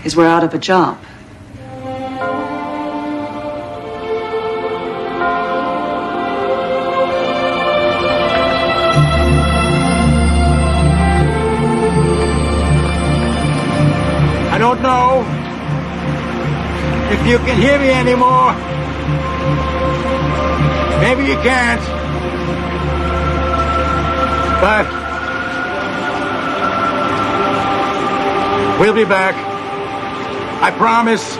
is we're out of a job. I don't know if you can hear me anymore. Maybe you can't. But we'll be back. I promise.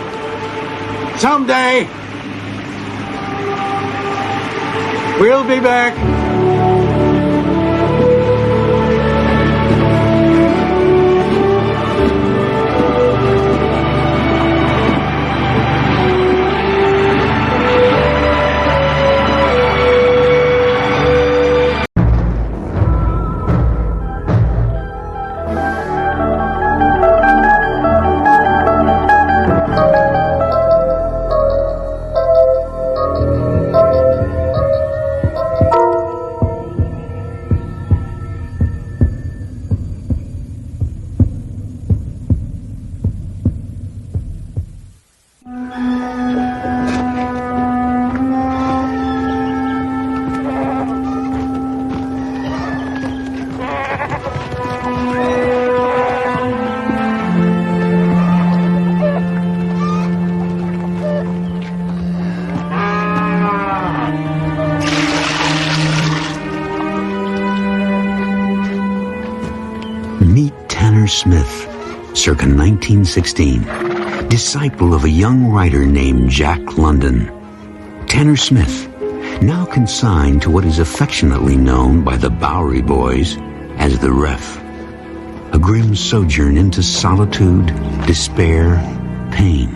Someday we'll be back. circa 1916, disciple of a young writer named Jack London. Tanner Smith, now consigned to what is affectionately known by the Bowery Boys as the Ref. A grim sojourn into solitude, despair, pain,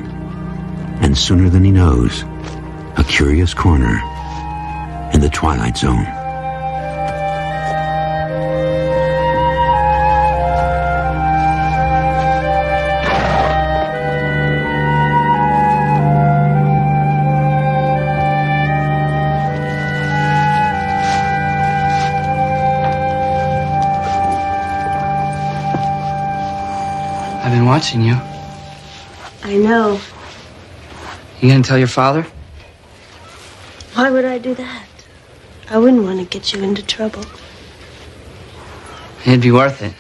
and sooner than he knows, a curious corner in the Twilight Zone. I've been watching you. I know. You gonna tell your father? Why would I do that? I wouldn't want to get you into trouble. It'd be worth it.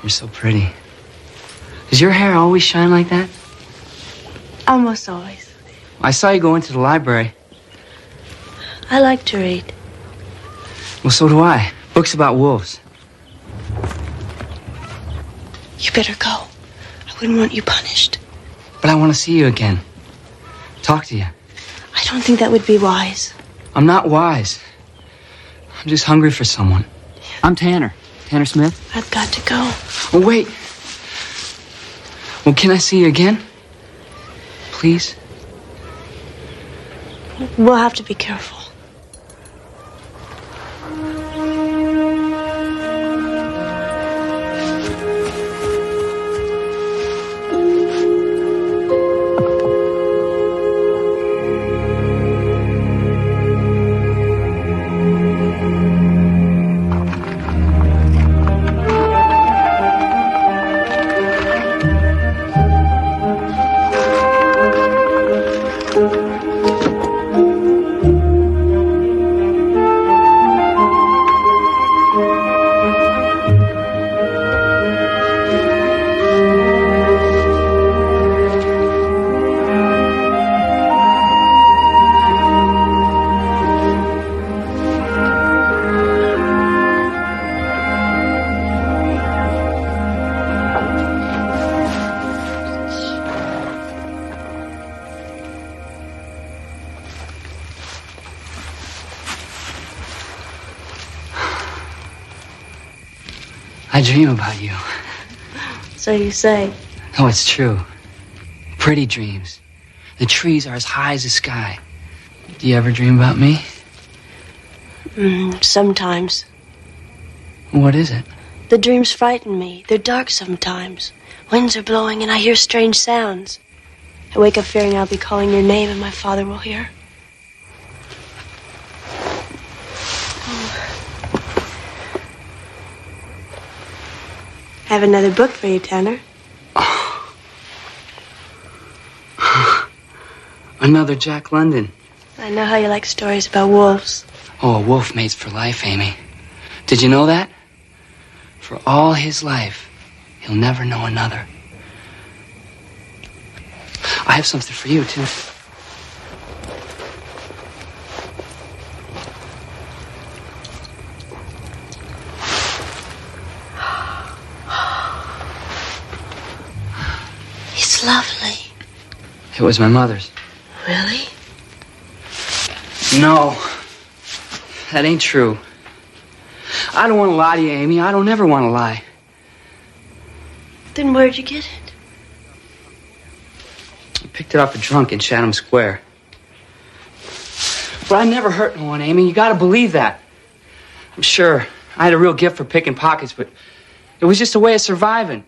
You're so pretty. Does your hair always shine like that? Almost always. I saw you go into the library. I like to read. Well, so do I. Books about wolves. You better go. I wouldn't want you punished. But I want to see you again. Talk to you. I don't think that would be wise. I'm not wise. I'm just hungry for someone. I'm Tanner. Tanner Smith. I've got to go. Oh, wait. Well, can I see you again? Please? We'll have to be careful. I dream about you. So you say. No, it's true. Pretty dreams. The trees are as high as the sky. Do you ever dream about me? Sometimes. What is it? The dreams frighten me. They're dark sometimes. Winds are blowing and I hear strange sounds. I wake up fearing I'll be calling your name and my father will hear. I have another book for you, Tanner. Another Jack London. I know how you like stories about wolves. Oh, a wolf mates for life, Amy. Did you know that? For all his life, he'll never know another. I have something for you, too. It's lovely. It was my mother's. Really? No. That ain't true. I don't want to lie to you, Amy. I don't ever want to lie. Then where'd you get it? I picked it off a drunk in Chatham Square. But I never hurt no one, Amy. You gotta believe that. I'm sure I had a real gift for picking pockets, but it was just a way of surviving.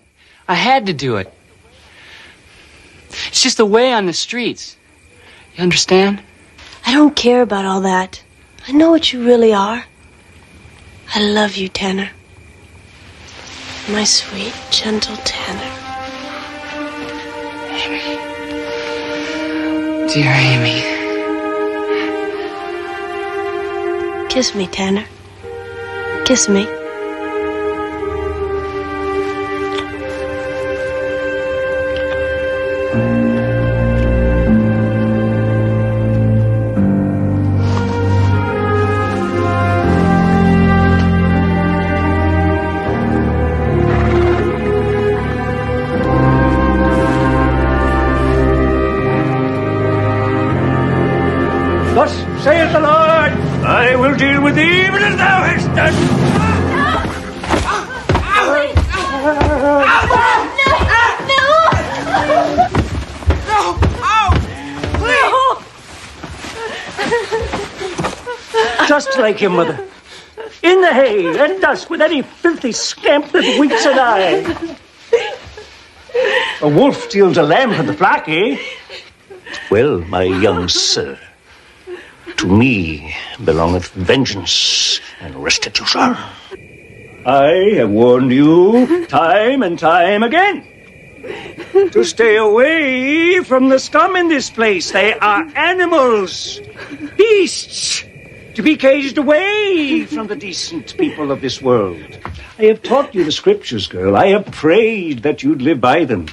I had to do it. It's just a way on the streets. You understand? I don't care about all that. I know what you really are. I love you, Tanner. My sweet, gentle Tanner. Amy. Dear Amy. Kiss me, Tanner. Kiss me. I will deal with thee even as thou hast done. Just like your mother. In the hay at dusk with any filthy scamp that winks an eye. A wolf steals a lamb from the flock, eh? Well, my young sir, to me belongeth vengeance and restitution. I have warned you time and time again to stay away from the scum in this place. They are animals, beasts, to be caged away from the decent people of this world. I have taught you the scriptures, girl. I have prayed that you'd live by them.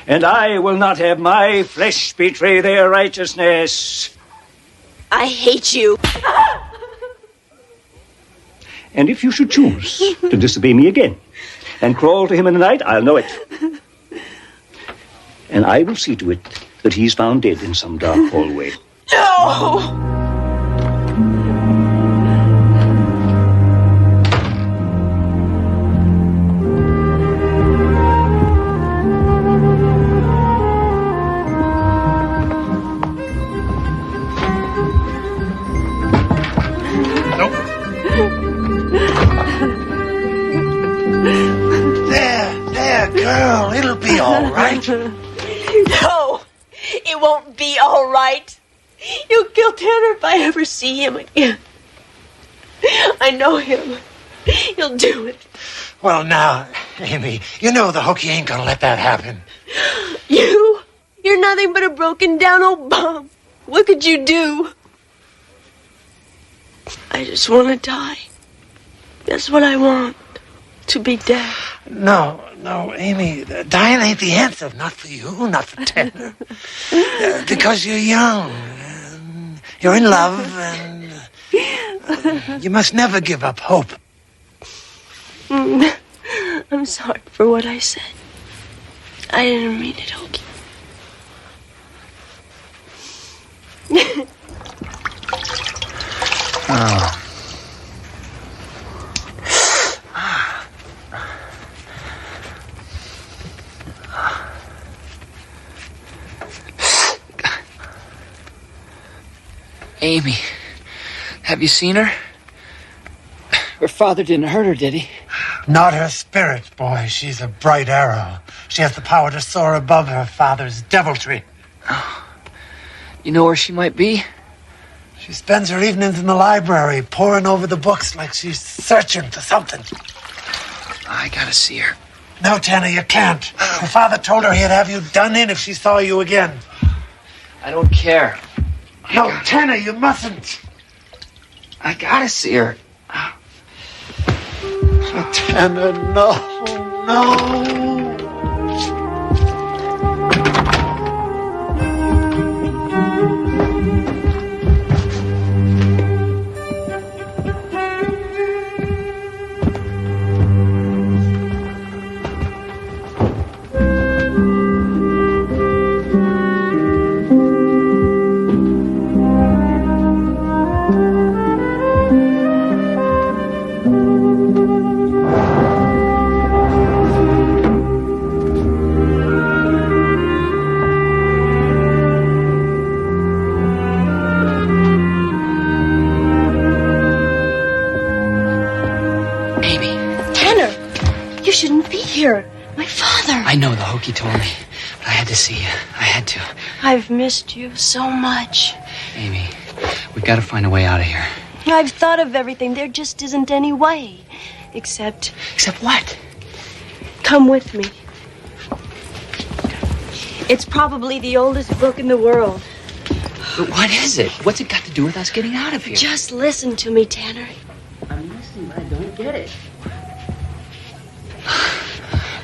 And I will not have my flesh betray their righteousness. I hate you. And if you should choose to disobey me again and crawl to him in the night, I'll know it. And I will see to it that he's found dead in some dark hallway. No! Girl, it'll be all right. No, it won't be all right. You'll kill Tanner if I ever see him again. I know him. He'll do it. Well, now, Amy, you know the hooky ain't gonna let that happen. You're nothing but a broken down old bum. What could you do? I just want to die. That's what I want. To be dead. No, Amy, dying ain't the answer. Not for you, not for Tanner. Because you're young. And you're in love, and you must never give up hope. I'm sorry for what I said. I didn't mean it, Hokey. Oh. Amy, have you seen her? Her father didn't hurt her, did he? Not her spirit, boy. She's a bright arrow. She has the power to soar above her father's deviltry. Oh. You know where she might be? She spends her evenings in the library, poring over the books like she's searching for something. I gotta see her. No, Tanner, you can't. Her father told her he'd have you done in if she saw you again. I don't care. No, Tanner, you mustn't. I gotta see her. Oh, Tanner, no. My father. I know, the hokey told me. But I had to see you. I had to. I've missed you so much. Amy, we've got to find a way out of here. I've thought of everything. There just isn't any way. Except... Except what? Come with me. It's probably the oldest book in the world. But what is it? What's it got to do with us getting out of here? Just listen to me, Tanner. I'm listening, but I don't get it.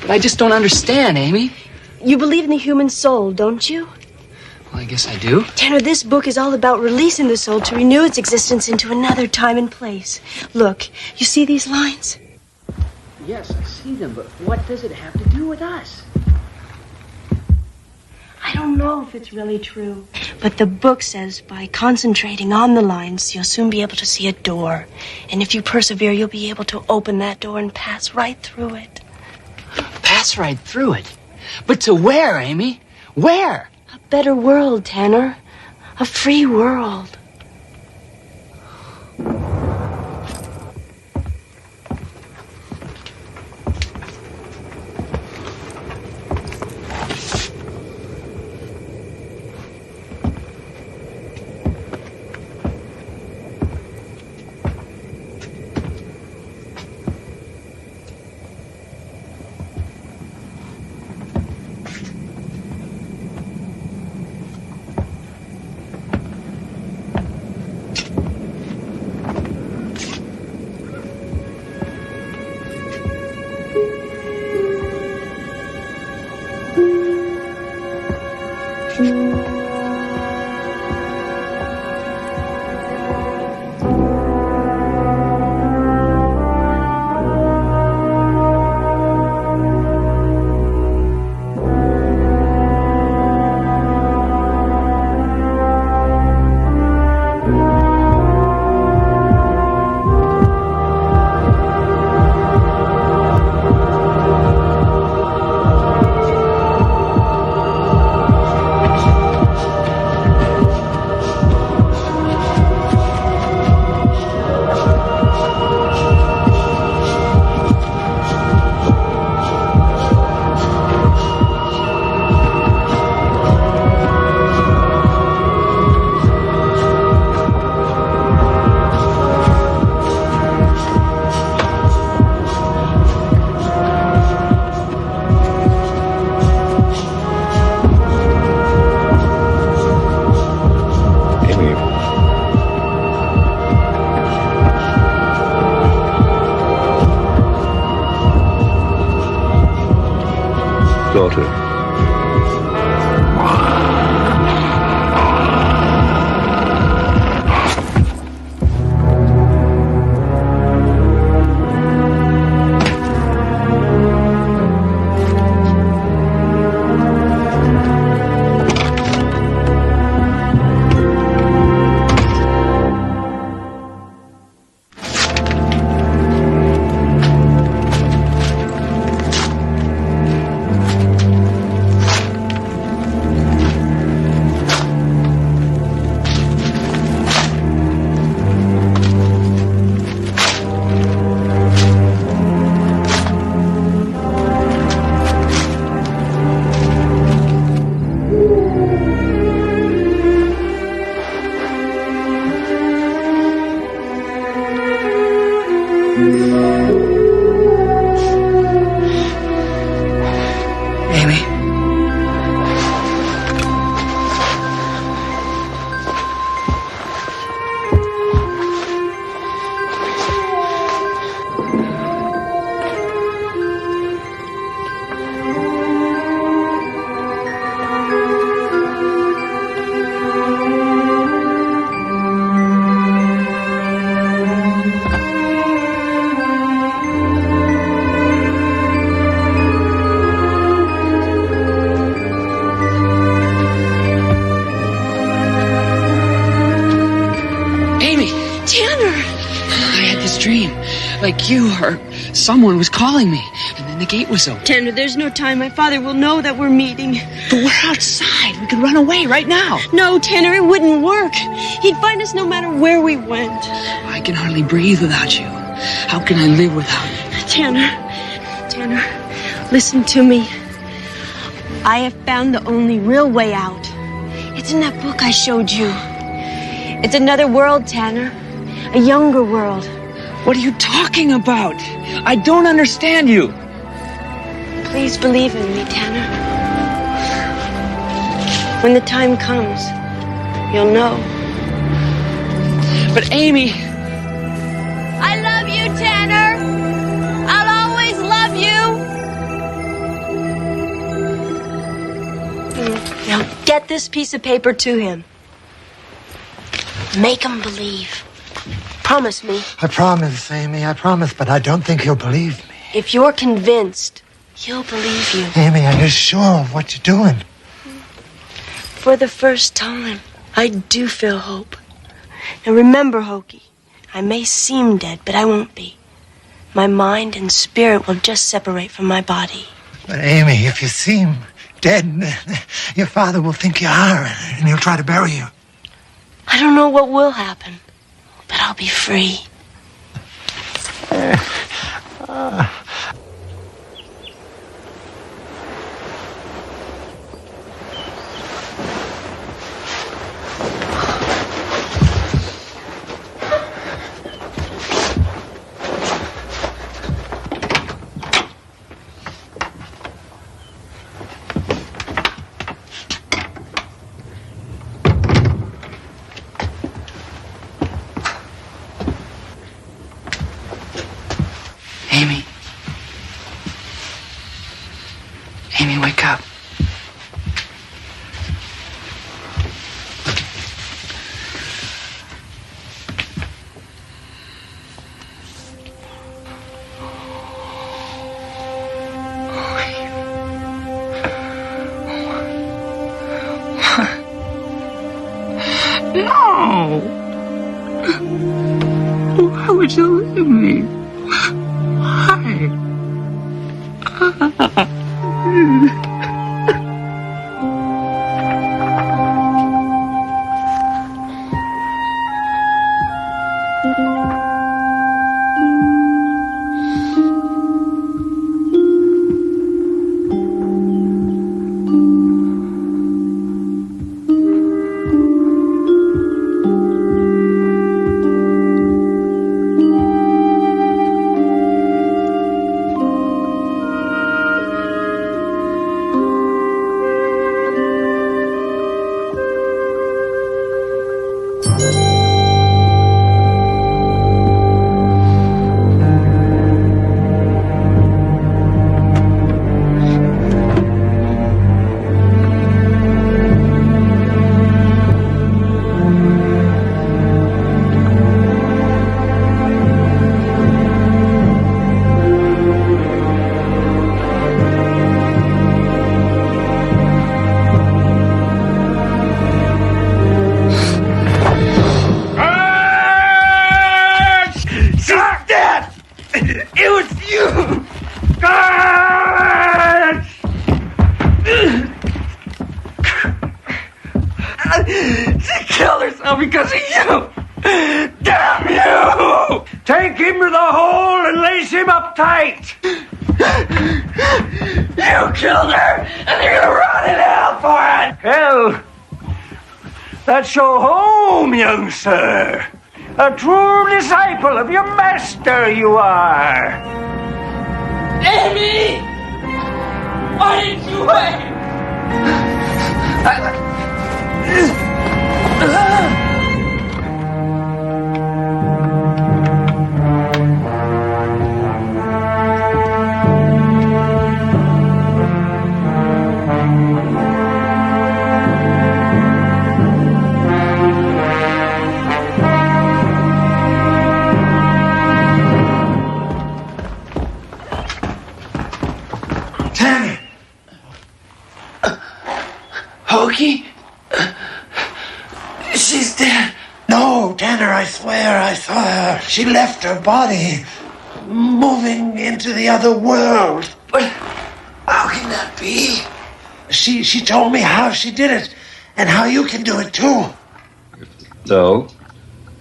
But I just don't understand, Amy. You believe in the human soul, don't you? Well, I guess I do. Tanner, this book is all about releasing the soul to renew its existence into another time and place. Look, you see these lines? Yes, I see them, but what does it have to do with us? I don't know if it's really true, But the book says by concentrating on the lines, you'll soon be able to see a door. And if you persevere, you'll be able to open that door and pass right through it. Pass right through it? But to where, Amy? Where? A better world, Tanner. A free world. Daughter. Like you or someone was calling me, and then the gate was open. Tanner, there's no time. My father will know that we're meeting. But we're outside. We could run away right now. No, Tanner, it wouldn't work. He'd find us no matter where we went. I can hardly breathe without you. How can I live without you? Tanner, listen to me. I have found the only real way out. It's in that book I showed you. It's another world, Tanner. A younger world. What are you talking about? I don't understand you. Please believe in me, Tanner. When the time comes, you'll know. But Amy... I love you, Tanner. I'll always love you. Now get this piece of paper to him. Make him believe. Promise me. I promise, Amy, I promise, but I don't think he'll believe me. If you're convinced, he'll believe you. Amy, are you sure of what you're doing? For the first time. I do feel hope. And remember, Hokey, I may seem dead, but I won't be. My mind and spirit will just separate from my body. But Amy, if you seem dead, your father will think you are, and he'll try to bury you. I don't know what will happen, but I'll be free. Amy. Amy, wake up. No! Why would you leave me? Why? She killed herself because of you! Damn you! Take him to the hole and lace him up tight! You killed her, and you're gonna rot in hell for it! Hell, that's your home, young sir. A true disciple of your master you are. Amy! Why didn't you wait? Tanner! Hokey? She's dead. No, Tanner, I swear I saw her. She left her body, moving into the other world. But how can that be? She told me how she did it, and how you can do it too. Thou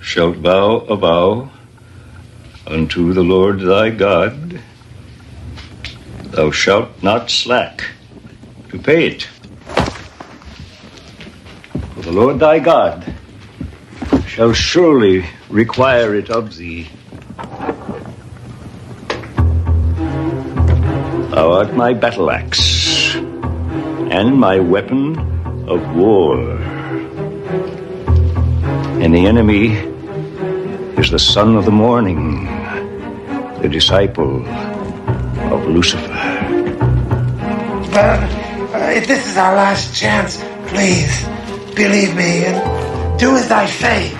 shalt vow a vow unto the Lord thy God. Thou shalt not slack to pay it. For the Lord thy God shall surely require it of thee. Thou art my battle axe and my weapon of war. And the enemy is the son of the morning, the disciple of Lucifer. If this is our last chance, please, believe me and do as I say.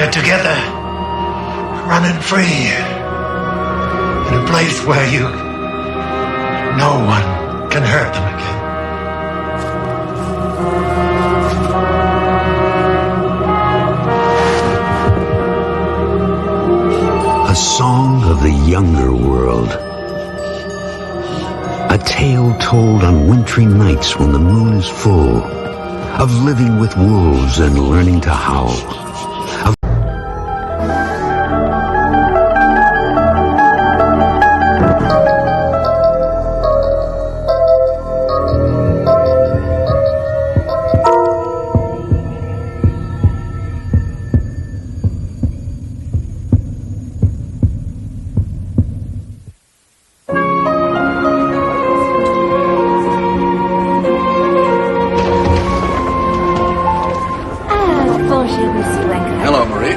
We're together, running free, in a place where no one can hurt them again. A song of the younger world. A tale told on wintry nights when the moon is full, of living with wolves and learning to howl. Hello, Marie.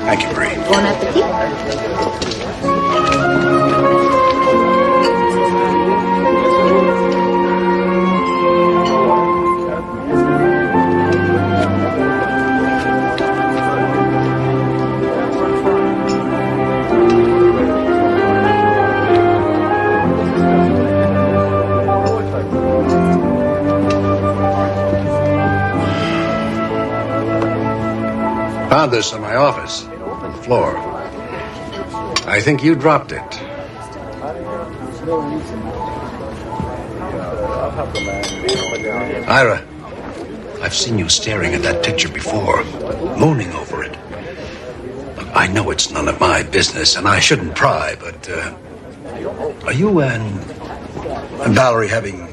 Thank you, Marie. Bon appetit. Found this in my office, on the floor. I think you dropped it. Ira, I've seen you staring at that picture before, mooning over it. Look, I know it's none of my business, and I shouldn't pry, but, are you and Valerie having,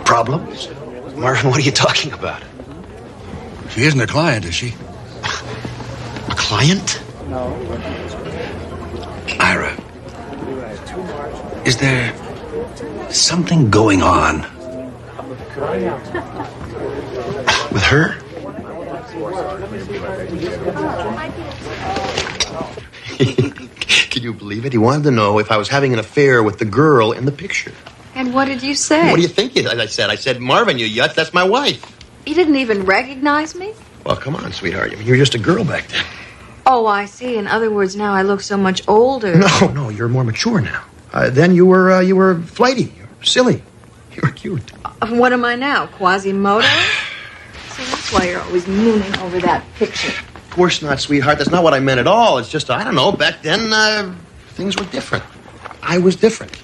problems? Marvin, what are you talking about? She isn't a client, is she? A client? Ira, is there something going on? With her? Can you believe it? He wanted to know if I was having an affair with the girl in the picture. And what did you say? What do you think I said? I said, Marvin, you yut, that's my wife. You didn't even recognize me? Well, come on, sweetheart. I mean, you were just a girl back then. Oh, I see. In other words, now I look so much older. No, you're more mature now. Then you were flighty, you were silly, you were cute. What am I now? Quasimodo? So that's why you're always mooning over that picture. Of course not, sweetheart. That's not what I meant at all. It's just, I don't know, back then, things were different. I was different.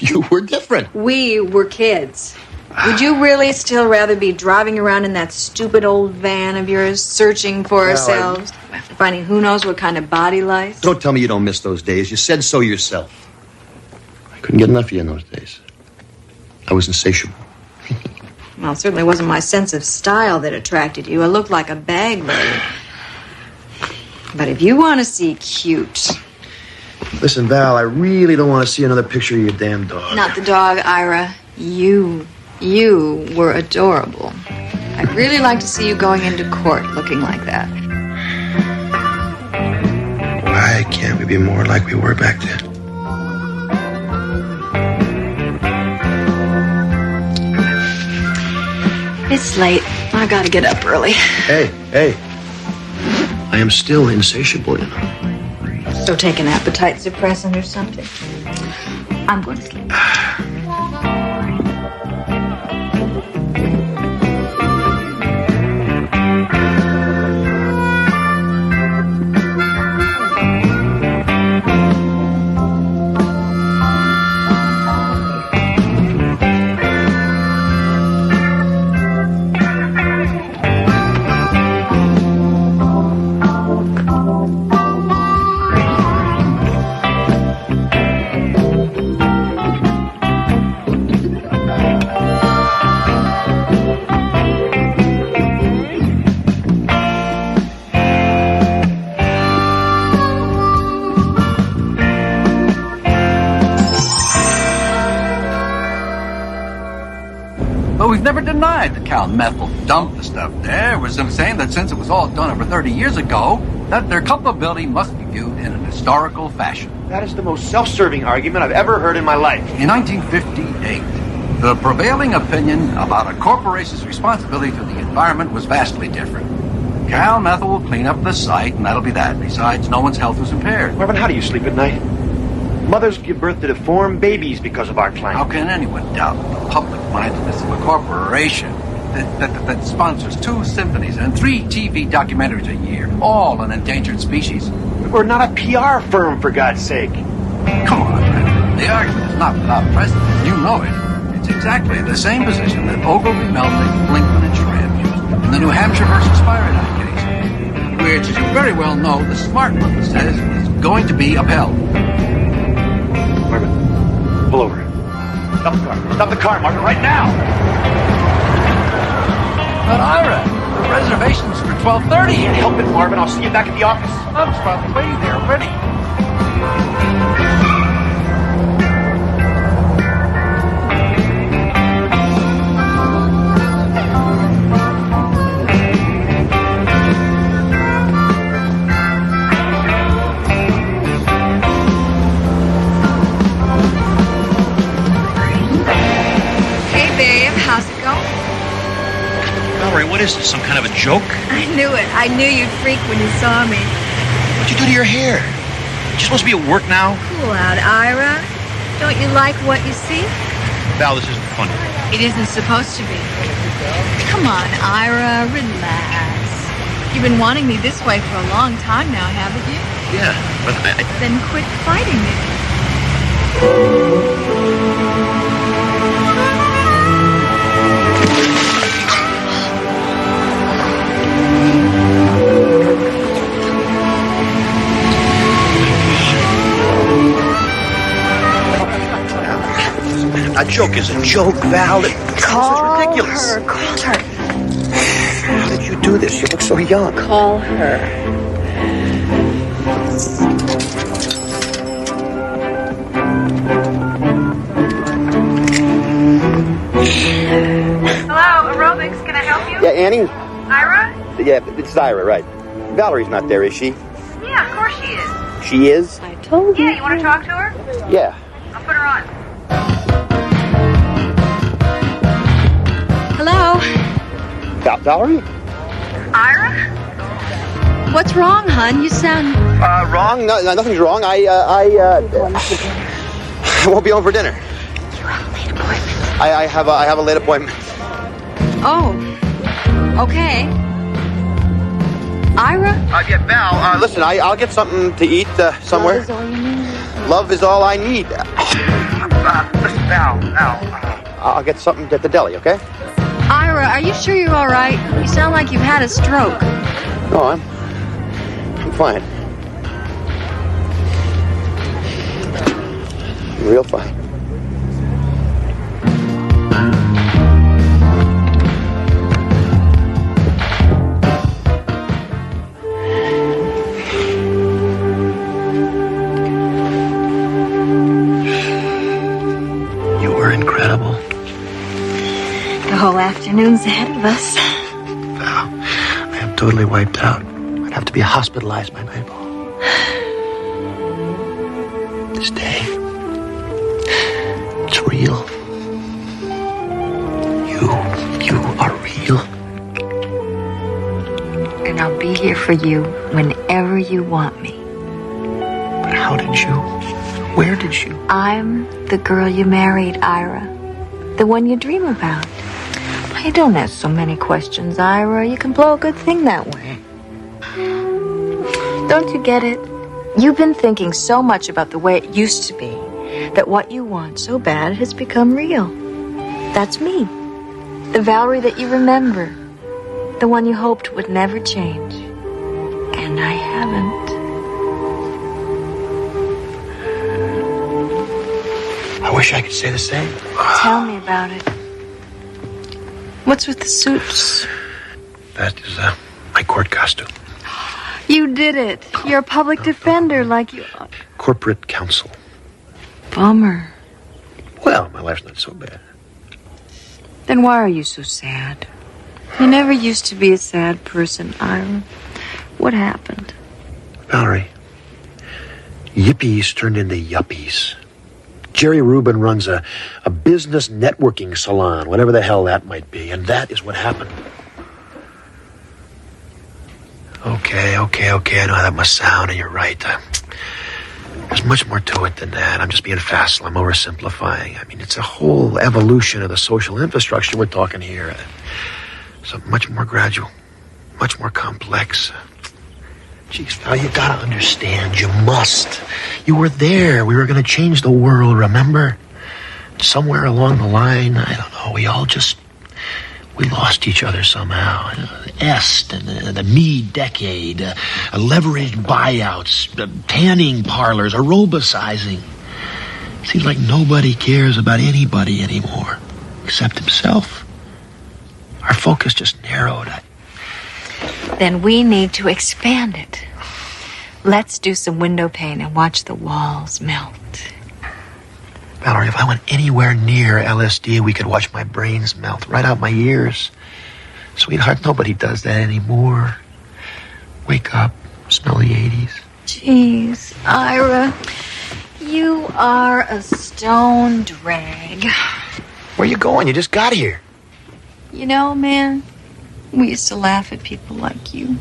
You were different. We were kids. Would you really still rather be driving around in that stupid old van of yours, searching for ourselves, finding who knows what kind of body lice? Don't tell me you don't miss those days. You said so yourself. I couldn't get enough of you in those days. I was insatiable. Well, it certainly wasn't my sense of style that attracted you. I looked like a bag lady. But if you want to see cute... Listen, Val, I really don't want to see another picture of your damn dog. Not the dog, Ira. You were adorable. I'd really like to see you going into court looking like that. Why can't we be more like we were back then? It's late. I gotta get up early. Hey. I am still insatiable, you know. So take an appetite suppressant or something. I'm going to sleep. we've never denied that Cal Methyl dumped the stuff there. We're simply saying that since it was all done over 30 years ago, that their culpability must be viewed in an historical fashion. That is the most self-serving argument I've ever heard in my life. In 1958, the prevailing opinion about a corporation's responsibility to the environment was vastly different. Cal Methyl will clean up the site, and that'll be that. Besides, no one's health was impaired. Marvin, how do you sleep at night? Mothers give birth to deformed babies because of our climate. How can anyone doubt the public-mindedness of a corporation that sponsors 2 symphonies and 3 TV documentaries a year, all on endangered species? We're not a PR firm, for God's sake. Come on, man. The argument is not without precedent. You know it. It's exactly the same position that Ogilvy, Melvin, Blinkman, and Schramm used in the New Hampshire versus Fahrenheit case, which, as you very well know, the smart one says is going to be upheld. Marvin, pull over. Stop the car. Stop the car, Marvin, right now! But Ira, the reservation's for 12:30. Can't help it, Marvin. I'll see you back at the office. I'm probably waiting there already. How's it going? Valerie, what is this? Some kind of a joke? I knew it. I knew you'd freak when you saw me. What'd you do to your hair? You supposed to be at work now? Cool out, Ira. Don't you like what you see? Val, this isn't funny. It isn't supposed to be. Come on, Ira, relax. You've been wanting me this way for a long time now, haven't you? Yeah, but I... Then quit fighting me. A joke is a joke, Val. This is ridiculous. Call her. How did you do this? You look so young. Call her. Hello, aerobics. Can I help you? Yeah, Annie? Ira? Yeah, it's Ira, right. Valerie's not there, is she? Yeah, of course she is. She is? I told you. Yeah, you want to talk to her? Yeah. I'll put her on. Hello? Valerie? Ira? What's wrong, hon? You sound... Wrong? No, nothing's wrong. I won't be home for dinner. You have a late appointment. I have a late appointment. Oh. Okay. Ira? Yeah, Val, listen, I'll get something to eat somewhere. Love is all you need. Love is all I need. Listen, Val, I'll get something at the deli, okay? Ira, are you sure you're all right? You sound like you've had a stroke. No, I'm fine. Real fine. You were incredible. The whole afternoon's ahead of us. Val, I am totally wiped out. I'd have to be hospitalized by nightfall. This day, it's real. You are real. And I'll be here for you whenever you want me. But how did you? Where did you? I'm the girl you married, Ira. The one you dream about. Hey, don't ask so many questions, Ira. You can blow a good thing that way. Don't you get it? You've been thinking so much about the way it used to be that what you want so bad has become real. That's me. The Valerie that you remember. The one you hoped would never change. And I haven't. I wish I could say the same. Tell me about it. What's with the suits? That is my court costume. You did it. You're a public defender like you are. Corporate counsel. Bummer. Well, my life's not so bad. Then why are you so sad? You never used to be a sad person, Ira. What happened? Valerie, yippies turned into yuppies. Jerry Rubin runs a business networking salon, whatever the hell that might be, and that is what happened. Okay, I know how that must sound, and you're right. There's much more to it than that. I'm just being facile. I'm oversimplifying. I mean, it's a whole evolution of the social infrastructure we're talking here. Something much more gradual, much more complex. Jeez, Val, you gotta understand. You must. You were there. We were gonna change the world, remember? Somewhere along the line, I don't know, we lost each other somehow. The Est and the Meade decade, leveraged buyouts, tanning parlors, aerobicizing. Seems like nobody cares about anybody anymore, except himself. Our focus just narrowed. Then we need to expand it. Let's do some window pane and watch the walls melt. Valerie, if I went anywhere near LSD, we could watch my brains melt right out my ears. Sweetheart, nobody does that anymore. Wake up, smell the 80s. Jeez, Ira, you are a stone drag. Where you going? You just got here. You know, man, we used to laugh at people like you.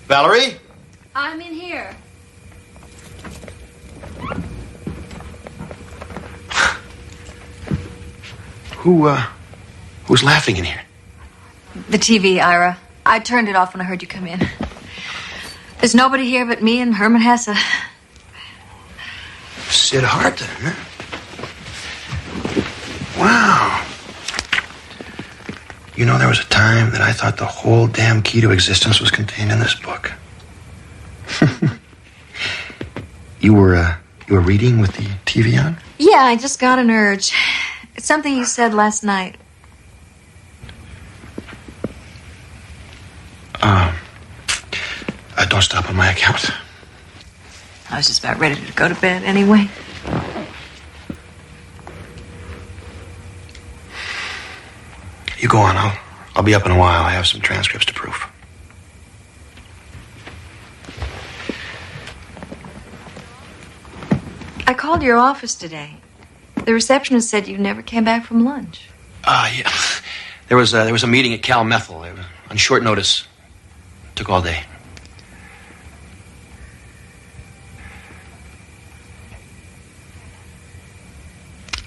Valerie? I'm in here. Who's laughing in here? The TV, Ira. I turned it off when I heard you come in. There's nobody here but me and Herman Hesse. Sid Harton, huh? Wow. You know, there was a time that I thought the whole damn key to existence was contained in this book. You were reading with the TV on? Yeah, I just got an urge. It's something you said last night. Don't stop on my account. I was just about ready to go to bed anyway. You go on. I'll be up in a while. I have some transcripts to proof. I called your office today. The receptionist said you never came back from lunch. Yeah. There was a meeting at Cal Methyl. It was on short notice. Took all day.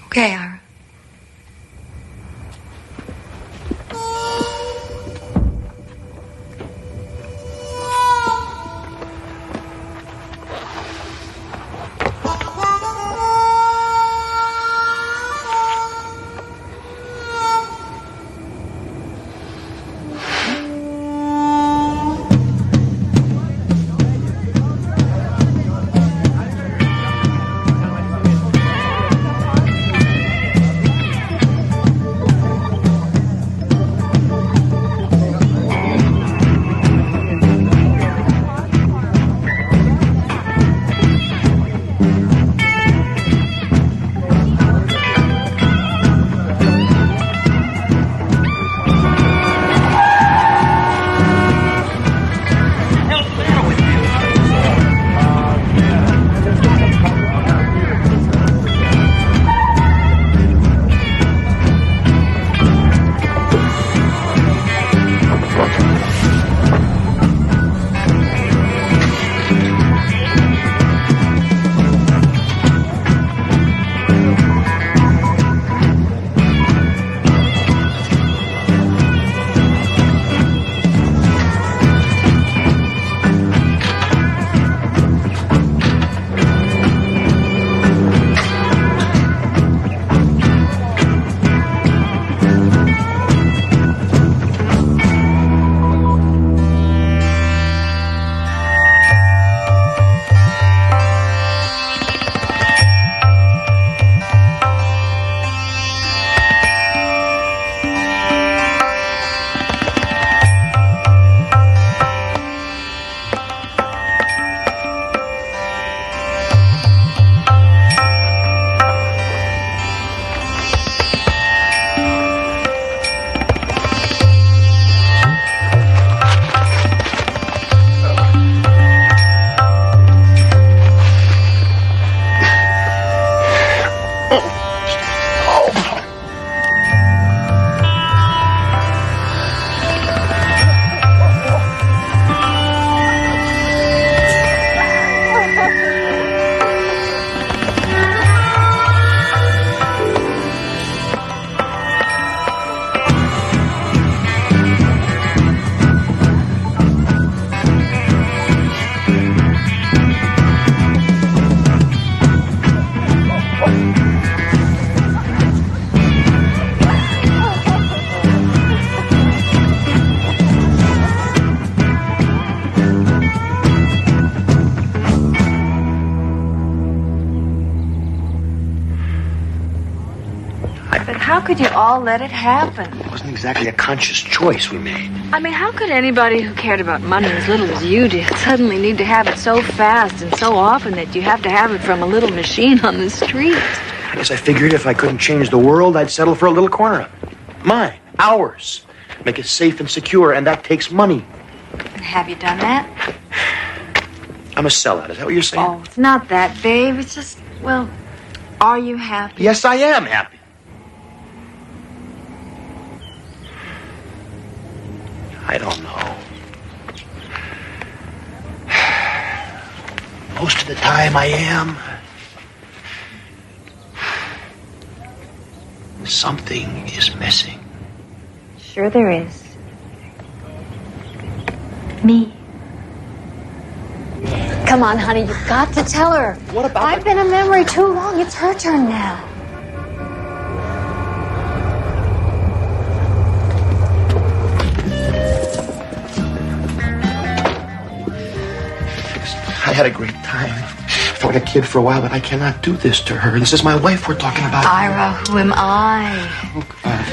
Okay, Ira. But how could you all let it happen? It wasn't exactly a conscious choice we made. I mean, how could anybody who cared about money as little as you did suddenly need to have it so fast and so often that you have to have it from a little machine on the street? I guess I figured if I couldn't change the world, I'd settle for a little corner of it. Mine. Ours. Make it safe and secure, and that takes money. And have you done that? I'm a sellout. Is that what you're saying? Oh, it's not that, babe. It's just, well, are you happy? Yes, I am happy. I don't know. Most of the time I am. Something is missing. Sure there is. Me. Come on, honey, you've got to tell her. What about I've been a memory too long. It's her turn now. I had a great time. I felt like a kid for a while, but I cannot do this to her. This is my wife we're talking about. Ira, who am I? Oh, God.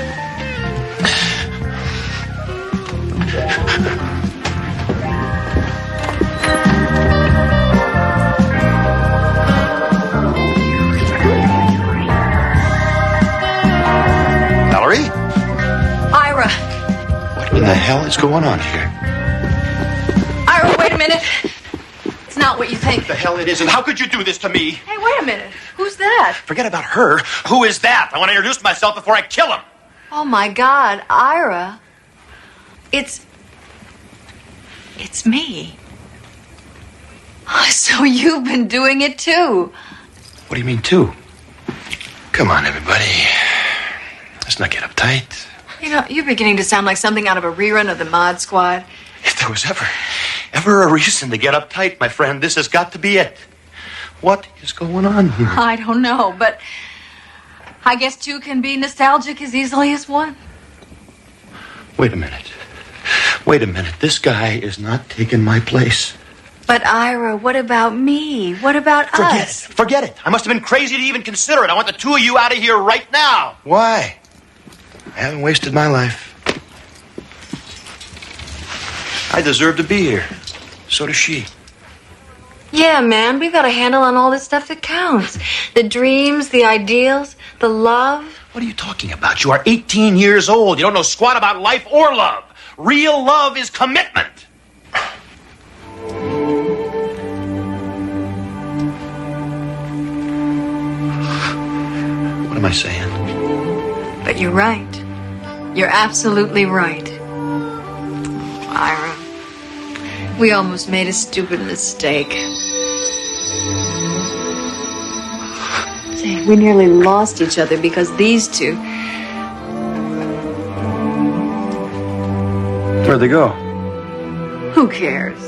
Valerie? Ira. What in the hell is going on here? Ira, wait a minute. It's not what you think. What the hell it isn't? How could you do this to me? Hey, wait a minute. Who's that? Forget about her. Who is that? I want to introduce myself before I kill him. Oh, my God, Ira. It's me. So you've been doing it, too. What do you mean, too? Come on, everybody. Let's not get uptight. You know, you're beginning to sound like something out of a rerun of the Mod Squad. If there was ever a reason to get uptight, my friend, this has got to be it. What is going on here? I don't know, but I guess two can be nostalgic as easily as one. Wait a minute. Wait a minute. This guy is not taking my place. But Ira, what about me? What about us? Forget it. I must have been crazy to even consider it. I want the two of you out of here right now. Why? I haven't wasted my life. I deserve to be here. So does she. Yeah, man, we've got a handle on all this stuff that counts. The dreams, the ideals, the love. What are you talking about? You are 18 years old. You don't know squat about life or love. Real love is commitment. What am I saying? But you're right. You're absolutely right. Ira, we almost made a stupid mistake. Say, we nearly lost each other because these two. Where'd they go? Who cares?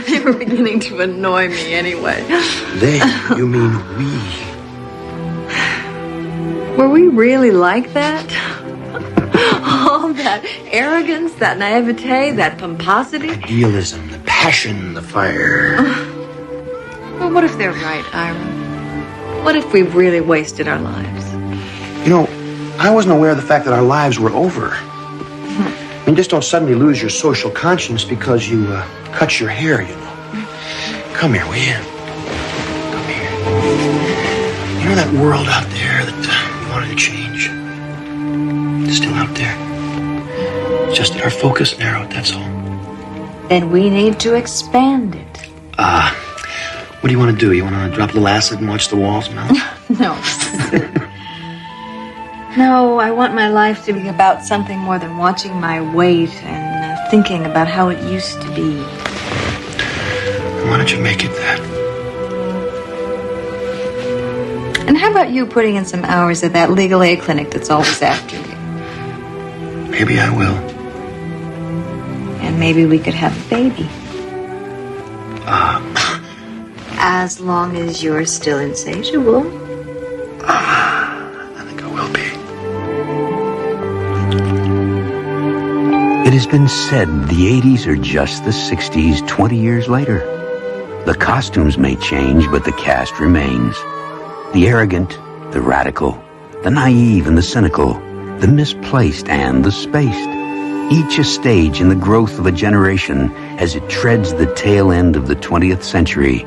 They were beginning to annoy me anyway. They? You mean we? Were we really like that? All that arrogance, that naivete, that pomposity. Idealism, the passion, the fire. Well, what if they're right, Ira? What if we really wasted our lives? You know, I wasn't aware of the fact that our lives were over. I mean, just don't suddenly lose your social conscience because you cut your hair, you know. Come here, will you? Come here. You know that world out there that you wanted to change? It's still out there. It's just that our focus narrowed, that's all. Then we need to expand it. What do you want to do? You want to drop a little acid and watch the walls melt? No. No, I want my life to be about something more than watching my weight and thinking about how it used to be. Why don't you make it that? And how about you putting in some hours at that legal aid clinic that's always after you? Maybe I will. And maybe we could have a baby. As long as you're still insatiable. I think I will be. It has been said the 80s are just the 60s 20 years later. The costumes may change, but the cast remains. The arrogant, the radical, the naive and the cynical, the misplaced and the spaced. Each a stage in the growth of a generation as it treads the tail end of the 20th century